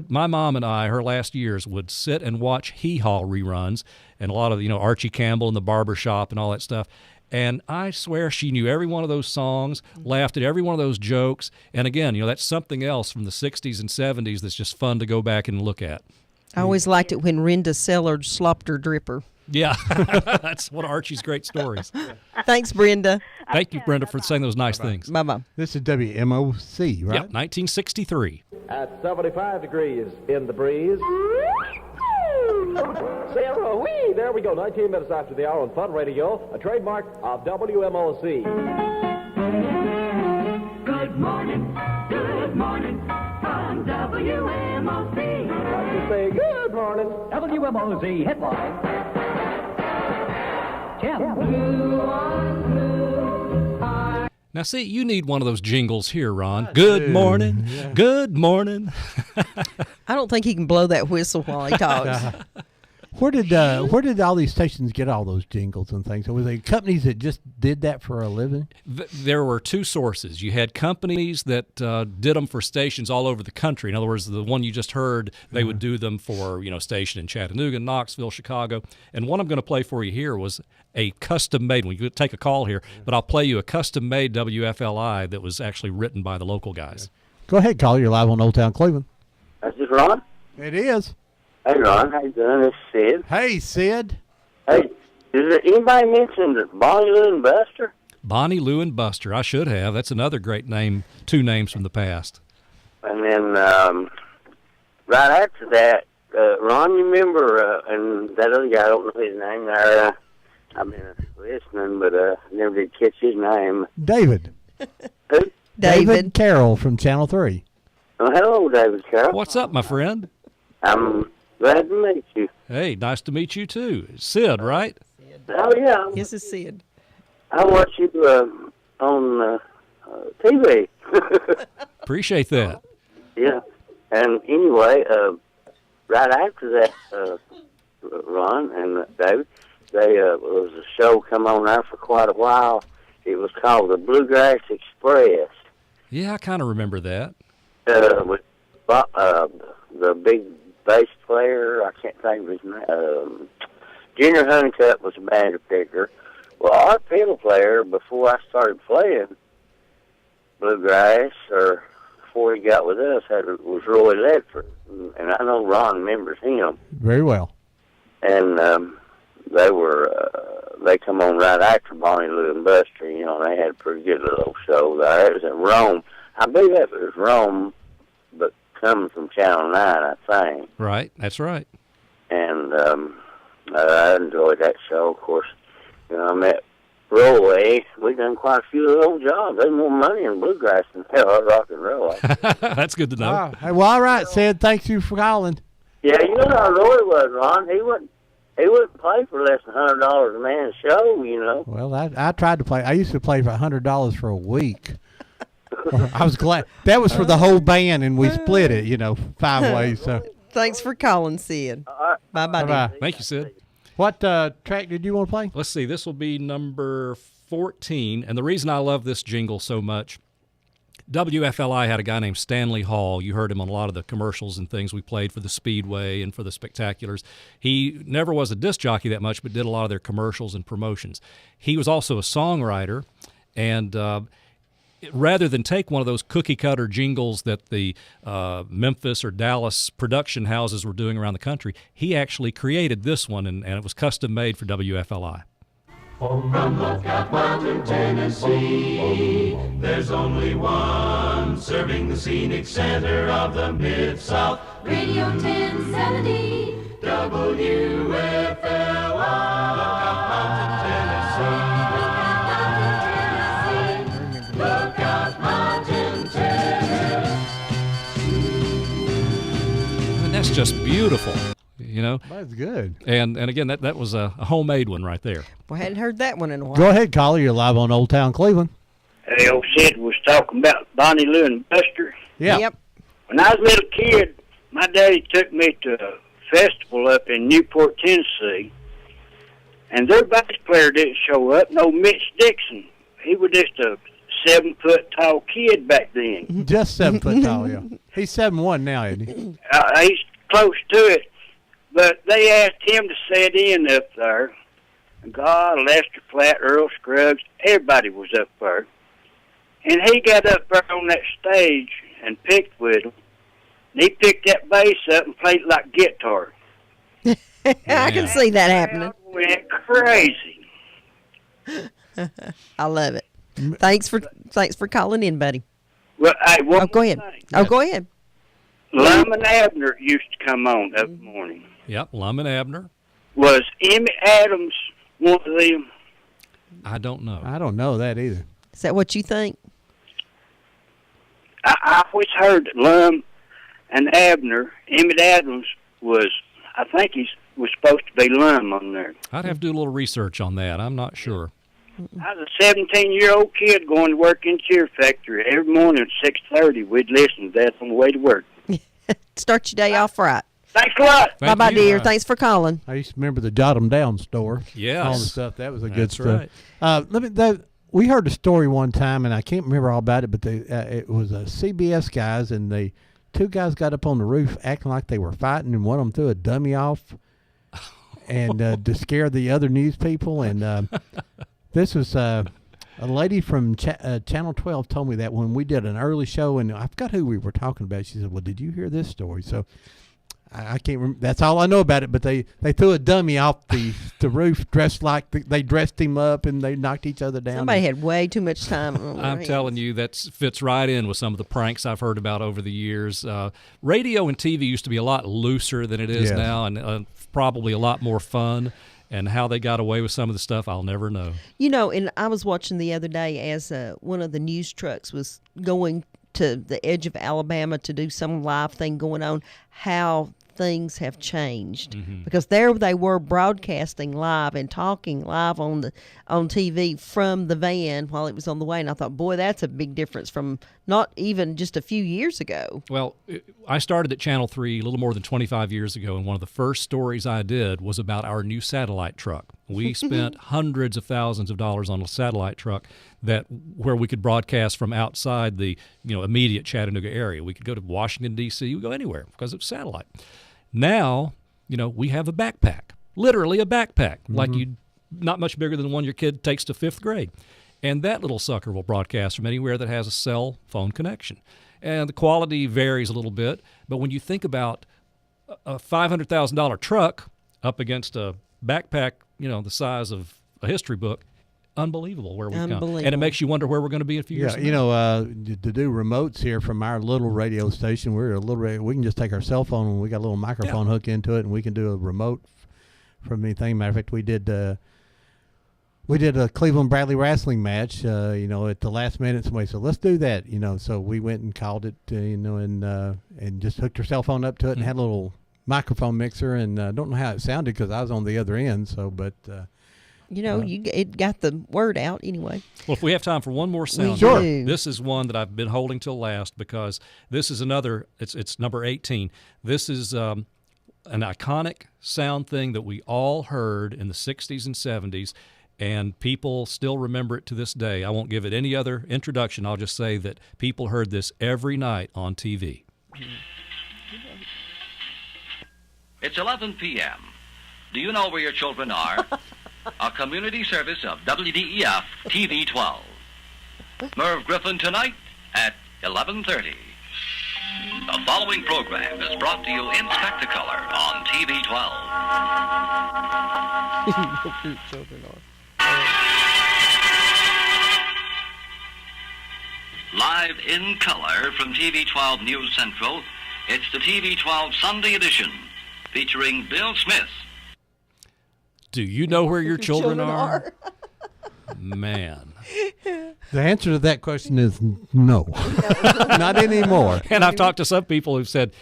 my mom and I, her last years, would sit and watch Hee Haw reruns, and a lot of, Archie Campbell and the Barber Shop and all that stuff. And I swear she knew every one of those songs, laughed at every one of those jokes. And again, that's something else from the 60s and 70s that's just fun to go back and look at. I always liked it when Renda Sellard slopped her dripper. Yeah, that's one of Archie's great stories. Thanks, Brenda. Thank you, Brenda, for saying those nice things. Bye-bye. This is WMOC, right? Yep, 1963. At 75 degrees in the breeze. Sarah, wee! There we go. 19 minutes after the hour on Fun Radio, a trademark of WMOC. Good morning on WMOC. Like to say good morning. WMOC headline. Now, see, you need one of those jingles here, Ron. Good morning. Yeah. Good morning. I don't think he can blow that whistle while he talks. Where did all these stations get all those jingles and things? Were they companies that just did that for a living? There were two sources. You had companies that did them for stations all over the country. In other words, the one you just heard, they would do them for station in Chattanooga, Knoxville, Chicago. And one I'm going to play for you here was a custom-made one. You could take a call here, but I'll play you a custom-made WFLI that was actually written by the local guys. Go ahead, caller. You're live on Old Town Cleveland. Is this Ron? It is. Hey, Ron. How you doing? This is Sid. Hey, Sid. Hey, did anybody mention Bonnie, Lou, and Buster? Bonnie, Lou, and Buster. I should have. That's another great name, two names from the past. And then right after that, Ron, you remember, and that other guy, I don't know his name there. I've been listening, but never did catch his name. David. Who? David Carroll from Channel 3. Oh, hello, David Carroll. What's up, my friend? I'm glad to meet you. Hey, nice to meet you, too. Sid, right? Oh, yeah. This is Sid. I watch you on TV. Appreciate that. Yeah. And anyway, right after that, Ron and David, there was a show come on there for quite a while. It was called the Bluegrass Express. Yeah, I kind of remember that. With the big bass player, I can't think of his name. Junior Honeycutt was a band picker. Well, our fiddle player, before I started playing bluegrass, or before he got with us, was Roy Ledford. And I know Ron remembers him. Very well. And they come on right after Bonnie Lou and Buster. You know, they had a pretty good little show there. It was in Rome. I believe it was Rome, but coming from Channel 9, I think. Right, that's right. And I enjoyed that show, of course. You know, I met Roy. We done quite a few little jobs. There's more money in bluegrass than rock and roll. That's good to know. Oh, hey, well, all right, Sid. Thanks you for calling. Yeah, you know how Roy was, Ron. He wouldn't play for less than $100 a man show, you know. Well, I tried to play. I used to play for $100 for a week. I was glad. That was for the whole band, and we split it, 5 ways. So. Thanks for calling, Sid. Bye-bye. Thank you, Sid. What track did you want to play? Let's see. This will be number 14. And the reason I love this jingle so much, WFLI had a guy named Stanley Hall. You heard him on a lot of the commercials and things we played for the Speedway and for the Spectaculars. He never was a disc jockey that much, but did a lot of their commercials and promotions. He was also a songwriter, and rather than take one of those cookie-cutter jingles that the Memphis or Dallas production houses were doing around the country, he actually created this one, and it was custom-made for WFLI. From Lookout Mountain, Tennessee, there's only one serving the scenic center of the Mid-South. Radio 1070, WFLI. Lookout Mountain, Tennessee. Lookout Mountain, Tennessee. And that's just beautiful. That's good. And again, that was a homemade one right there. Well, I hadn't heard that one in a while. Go ahead, caller. You're live on Old Town Cleveland. Hey, old Sid was talking about Bonnie Lou and Buster. Yeah. Yep. When I was a little kid, my daddy took me to a festival up in Newport, Tennessee, and their bass player didn't show up. No, Mitch Dixon. He was just a 7-foot-tall kid back then. Just 7 foot tall, yeah. He's 7'1" now, isn't he? He's close to it. But they asked him to sit in up there. God, Lester Flatt, Earl Scruggs, everybody was up there. And he got up there on that stage and picked with them. And he picked that bass up and played it like guitar. I can see that happening. I went crazy. I love it. Thanks for calling in, buddy. Well, hey, go ahead. Go ahead. Lum and Abner used to come on every morning. Yep, Lum and Abner. Was Emmett Adams one of them? I don't know. I don't know that either. Is that what you think? I always heard that Lum and Abner, Emmett Adams was, I think he was supposed to be Lum on there. I'd have to do a little research on that. I'm not sure. I was a 17-year-old kid going to work in Cheer Factory. Every morning at 6:30, we'd listen to that on the way to work. Start your day off right. Thanks a lot. Bye-bye, dear. Thanks for calling. I used to remember the Jot 'em Down store. Yes. All the stuff. That was a good That's stuff. right. We heard a story one time, and I can't remember all about it, but it was CBS guys, and the two guys got up on the roof acting like they were fighting, and one of them threw a dummy off and to scare the other news people. And this was a lady from Channel 12 told me that when we did an early show, and I forgot who we were talking about. She said, well, did you hear this story? So I can't remember. That's all I know about it. But they threw a dummy off the roof, dressed like they dressed him up, and they knocked each other down. Somebody had way too much time. I'm telling you, that fits right in with some of the pranks I've heard about over the years. Radio and TV used to be a lot looser than it is now, and probably a lot more fun. And how they got away with some of the stuff, I'll never know. And I was watching the other day as one of the news trucks was going to the edge of Alabama to do some live thing going on, how things have changed because there they were broadcasting live and talking live on TV from the van while it was on the way, and I thought, boy, that's a big difference from not even just a few years ago. Well, I started at Channel 3 a little more than 25 years ago, and one of the first stories I did was about our new satellite truck. We spent hundreds of thousands of dollars on a satellite truck where we could broadcast from outside the immediate Chattanooga area. We could go to Washington, D.C., we could go anywhere because it's satellite. Now, we have a backpack, literally a backpack, like not much bigger than the one your kid takes to 5th grade. And that little sucker will broadcast from anywhere that has a cell phone connection. And the quality varies a little bit, but when you think about a $500,000 truck up against a backpack, the size of a history book, unbelievable where we've come. And it makes you wonder where we're going to be in a few years. To do remotes here from our little radio station, we can just take our cell phone and we got a little microphone hooked into it, and we can do a remote from anything. Matter of fact, we did a Cleveland Bradley wrestling match, at the last minute. Somebody said, let's do that, so we went and called it, and just hooked our cell phone up to it and had a little microphone mixer, and don't know how it sounded because I was on the other end, it got the word out anyway. Well, if we have time for one more sound, sure. This is one that I've been holding till last because this is another, it's number 18. This is an iconic sound thing that we all heard in the 60s and 70s, and people still remember it to this day. I won't give it any other introduction. I'll just say that people heard this every night on TV. It's 11 p.m. Do you know where your children are? A community service of WDEF TV 12. Merv Griffin tonight at 11:30. The following program is brought to you in Spectacolor on TV 12. Live in color from TV 12 News Central, it's the TV 12 Sunday edition featuring Bill Smith. Do you know where your children are? Man. The answer to that question is no. Not anymore. And I've talked to some people who've said,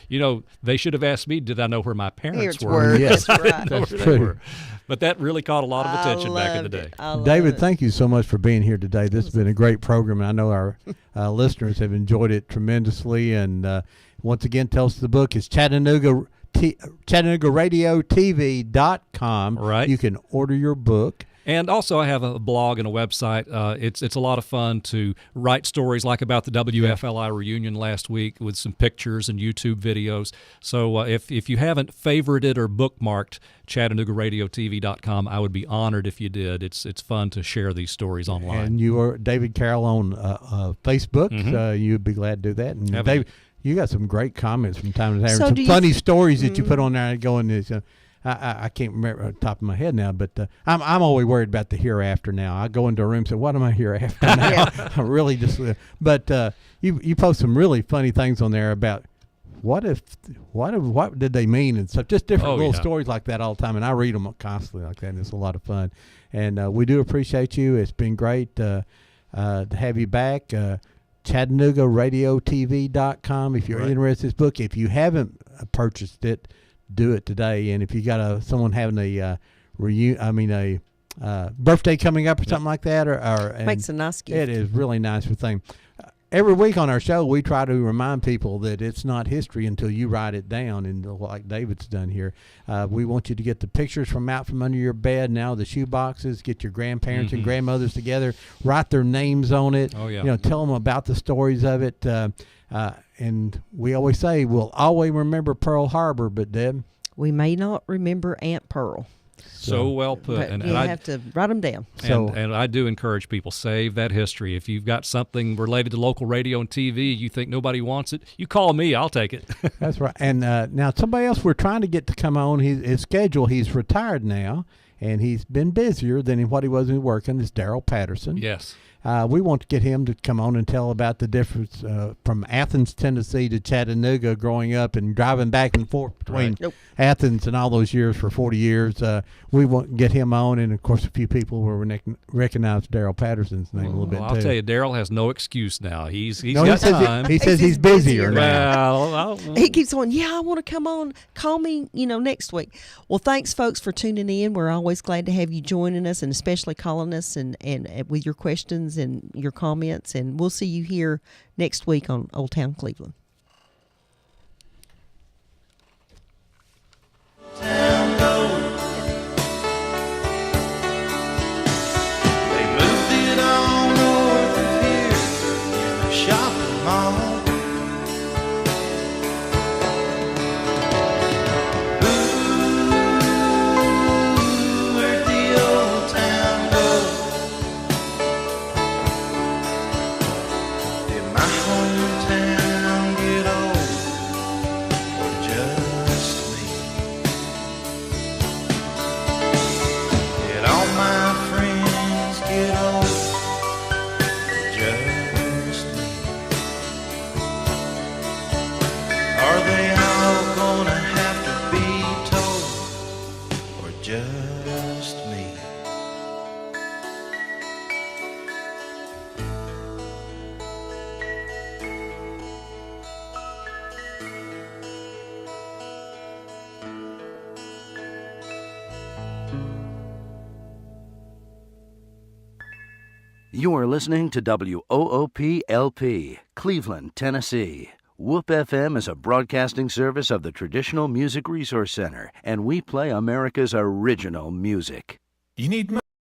they should have asked me, did I know where my parents were? Yes, that's right. That's true. But that really caught a lot of attention back in the day. David, thank you so much for being here today. This has been a great program, and I know our listeners have enjoyed it tremendously. And once again, tell us the book is ChattanoogaRadioTV.com. Right. You can order your book. And also I have a blog and a website. It's a lot of fun to write stories like about the WFLI reunion last week with some pictures and YouTube videos. So if you haven't favorited or bookmarked ChattanoogaRadioTV.com, I would be honored if you did. It's fun to share these stories online. And you are David Carroll on Facebook. You'd be glad to do that. And David, you got some great comments from time to time. Some funny stories that you put on there going, I can't remember off the top of my head now, but I'm always worried about the hereafter now. I go into a room and say, what am I hereafter now? I really just, but you post some really funny things on there about what did they mean and stuff, just different little stories like that all the time, and I read them constantly like that, and it's a lot of fun. And we do appreciate you. It's been great to have you back. ChattanoogaRadioTV.com if you're interested in this book. If you haven't purchased it, do it today. And if you got someone having a birthday coming up or something like that, or makes a nice gift. It is really nice for thing. Every week on our show, we try to remind people that it's not history until you write it down, and like David's done here. We want you to get the pictures from out from under your bed, now the shoe boxes, get your grandparents and grandmothers together, write their names on it, tell them about the stories of it. And we always say we'll always remember Pearl Harbor, but Deb, we may not remember Aunt Pearl. So well put. But and you have to write them down. And I do encourage people, save that history. If you've got something related to local radio and TV, you think nobody wants it, you call me, I'll take it. That's right. And now somebody else we're trying to get to come on, his schedule, he's retired now, and he's been busier than what he was when working, is Daryl Patterson. Yes. We want to get him to come on and tell about the difference from Athens, Tennessee to Chattanooga growing up and driving back and forth between Athens and all those years for 40 years. We want to get him on, and, of course, a few people will recognize Daryl Patterson's name a little bit, too. I'll tell you, Daryl has no excuse now. He's no, got time. He says he's busier now. Well, he keeps going, I want to come on. Call me, next week. Well, thanks, folks, for tuning in. We're always glad to have you joining us, and especially calling us and with your questions and your comments, and we'll see you here next week on Old Town Cleveland. You are listening to WOOP-LP, Cleveland, Tennessee. WOOP FM is a broadcasting service of the Traditional Music Resource Center, and we play America's original music. You need